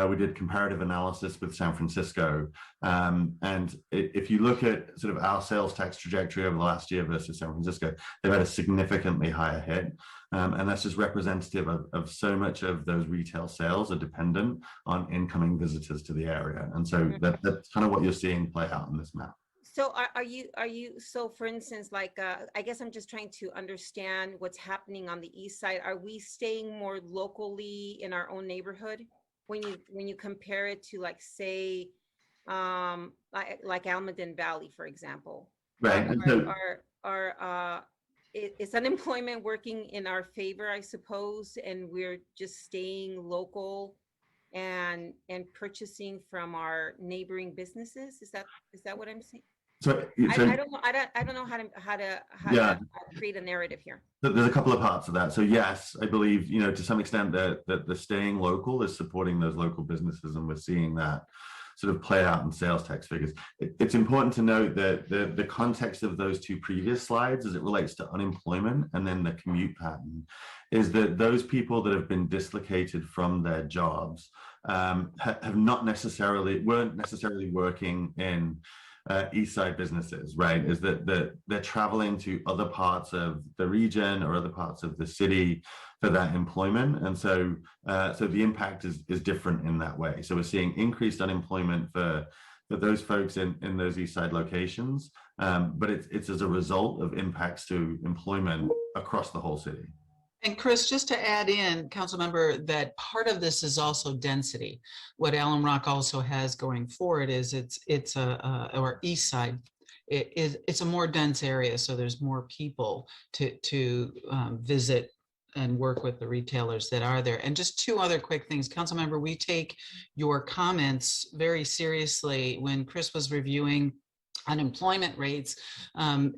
we did comparative analysis with San Francisco. And if you look at sort of our sales tax trajectory over the last year versus San Francisco, they've had a significantly higher hit. And that's just representative of so much of those retail sales are dependent on incoming visitors to the area. And so that's kind of what you're seeing play out in this map. So are you, so for instance, like, I guess I'm just trying to understand what's happening on the east side. Are we staying more locally in our own neighborhood when you compare it to, like, say, like Almaden Valley, for example? Right. Is unemployment working in our favor, I suppose, and we're just staying local and purchasing from our neighboring businesses? Is that what I'm saying? So, I don't know how to create a narrative here. There's a couple of parts of that. So yes, I believe, you know, to some extent that the staying local is supporting those local businesses, and we're seeing that sort of play out in sales tax figures. It's important to note that the context of those two previous slides as it relates to unemployment and then the commute pattern is that those people that have been dislocated from their jobs weren't necessarily working in East Side businesses, right? Is that they're traveling to other parts of the region or other parts of the city for that employment. And so the impact is different in that way. So we're seeing increased unemployment for those folks in those East Side locations, but it's as a result of impacts to employment across the whole city. And Chris, just to add in, Councilmember, that part of this is also density. What Alum Rock also has going forward is it's or East Side. It's a more dense area, so there's more people to visit and work with the retailers that are there. And just two other quick things, Councilmember, we take your comments very seriously. When Chris was reviewing unemployment rates,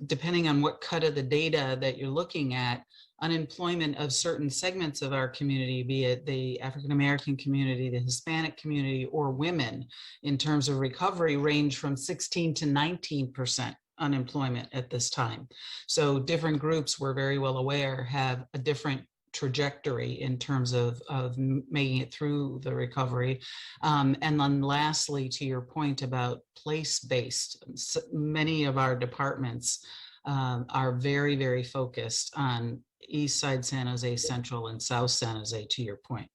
depending on what cut of the data that you're looking at, unemployment of certain segments of our community, be it the African-American community, the Hispanic community, or women, in terms of recovery, range from 16 to 19% unemployment at this time. So different groups, we're very well aware, have a different trajectory in terms of making it through the recovery. And then lastly, to your point about place-based, many of our departments are very, very focused on East Side San Jose, Central, and South San Jose, to your point.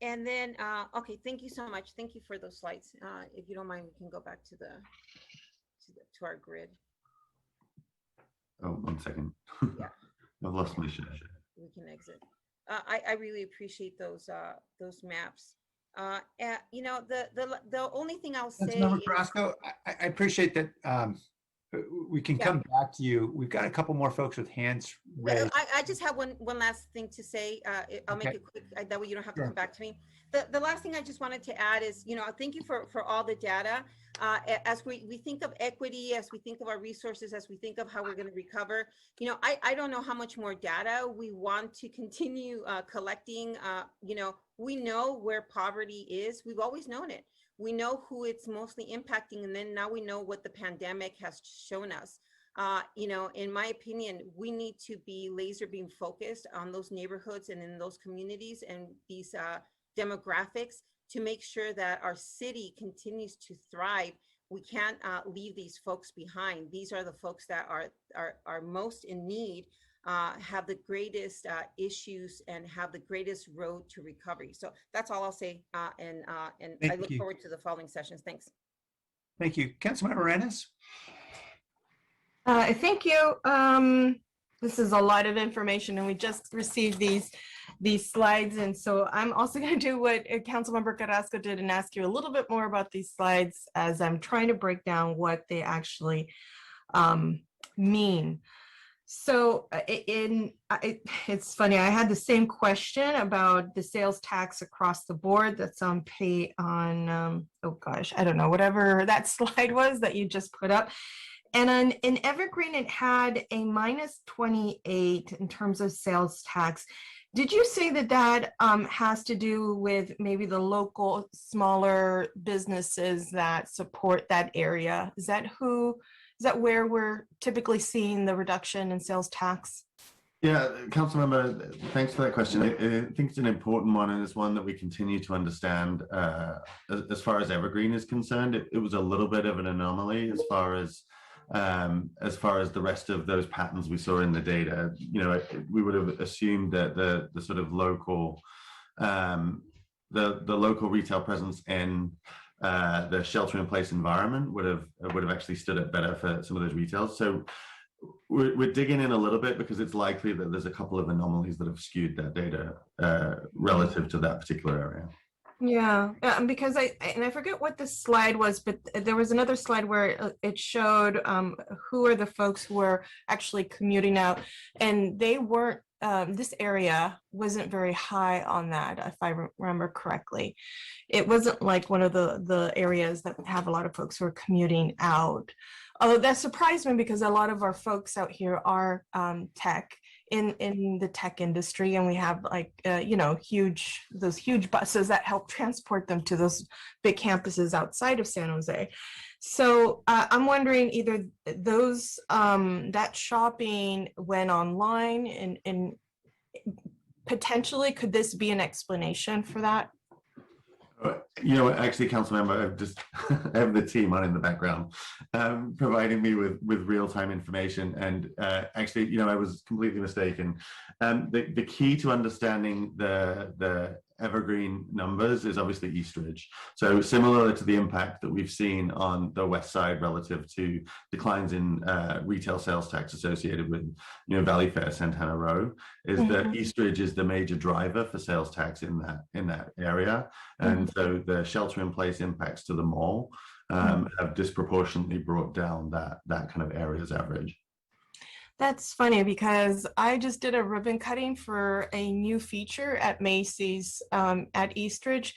And then, okay, thank you so much. Thank you for those slides. If you don't mind, we can go back to to our grid. Oh, 1 second. Yeah. I've lost my share. We can exit. I really appreciate those maps. You know, the only thing I'll say Councilmember is, Carrasco, I appreciate that we can Yeah. come back to you. We've got a couple more folks with hands raised. I just have one last thing to say. I'll make Okay. it quick. That way you don't have to Sure. come back to me. The last thing I just wanted to add is, you know, thank you for all the data. As we think of equity, as we think of our resources, as we think of how we're going to recover, you know, I don't know how much more data we want to continue collecting. You know, we know where poverty is. We've always known it. We know who it's mostly impacting, and then now we know what the pandemic has shown us. You know, in my opinion, we need to be laser beam focused on those neighborhoods and in those communities and these demographics to make sure that our city continues to thrive. We can't leave these folks behind. These are the folks that are most in need, have the greatest issues, and have the greatest road to recovery. So that's all I'll say. And I Thank look you. forward to the following sessions. Thanks. Thank you. Councilmember Arenas? Thank you. This is a lot of information, and we just received these slides, and so I'm also going to do what Councilmember Carrasco did and ask you a little bit more about these slides as I'm trying to break down what they actually mean. So it's funny, I had the same question about the sales tax across the board that's on oh gosh, I don't know, whatever that slide was that you just put up. And in Evergreen, it had a -28 in terms of sales tax. Did you say that has to do with maybe the local smaller businesses that support that area? Is that where we're typically seeing the reduction in sales tax? Yeah, Councilmember, thanks for that question. I think it's an important one, and it's one that we continue to understand. As far as Evergreen is concerned, it was a little bit of an anomaly as far as the rest of those patterns we saw in the data. You know, we would have assumed that the sort of local, the local retail presence in the shelter-in-place environment would have actually stood up better for some of those retails. So we're digging in a little bit because it's likely that there's a couple of anomalies that have skewed that data relative to that particular area. Yeah, because I forget what the slide was, but there was another slide where it showed who are the folks who were actually commuting out, and they weren't, this area wasn't very high on that, if I remember correctly. It wasn't like one of the areas that have a lot of folks who are commuting out. Although that surprised me because a lot of our folks out here are tech, in the tech industry, and we have like you know, those huge buses that help transport them to those big campuses outside of San Jose. So I'm wondering either those that shopping went online, and potentially could this be an explanation for that? You know, actually, Councilmember, I have the team on in the background, providing me with real-time information. And actually, you know, I was completely mistaken. The key to understanding the Evergreen numbers is obviously Eastridge. So similar to the impact that we've seen on the west side relative to declines in retail sales tax associated with, you know, Valley Fair, Santana Row, is that Eastridge is the major driver for sales tax in that area. And so the shelter-in-place impacts to the mall have disproportionately brought down that kind of area's average. That's funny because I just did a ribbon cutting for a new feature at Macy's at Eastridge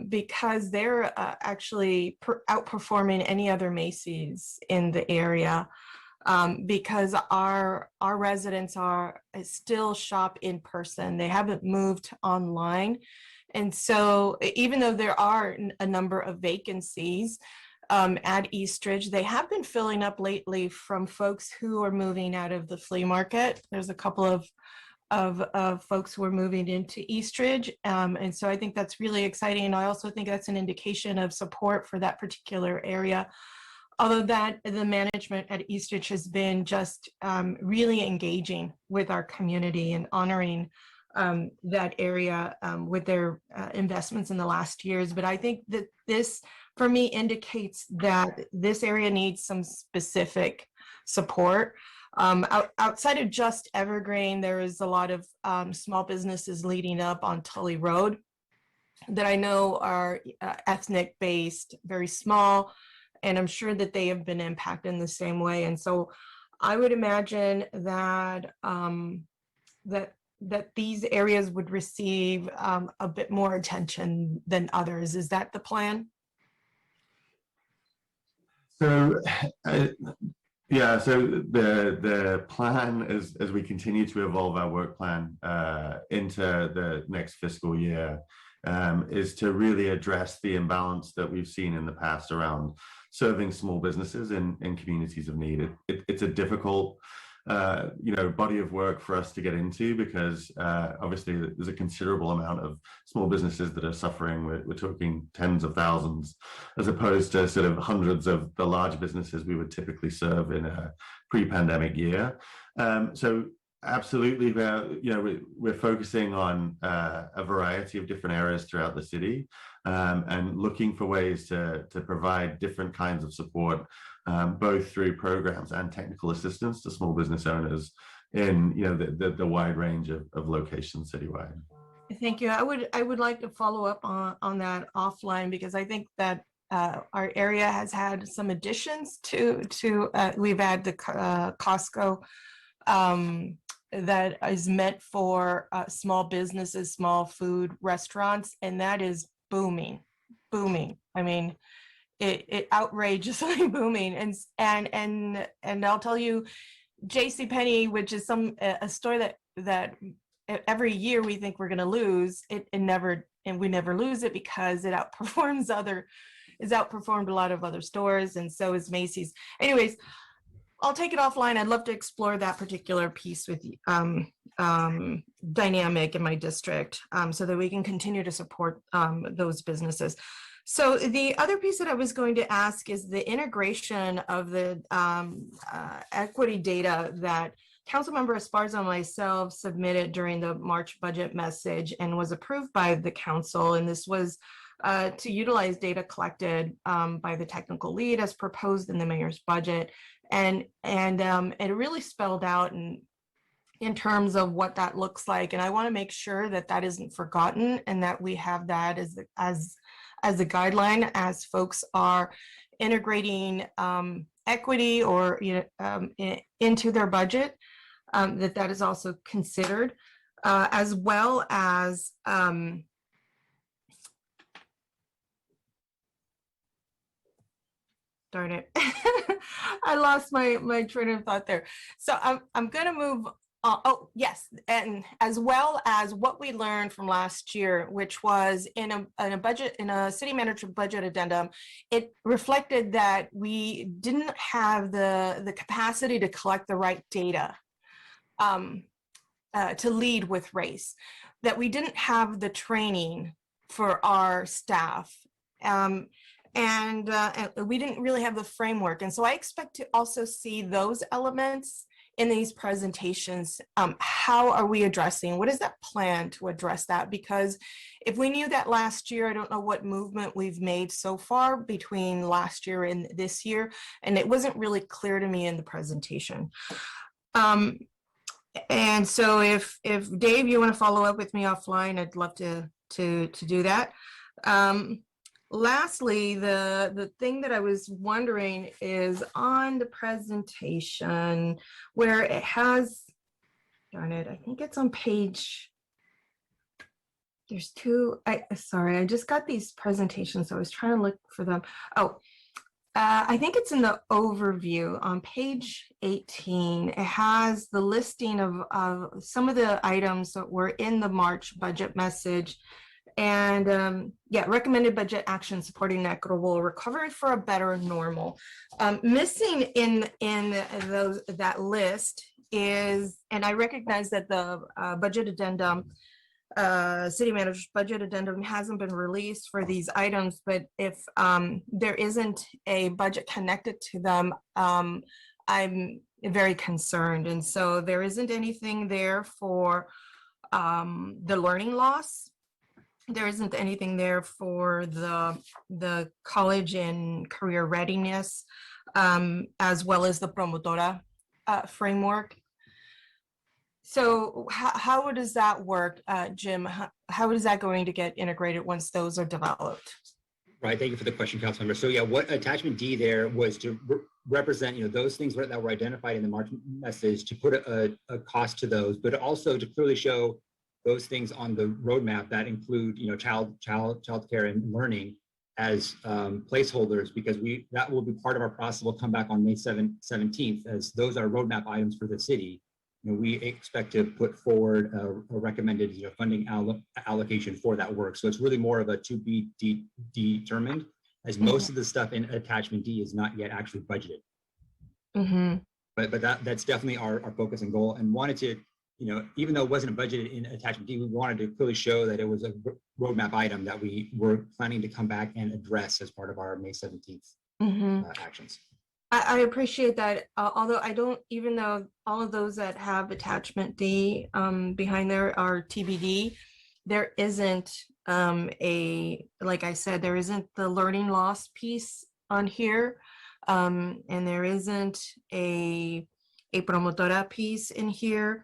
because they're actually outperforming any other Macy's in the area because our residents still shop in person. They haven't moved online. And so even though there are a number of vacancies, at Eastridge, they have been filling up lately from folks who are moving out of the flea market. There's a couple of folks who are moving into Eastridge. And so I think that's really exciting. And I also think that's an indication of support for that particular area. Although the management at Eastridge has been just really engaging with our community and honoring that area with their investments in the last years. But I think that this, for me, indicates that this area needs some specific support. Outside of just Evergreen, there is a lot of small businesses leading up on Tully Road that I know are ethnic based, very small, and I'm sure that they have been impacted in the same way. And so I would imagine that that these areas would receive a bit more attention than others. Is that the plan? So, yeah, so the plan as we continue to evolve our work plan into the next fiscal year is to really address the imbalance that we've seen in the past around serving small businesses in communities of need. It's a difficult body of work for us to get into because obviously there's a considerable amount of small businesses that are suffering. We're talking tens of thousands, as opposed to sort of hundreds of the large businesses we would typically serve in a pre-pandemic year. So absolutely, we're focusing on a variety of different areas throughout the city and looking for ways to provide different kinds of support, both through programs and technical assistance to small business owners in the wide range of locations citywide. Thank you. I would like to follow up on that offline, because I think that our area has had some additions to we've had the Costco that is meant for small businesses, small food restaurants, and that is booming. I mean, it outrageously booming. And I'll tell you, JCPenney, which is a store that every year we think we're going to lose, we never lose it because it outperforms outperformed a lot of other stores, and so is Macy's. Anyways, I'll take it offline. I'd love to explore that particular piece with dynamic in my district, so that we can continue to support those businesses. So the other piece that I was going to ask is the integration of the equity data that Councilmember Esparza and myself submitted during the March budget message and was approved by the council. And this was to utilize data collected by the technical lead as proposed in the mayor's budget. And it really spelled out in terms of what that looks like. And I want to make sure that that isn't forgotten and that we have that as a guideline as folks are integrating equity or into their budget, that is also considered, as well as darn it, I lost my train of thought there. So I'm going to move. Oh, yes. And as well as what we learned from last year, which was in a city manager budget addendum, it reflected that we didn't have the capacity to collect the right data to lead with race, that we didn't have the training for our staff. And we didn't really have the framework. And so I expect to also see those elements in these presentations. How are we addressing? What is that plan to address that? Because if we knew that last year, I don't know what movement we've made so far between last year and this year, and it wasn't really clear to me in the presentation. And so if Dave, you want to follow up with me offline, I'd love to do that. Lastly, the thing that I was wondering is on the presentation where it has, darn it, I think it's on page, there's two, sorry, I just got these presentations, so I was trying to look for them. Oh, I think it's in the overview on page 18. It has the listing of some of the items that were in the March budget message. And recommended budget action supporting equitable recovery for a better normal. Missing in that list is, and I recognize that the budget addendum, city manager's budget addendum hasn't been released for these items, but if there isn't a budget connected to them, I'm very concerned. And so there isn't anything there for the learning loss. There isn't anything there for the college and career readiness, as well as the promotora framework. So how does that work, Jim? How is that going to get integrated once those are developed? Right, thank you for the question, Councilmember. So yeah, what attachment D there was to represent, those things that were identified in the March message, to put a cost to those, but also to clearly show those things on the roadmap that include, child care and learning as placeholders, because that will be part of our process. We'll come back on May 17th, as those are roadmap items for the city. We expect to put forward a recommended funding allocation for that work. So it's really more of a to be determined, as most of the stuff in attachment D is not yet actually budgeted. Mm-hmm. But that's definitely our focus and goal, and wanted to, even though it wasn't budgeted in attachment D, we wanted to clearly show that it was a roadmap item that we were planning to come back and address as part of our May 17th actions. I appreciate that, although I don't, even though all of those that have attachment D behind there are TBD, there isn't like I said, there isn't the learning loss piece on here, and there isn't a promotora piece in here,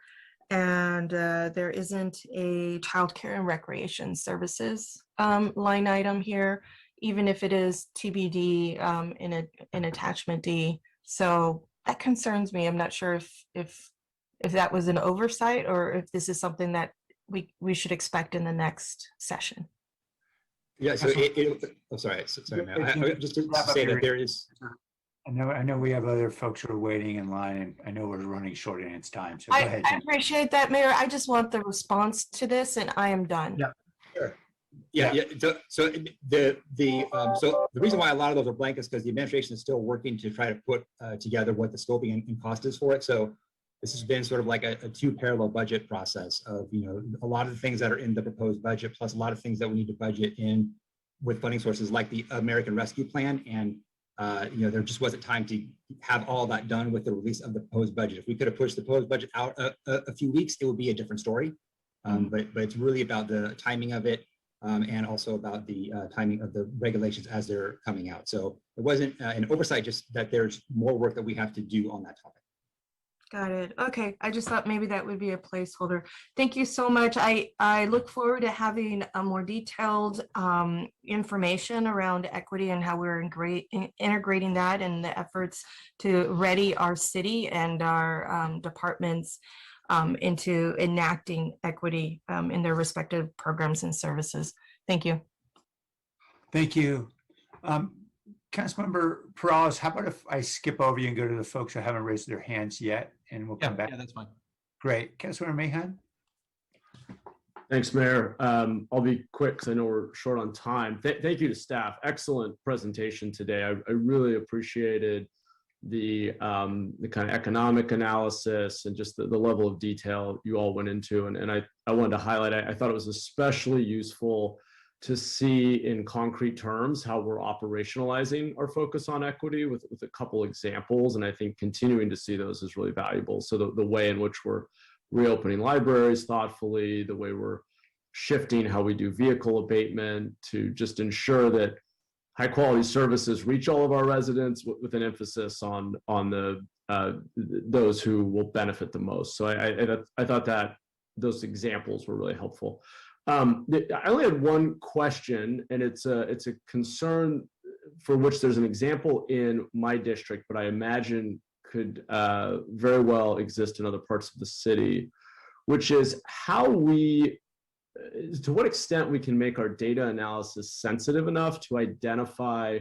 and there isn't a childcare and recreation services line item here, even if it is TBD in attachment D. So that concerns me. I'm not sure if that was an oversight, or if this is something that we should expect in the next session. Yeah, so sorry, man. Just to say that there is. I know we have other folks who are waiting in line, and I know we're running short in its time. So go ahead, I Jim. appreciate that, Mayor. I just want the response to this, and I am done. Yeah. Sure. Yeah. So the reason why a lot of those are blank is because the administration is still working to try to put together what the scoping and cost is for it. So this has been sort of like a two parallel budget process of, a lot of the things that are in the proposed budget, plus a lot of things that we need to budget in with funding sources like the American Rescue Plan. And, there just wasn't time to have all that done with the release of the proposed budget. If we could have pushed the proposed budget out a few weeks, it would be a different story. But it's really about the timing of it. And also about the timing of the regulations as they're coming out. So it wasn't an oversight, just that there's more work that we have to do on that topic. Got it. Okay. I just thought maybe that would be a placeholder. Thank you so much. I look forward to having a more detailed information around equity and how we're integrating that and the efforts to ready our city and our departments into enacting equity in their respective programs and services. Thank you. Thank you. Councilmember Perales, how about if I skip over you and go to the folks who haven't raised their hands yet, and we'll come back? Yeah, that's fine. Great. Councilmember Mahan? Thanks, Mayor. I'll be quick because I know we're short on time. Thank you to staff. Excellent presentation today. I really appreciated the kind of economic analysis and just the level of detail you all went into. And I wanted to highlight, I thought it was especially useful to see in concrete terms how we're operationalizing our focus on equity with a couple examples. And I think continuing to see those is really valuable. So the way in which we're reopening libraries thoughtfully, the way we're shifting how we do vehicle abatement to just ensure that high quality services reach all of our residents with an emphasis on those who will benefit the most. So I thought that those examples were really helpful. I only had one question, and it's a concern for which there's an example in my district, but I imagine could very well exist in other parts of the city, which is how to what extent we can make our data analysis sensitive enough to identify,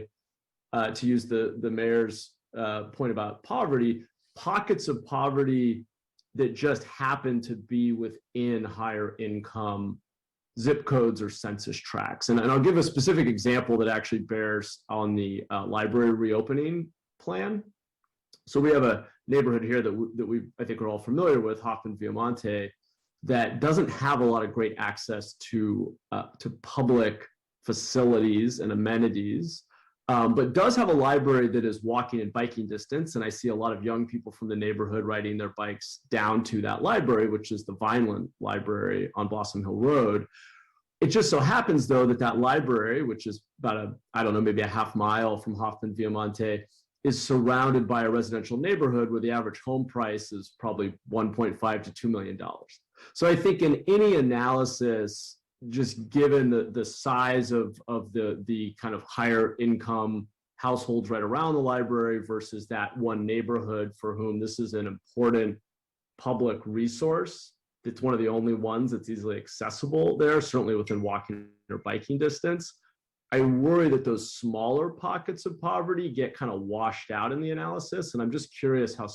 to use the mayor's point about poverty, pockets of poverty that just happen to be within higher income zip codes or census tracts. And I'll give a specific example that actually bears on the library reopening plan. So we have a neighborhood here that we I think we're all familiar with, Hoffman Viamonte, that doesn't have a lot of great access to public facilities and amenities. but does have a library that is walking and biking distance. And I see a lot of young people from the neighborhood riding their bikes down to that library, which is the Vineland Library on Blossom Hill Road. It just so happens, though, that that library, which is about I don't know, maybe a half mile from Hoffman Viamonte, is surrounded by a residential neighborhood where the average home price is probably $1.5 to $2 million. So I think in any analysis, just given the size of the kind of higher income households right around the library versus that one neighborhood for whom this is an important public resource, it's one of the only ones that's easily accessible there, certainly within walking or biking distance. I worry that those smaller pockets of poverty get kind of washed out in the analysis. And I'm just curious how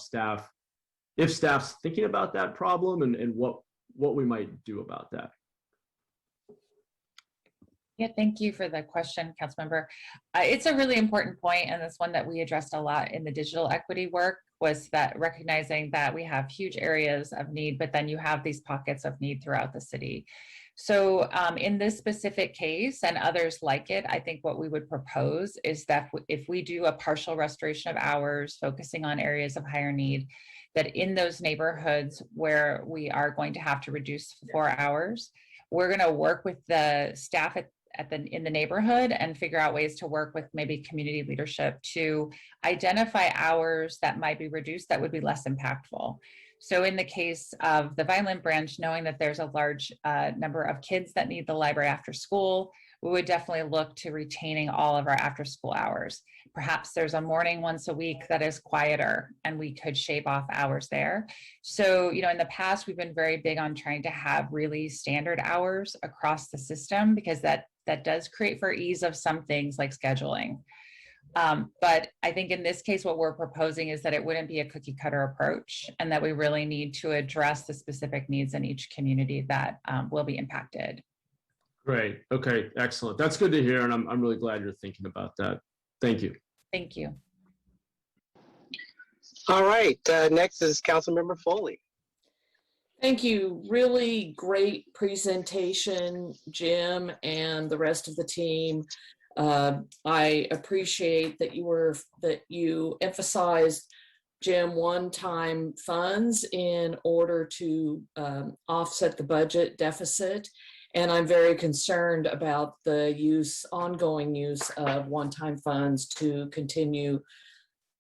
if staff's thinking about that problem and what we might do about that. Yeah, thank you for the question, Councilmember. It's a really important point, and it's one that we addressed a lot in the digital equity work, was that recognizing that we have huge areas of need, but then you have these pockets of need throughout the city. So in this specific case and others like it, I think what we would propose is that if we do a partial restoration of hours, focusing on areas of higher need, that in those neighborhoods where we are going to have to reduce 4 hours, we're going to work with the staff in the neighborhood and figure out ways to work with maybe community leadership to identify hours that might be reduced that would be less impactful. So in the case of the Vineland branch, knowing that there's a large number of kids that need the library after school, we would definitely look to retaining all of our after school hours. Perhaps there's a morning once a week that is quieter and we could shave off hours there. So, in the past, we've been very big on trying to have really standard hours across the system because that does create for ease of some things like scheduling. But I think in this case, what we're proposing is that it wouldn't be a cookie cutter approach and that we really need to address the specific needs in each community that will be impacted. Great. Okay, excellent. That's good to hear. And I'm really glad you're thinking about that. Thank you. Thank you. All right, next is Councilmember Foley. Thank you. Really great presentation, Jim, and the rest of the team. I appreciate that you emphasized, Jim, one-time funds in order to offset the budget deficit. And I'm very concerned about the ongoing use of one-time funds to continue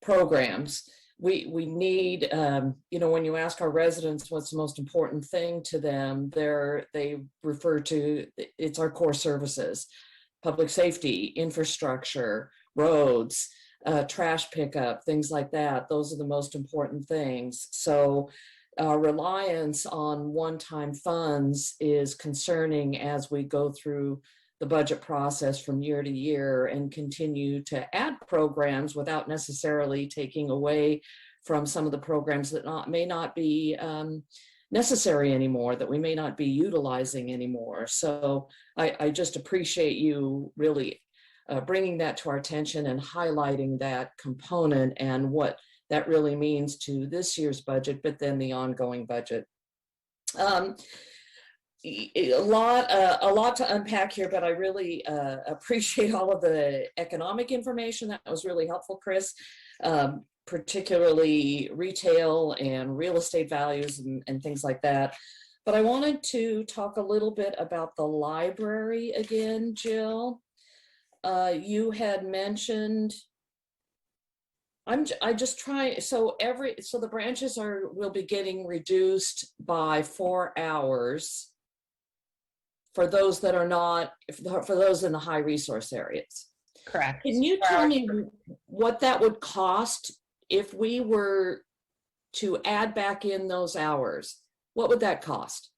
programs. We need, when you ask our residents what's the most important thing to them, they refer to, it's our core services, public safety, infrastructure, roads, trash pickup, things like that. Those are the most important things. So our reliance on one-time funds is concerning as we go through the budget process from year to year and continue to add programs without necessarily taking away from some of the programs that may not be necessary anymore, that we may not be utilizing anymore. So I just appreciate you really bringing that to our attention and highlighting that component and what that really means to this year's budget, but then the ongoing budget. A lot to unpack here, but I really appreciate all of the economic information. That was really helpful, Chris, particularly retail and real estate values and things like that. But I wanted to talk a little bit about the library again, Jill. You had mentioned, I just try, so the branches will be getting reduced by 4 hours for those that are not, for those in the high resource areas. Correct. Can you tell me what that would cost if we were to add back in those hours? What would that cost?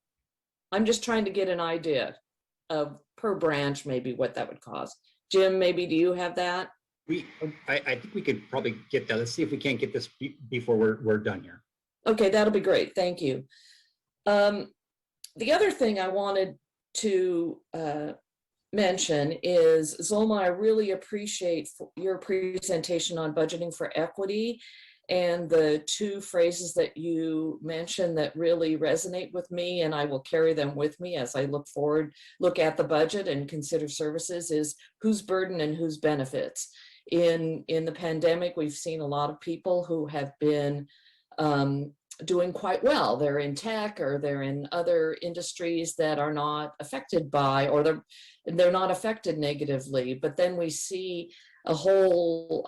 I'm just trying to get an idea of per branch, maybe what that would cost. Jim, maybe do you have that? I think we could probably get that. Let's see if we can't get this before we're done here. Okay, that'll be great. Thank you. The other thing I wanted to mention is, Zulma, I really appreciate your presentation on budgeting for equity and the 2 phrases that you mentioned that really resonate with me, and I will carry them with me as I look at the budget and consider services, is whose burden and whose benefits. in the pandemic, we've seen a lot of people who have been doing quite well. They're in tech or they're in other industries that are not affected by, or they're not affected negatively. But then we see a whole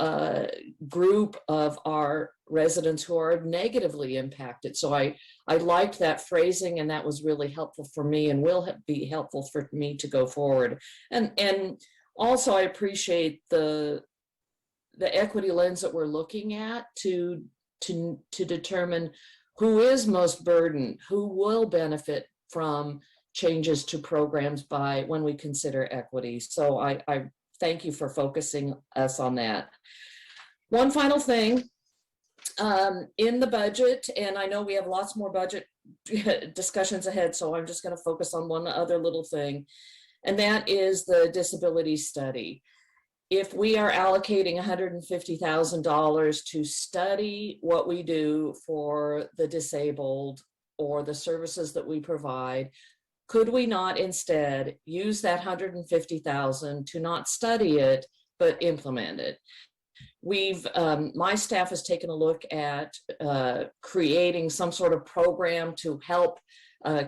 group of our residents who are negatively impacted. So I liked that phrasing, and that was really helpful for me and will be helpful for me to go forward. And also I appreciate the equity lens that we're looking at to determine who is most burdened, who will benefit from changes to programs by when we consider equity. So I thank you for focusing us on that. One final thing, in the budget, and I know we have lots more budget discussions ahead, so I'm just going to focus on one other little thing, and that is the disability study. If we are allocating $150,000 to study what we do for the disabled or the services that we provide, could we not instead use that $150,000 to not study it, but implement it? My staff has taken a look at creating some sort of program to help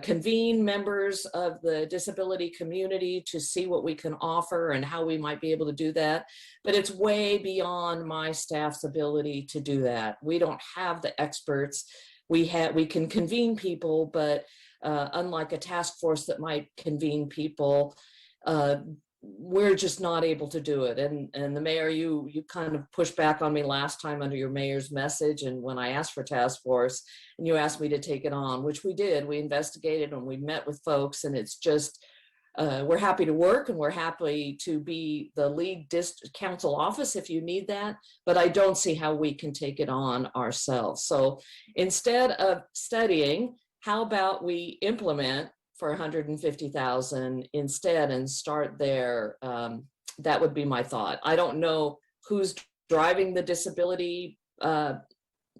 convene members of the disability community to see what we can offer and how we might be able to do that. But it's way beyond my staff's ability to do that. We don't have the experts. We can convene people, but unlike a task force that might convene people, we're just not able to do it. And the mayor, you kind of pushed back on me last time under your mayor's message, and when I asked for task force, and you asked me to take it on, which we did. We investigated and we met with folks, and it's just, we're happy to work, and we're happy to be the lead council office if you need that, but I don't see how we can take it on ourselves. So instead of studying, how about we implement for 150,000 instead and start there? That would be my thought. I don't know who's driving the disability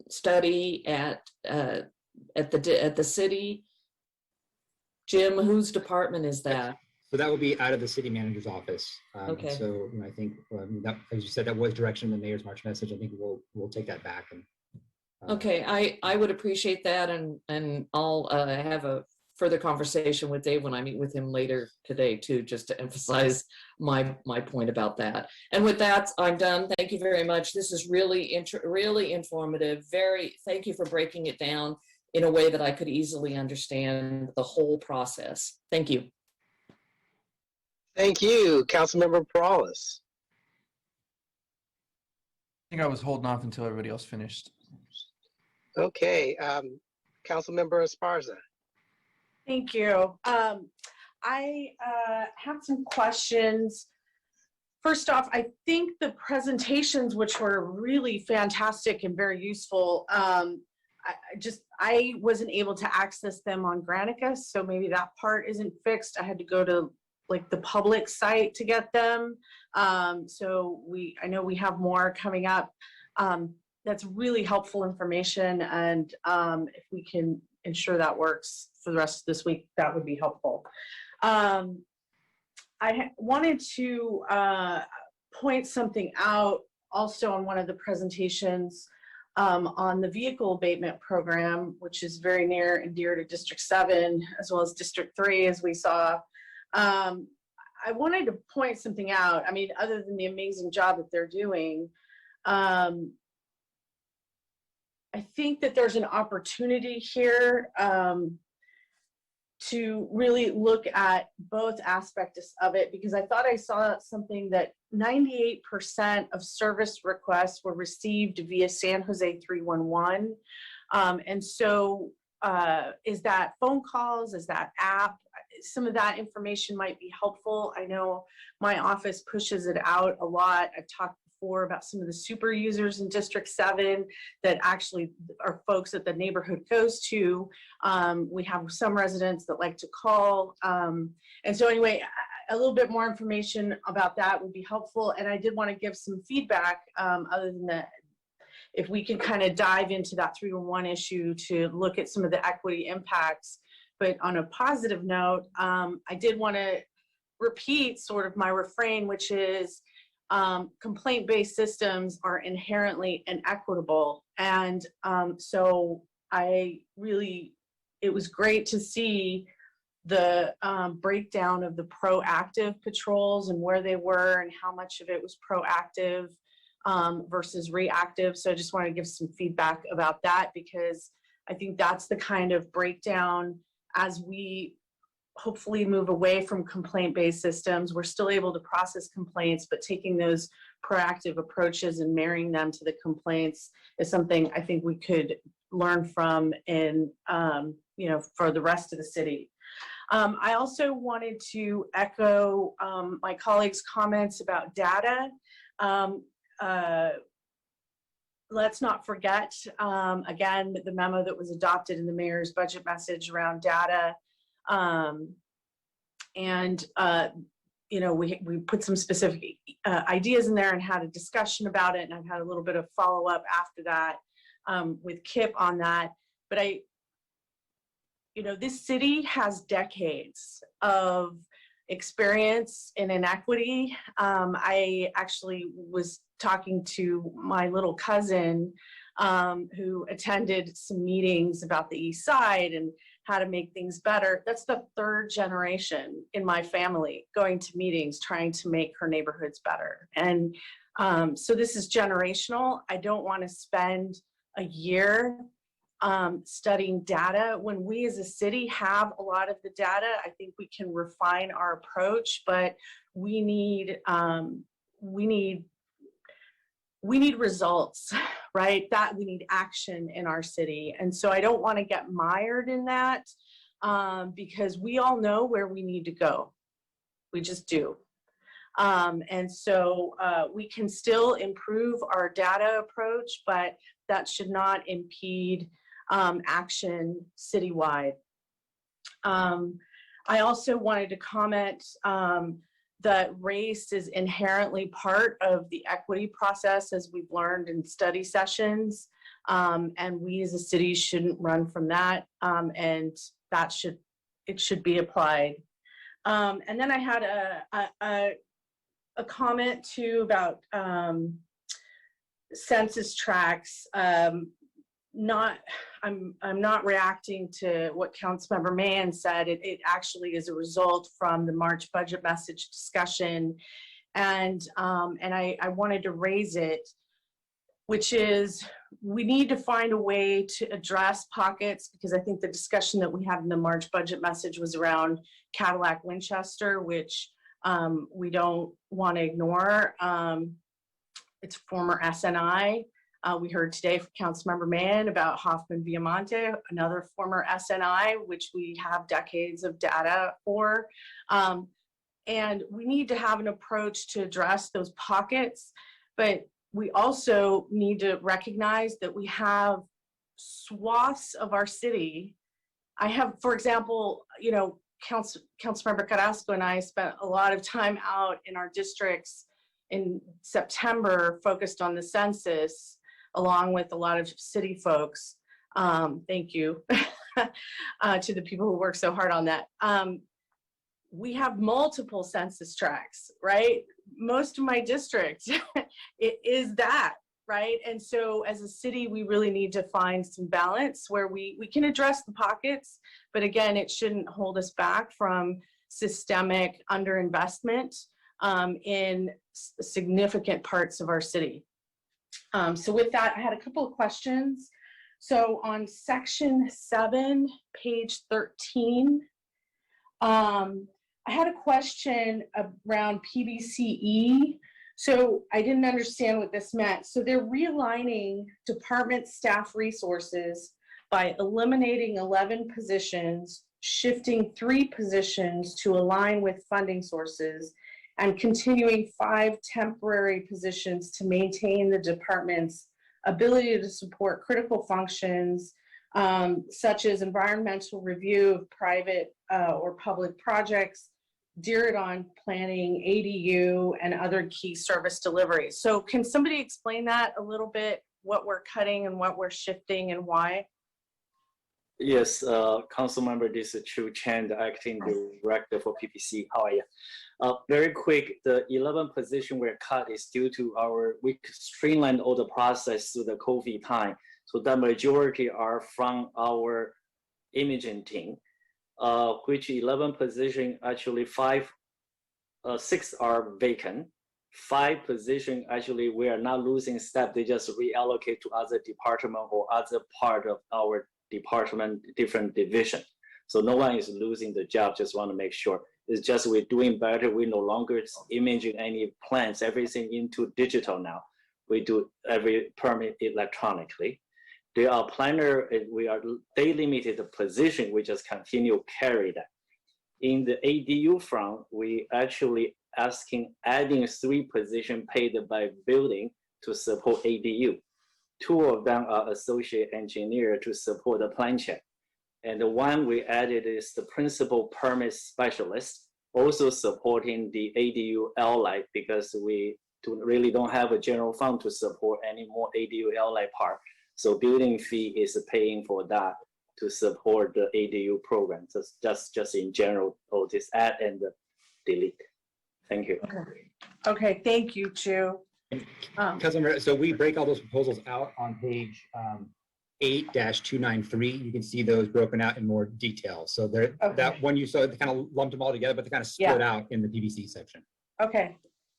study at the city. Jim, whose department is that? So that will be out of the city manager's office. Okay. So I think, that, as you said, that was direction in the mayor's March message. I think we'll take that back. And Okay, I would appreciate that, and I'll have a further conversation with Dave when I meet with him later today too, just to emphasize my point about that. And with that, I'm done. Thank you very much. This is really really informative. Thank you for breaking it down in a way that I could easily understand the whole process. Thank you. Thank you, Councilmember Perales. I think I was holding off until everybody else finished. Okay, Councilmember Esparza. Thank you. I have some questions. First off, I think the presentations, which were really fantastic and very useful, I wasn't able to access them on Granicus, so maybe that part isn't fixed. I had to go to like the public site to get them. So I know we have more coming up. That's really helpful information, and if we can ensure that works for the rest of this week, that would be helpful. I wanted to point something out also on one of the presentations on the vehicle abatement program, which is very near and dear to District 7 as well as District 3, as we saw. I wanted to point something out. I mean, other than the amazing job that they're doing, I think that there's an opportunity here to really look at both aspects of it, because I thought I saw something that 98% of service requests were received via San Jose 311. And so is that phone calls, is that app? Some of that information might be helpful. I know my office pushes it out a lot. I've talked before about some of the super users in District 7 that actually are folks that the neighborhood goes to. We have some residents that like to call. And so anyway, a little bit more information about that would be helpful. And I did want to give some feedback other than that. If we can kind of dive into that 311 issue to look at some of the equity impacts. But on a positive note, I did want to repeat sort of my refrain, which is complaint-based systems are inherently inequitable. And so it was great to see the breakdown of the proactive patrols and where they were and how much of it was proactive versus reactive. So I just wanted to give some feedback about that, because I think that's the kind of breakdown as we hopefully move away from complaint-based systems. We're still able to process complaints, but taking those proactive approaches and marrying them to the complaints is something I think we could learn from in, for the rest of the city. I also wanted to echo my colleagues' comments about data. Let's not forget, again, the memo that was adopted in the mayor's budget message around data. We put some specific ideas in there and had a discussion about it, and I've had a little bit of follow-up after that with Kip on that. But this city has decades of experience in inequity. I actually was talking to my little cousin who attended some meetings about the East Side and how to make things better. That's the third generation in my family going to meetings, trying to make her neighborhoods better. And so this is generational. I don't want to spend a year studying data. When we as a city have a lot of the data, I think we can refine our approach, but we need results, right? That we need action in our city. And so I don't want to get mired in that because we all know where we need to go. We just do. And so we can still improve our data approach, but that should not impede action citywide. I also wanted to comment that race is inherently part of the equity process, as we've learned in study sessions, and we as a city shouldn't run from that, and it should be applied. And then I had a comment too about census tracts. I'm not reacting to what Councilmember Mann said. It actually is a result from the March budget message discussion, and I wanted to raise it, which is we need to find a way to address pockets, because I think the discussion that we had in the March budget message was around Cadillac Winchester, which we don't want to ignore. It's former SNI. We heard today from Councilmember Mann about Hoffman Viamonte, another former SNI, which we have decades of data for. And we need to have an approach to address those pockets, but we also need to recognize that we have swaths of our city. I have, for example, Councilmember Carrasco and I spent a lot of time out in our districts in September focused on the census, along with a lot of city folks. Thank you to the people who work so hard on that. We have multiple census tracts, right? Most of my district it is that, right? And so as a city, we really need to find some balance where we can address the pockets, but again, it shouldn't hold us back from systemic underinvestment in significant parts of our city. So with that, I had a couple of questions. So on section 7, page 13, I had a question around PBCE. So I didn't understand what this meant. So they're realigning department staff resources by eliminating 11 positions, shifting 3 positions to align with funding sources, and continuing 5 temporary positions to maintain the department's ability to support critical functions, such as environmental review of private or public projects, Diridon planning, ADU, and other key service deliveries. So can somebody explain that a little bit, what we're cutting and what we're shifting and why? Yes, Councilmember, this is Chu Chen, the acting director for PPC. How are you? Very quick, the 11 position we're cut is due to we streamlined all the process through the COVID time. So the majority are from our imaging team, which 11 position, actually 6 are vacant. 5 position, actually, we are not losing staff. They just reallocate to other department or other part of our department, different division. So no one is losing the job, just want to make sure. It's just we're doing better. We no longer imaging any plans, everything into digital now. We do every permit electronically. There are planner, they limited the position, we just continue carry that. In the ADU front, we actually adding 3 positions paid by building to support ADU. 2 of them are associate engineer to support the plan check. And the one we added is the principal permit specialist, also supporting the ADU L-Light because we really don't have a general fund to support any more ADU L-Light part. So building fee is paying for that to support the ADU program. So just in general, this add and delete. Thank you. Okay, thank you, Chu. Councilmember, so we break all those proposals out on page 8-293. You can see those broken out in more detail. So that one you saw, they kind of lumped them all together, but they kind of split out in the PVC section. Okay.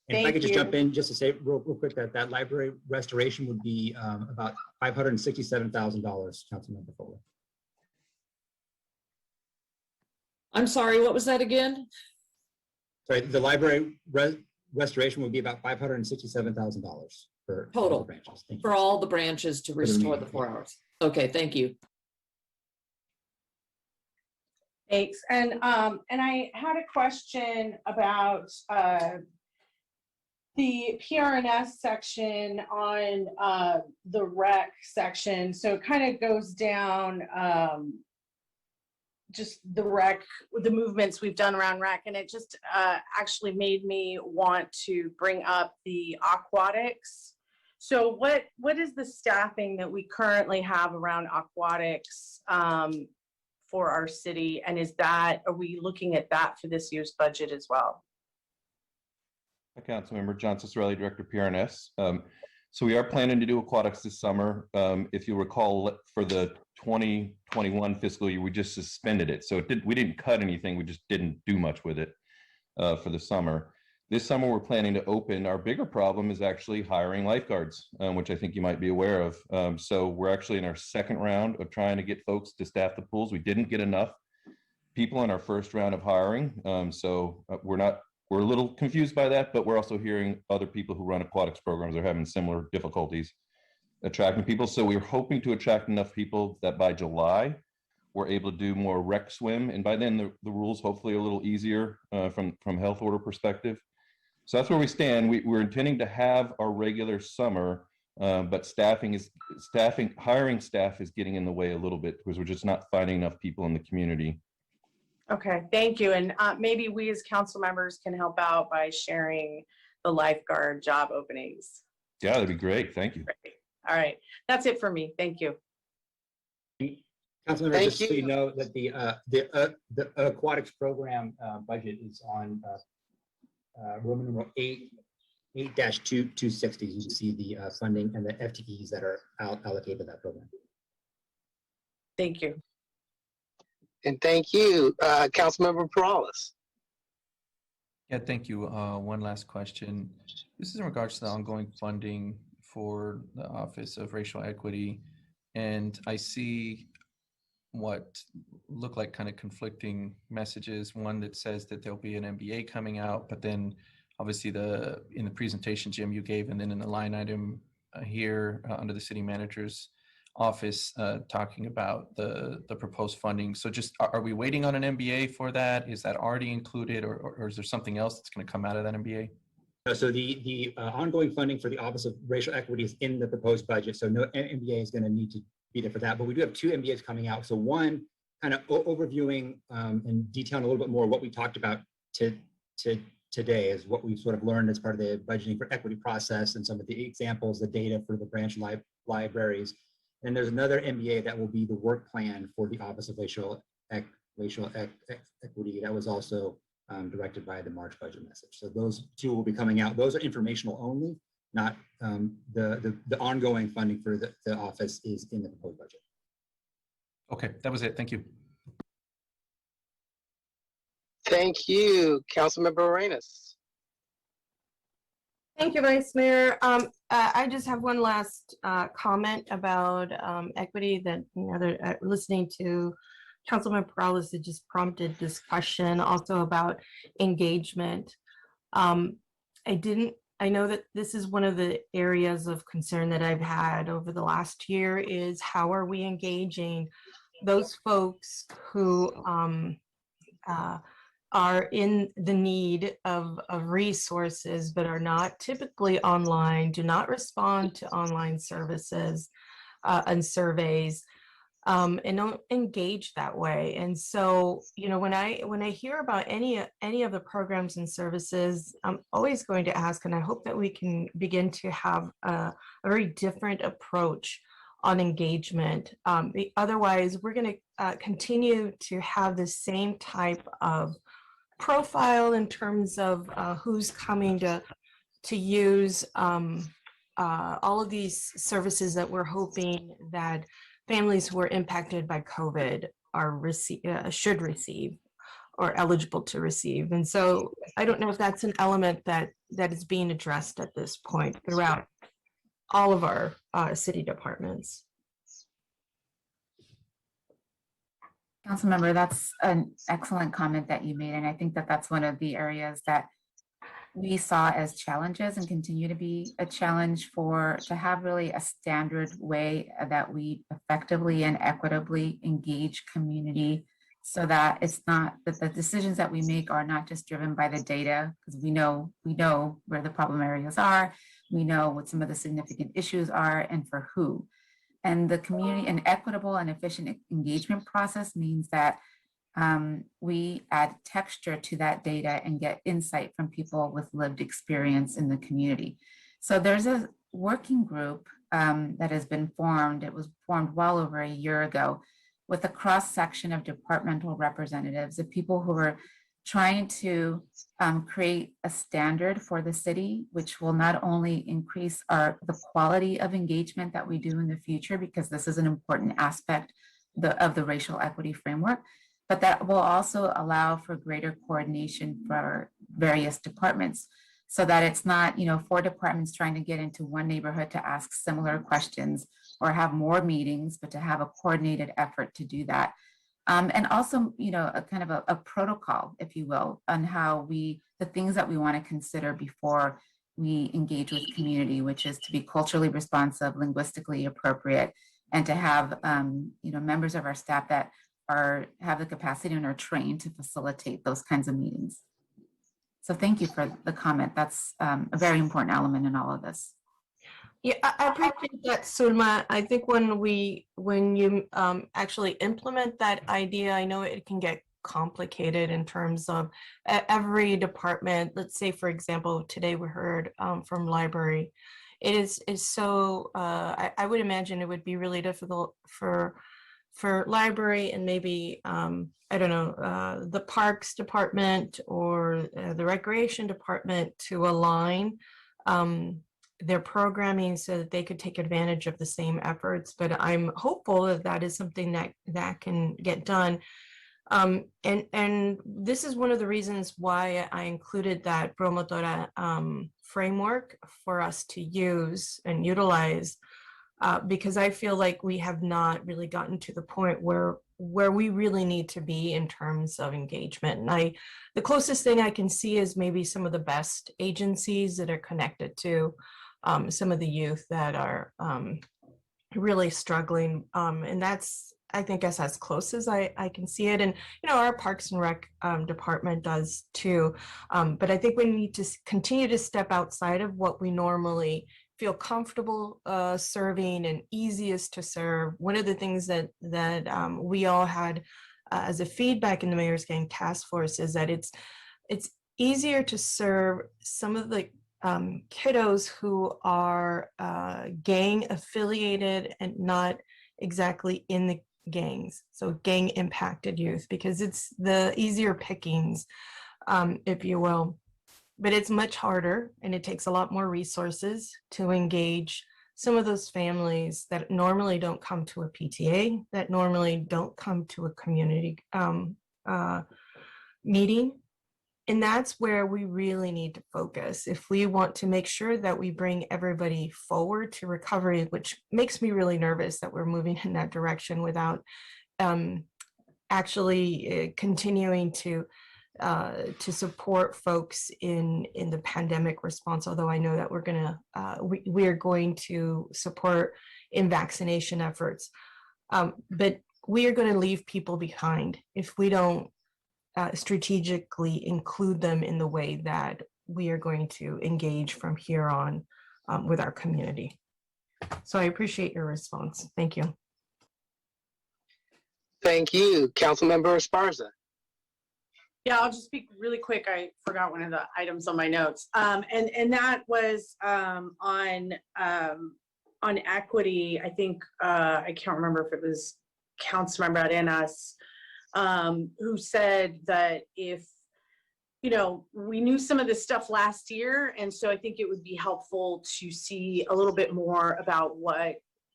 And if I could just jump in just to say real quick that library restoration would be about $567,000, Councilmember Fuller. I'm sorry, what was that again? Sorry, the library restoration would be about $567,000 for Total, all the branches. Thank you. for all the branches to restore the meeting, 4 hours. Okay, thank you. Thanks. And I had a question about the PRNS section on the rec section. So it kind of goes down just the rec, the movements we've done around rec, and it just actually made me want to bring up the aquatics. So what is the staffing that we currently have around aquatics for our city, and are we looking at that for this year's budget as well? Councilmember John Cicerelli, Director of PRNS. So we are planning to do aquatics this summer. If you recall, for the 2021 fiscal year, we just suspended it. So we didn't cut anything, we just didn't do much with it for the summer. This summer, we're planning to open. Our bigger problem is actually hiring lifeguards, which I think you might be aware of. So we're actually in our 2nd round of trying to get folks to staff the pools. We didn't get enough people in our 1st round of hiring. We're a little confused by that, but we're also hearing other people who run aquatics programs are having similar difficulties attracting people. So we're hoping to attract enough people that by July, we're able to do more rec swim. And by then the rules hopefully are a little easier from health order perspective. So that's where we stand. We're intending to have our regular summer, but hiring staff is getting in the way a little bit because we're just not finding enough people in the community. Okay, thank you. And maybe we as council members can help out by sharing the lifeguard job openings. Yeah, that'd be great. Thank you. Great. All right, that's it for me. Thank you. Councilmember, just so you know that the aquatics program budget is on Roman numeral 8-260. You can see the funding and the FTEs that are allocated to that program. Thank you. And thank you, Councilmember Perales. Yeah, thank you. One last question. This is in regards to the ongoing funding for the Office of Racial Equity. And I see what look like kind of conflicting messages. One that says that there'll be an MBA coming out, but then obviously in the presentation, Jim, you gave, and then in the line item here under the city manager's office talking about the proposed funding. So just are we waiting on an MBA for that? Is that already included, or is there something else that's going to come out of that MBA? So the ongoing funding for the Office of Racial Equity is in the proposed budget. So no MBA is going to need to be there for that. But we do have 2 MBAs coming out. So one kind of overviewing and detailing a little bit more what we talked about today is what we've sort of learned as part of the budgeting for equity process and some of the examples, the data for the branch libraries. Then there's another MBA that will be the work plan for the Office of Equity that was also directed by the March budget message. So those two will be coming out. Those are informational only, not the ongoing funding for the office is in the proposed budget. Okay, that was it. Thank you. Thank you, Councilmember Arenas. Thank you, Vice Mayor. I just have one last comment about equity that, listening to Councilman Perales, it just prompted this question also about engagement. I know that this is one of the areas of concern that I've had over the last year is how are we engaging those folks who are in the need of resources, but are not typically online, do not respond to online services and surveys, and don't engage that way. And so, when I hear about any of the programs and services, I'm always going to ask, and I hope that we can begin to have a very different approach on engagement. Otherwise, we're going to continue to have the same type of profile in terms of who's coming to use all of these services that we're hoping that families who are impacted by COVID should receive or eligible to receive. And so I don't know if that's an element that is being addressed at this point throughout all of our city departments. Councilmember, that's an excellent comment that you made. And I think that that's one of the areas that we saw as challenges and continue to be a challenge to have really a standard way that we effectively and equitably engage community so that it's not that the decisions that we make are not just driven by the data, because we know where the problem areas are, we know what some of the significant issues are and for who. And the community, an equitable and efficient engagement process means that we add texture to that data and get insight from people with lived experience in the community. So there's a working group that has been formed. It was formed well over a year ago with a cross section of departmental representatives, of people who are trying to create a standard for the city, which will not only increase the quality of engagement that we do in the future, because this is an important aspect of the racial equity framework, but that will also allow for greater coordination for various departments so that it's not, 4 departments trying to get into one neighborhood to ask similar questions or have more meetings, but to have a coordinated effort to do that. And also, a kind of a protocol, if you will, on how the things that we want to consider before we engage with community, which is to be culturally responsive, linguistically appropriate, and to have, members of our staff that have the capacity and are trained to facilitate those kinds of meetings. So thank you for the comment. That's a very important element in all of this. Yeah, I appreciate that, Sulma. I think when you actually implement that idea, I know it can get complicated in terms of every department. Let's say, for example, today we heard from library. It is so, I would imagine it would be really difficult for library and maybe, I don't know, the parks department or the recreation department to align their programming so that they could take advantage of the same efforts. But I'm hopeful that that is something that can get done. And this is one of the reasons why I included that Promotora framework for us to use and utilize, because I feel like we have not really gotten to the point where we really need to be in terms of engagement. And the closest thing I can see is maybe some of the best agencies that are connected to some of the youth that are really struggling. And that's, I think, as close as I can see it. And, our Parks and Rec department does too. But I think we need to continue to step outside of what we normally feel comfortable serving and easiest to serve. One of the things that we all had as a feedback in the Mayor's Gang Task Force is that it's easier to serve some of the kiddos who are gang affiliated and not exactly in the gangs. So gang impacted youth, because it's the easier pickings, if you will. But it's much harder, and it takes a lot more resources to engage some of those families that normally don't come to a PTA, that normally don't come to a community meeting. And that's where we really need to focus if we want to make sure that we bring everybody forward to recovery, which makes me really nervous that we're moving in that direction without actually continuing to support folks in the pandemic response. Although I know that we are going to support in vaccination efforts, but we are going to leave people behind if we don't strategically include them in the way that we are going to engage from here on with our community. So I appreciate your response. Thank you. Thank you. Councilmember Esparza. Yeah, I'll just speak really quick. I forgot one of the items on my notes. And that was on equity. I think, I can't remember if it was Councilmember Arenas who said that if, we knew some of this stuff last year. And so I think it would be helpful to see a little bit more about what,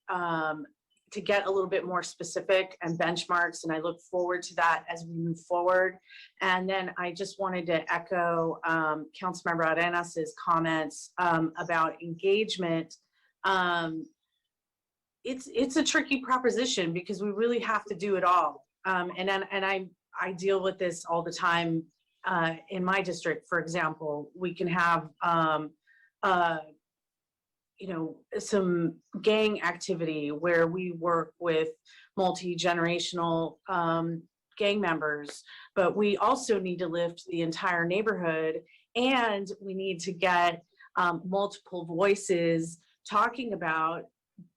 to get a little bit more specific and benchmarks. And I look forward to that as we move forward. And then I just wanted to echo Councilmember Arenas's comments about engagement. It's a tricky proposition because we really have to do it all. And I deal with this all the time in my district. For example, we can have some gang activity where we work with multi-generational gang members, but we also need to lift the entire neighborhood, and we need to get multiple voices talking about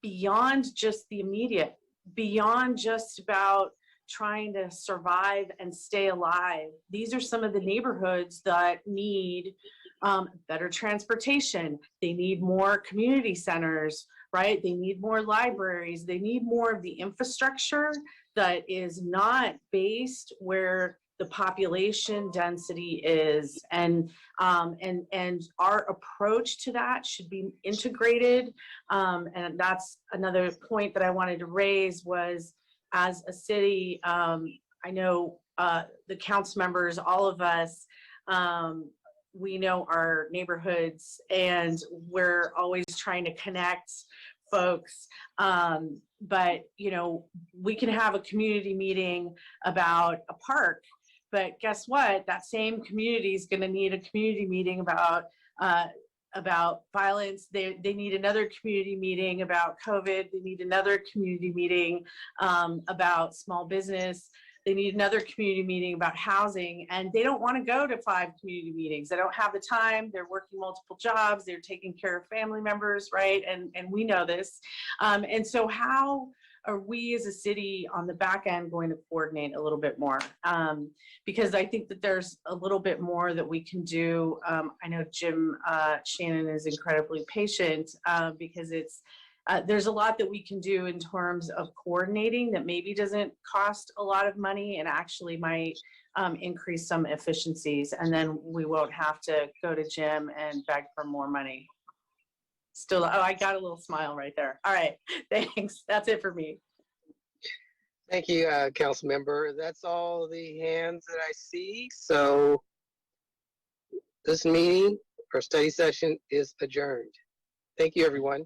beyond just the immediate, beyond just about trying to survive and stay alive. These are some of the neighborhoods that need better transportation. They need more community centers, right? They need more libraries. They need more of the infrastructure that is not based where the population density is. And our approach to that should be integrated. And that's another point that I wanted to raise was, as a city, I know the council members, all of us, we know our neighborhoods and we're always trying to connect folks. But, we can have a community meeting about a park, but guess what? That same community is going to need a community meeting about violence. They need another community meeting about COVID. They need another community meeting about small business. They need another community meeting about housing, and they don't want to go to 5 community meetings. They don't have the time. They're working multiple jobs. They're taking care of family members, right? And we know this. And so how are we as a city on the back end going to coordinate a little bit more? Because I think that there's a little bit more that we can do. I know Jim Shannon is incredibly patient because there's a lot that we can do in terms of coordinating that maybe doesn't cost a lot of money and actually might increase some efficiencies. And then we won't have to go to Jim and beg for more money. Still, oh, I got a little smile right there. All right, thanks. That's it for me. Thank you, council member. That's all the hands that I see. So this meeting or study session is adjourned. Thank you, everyone.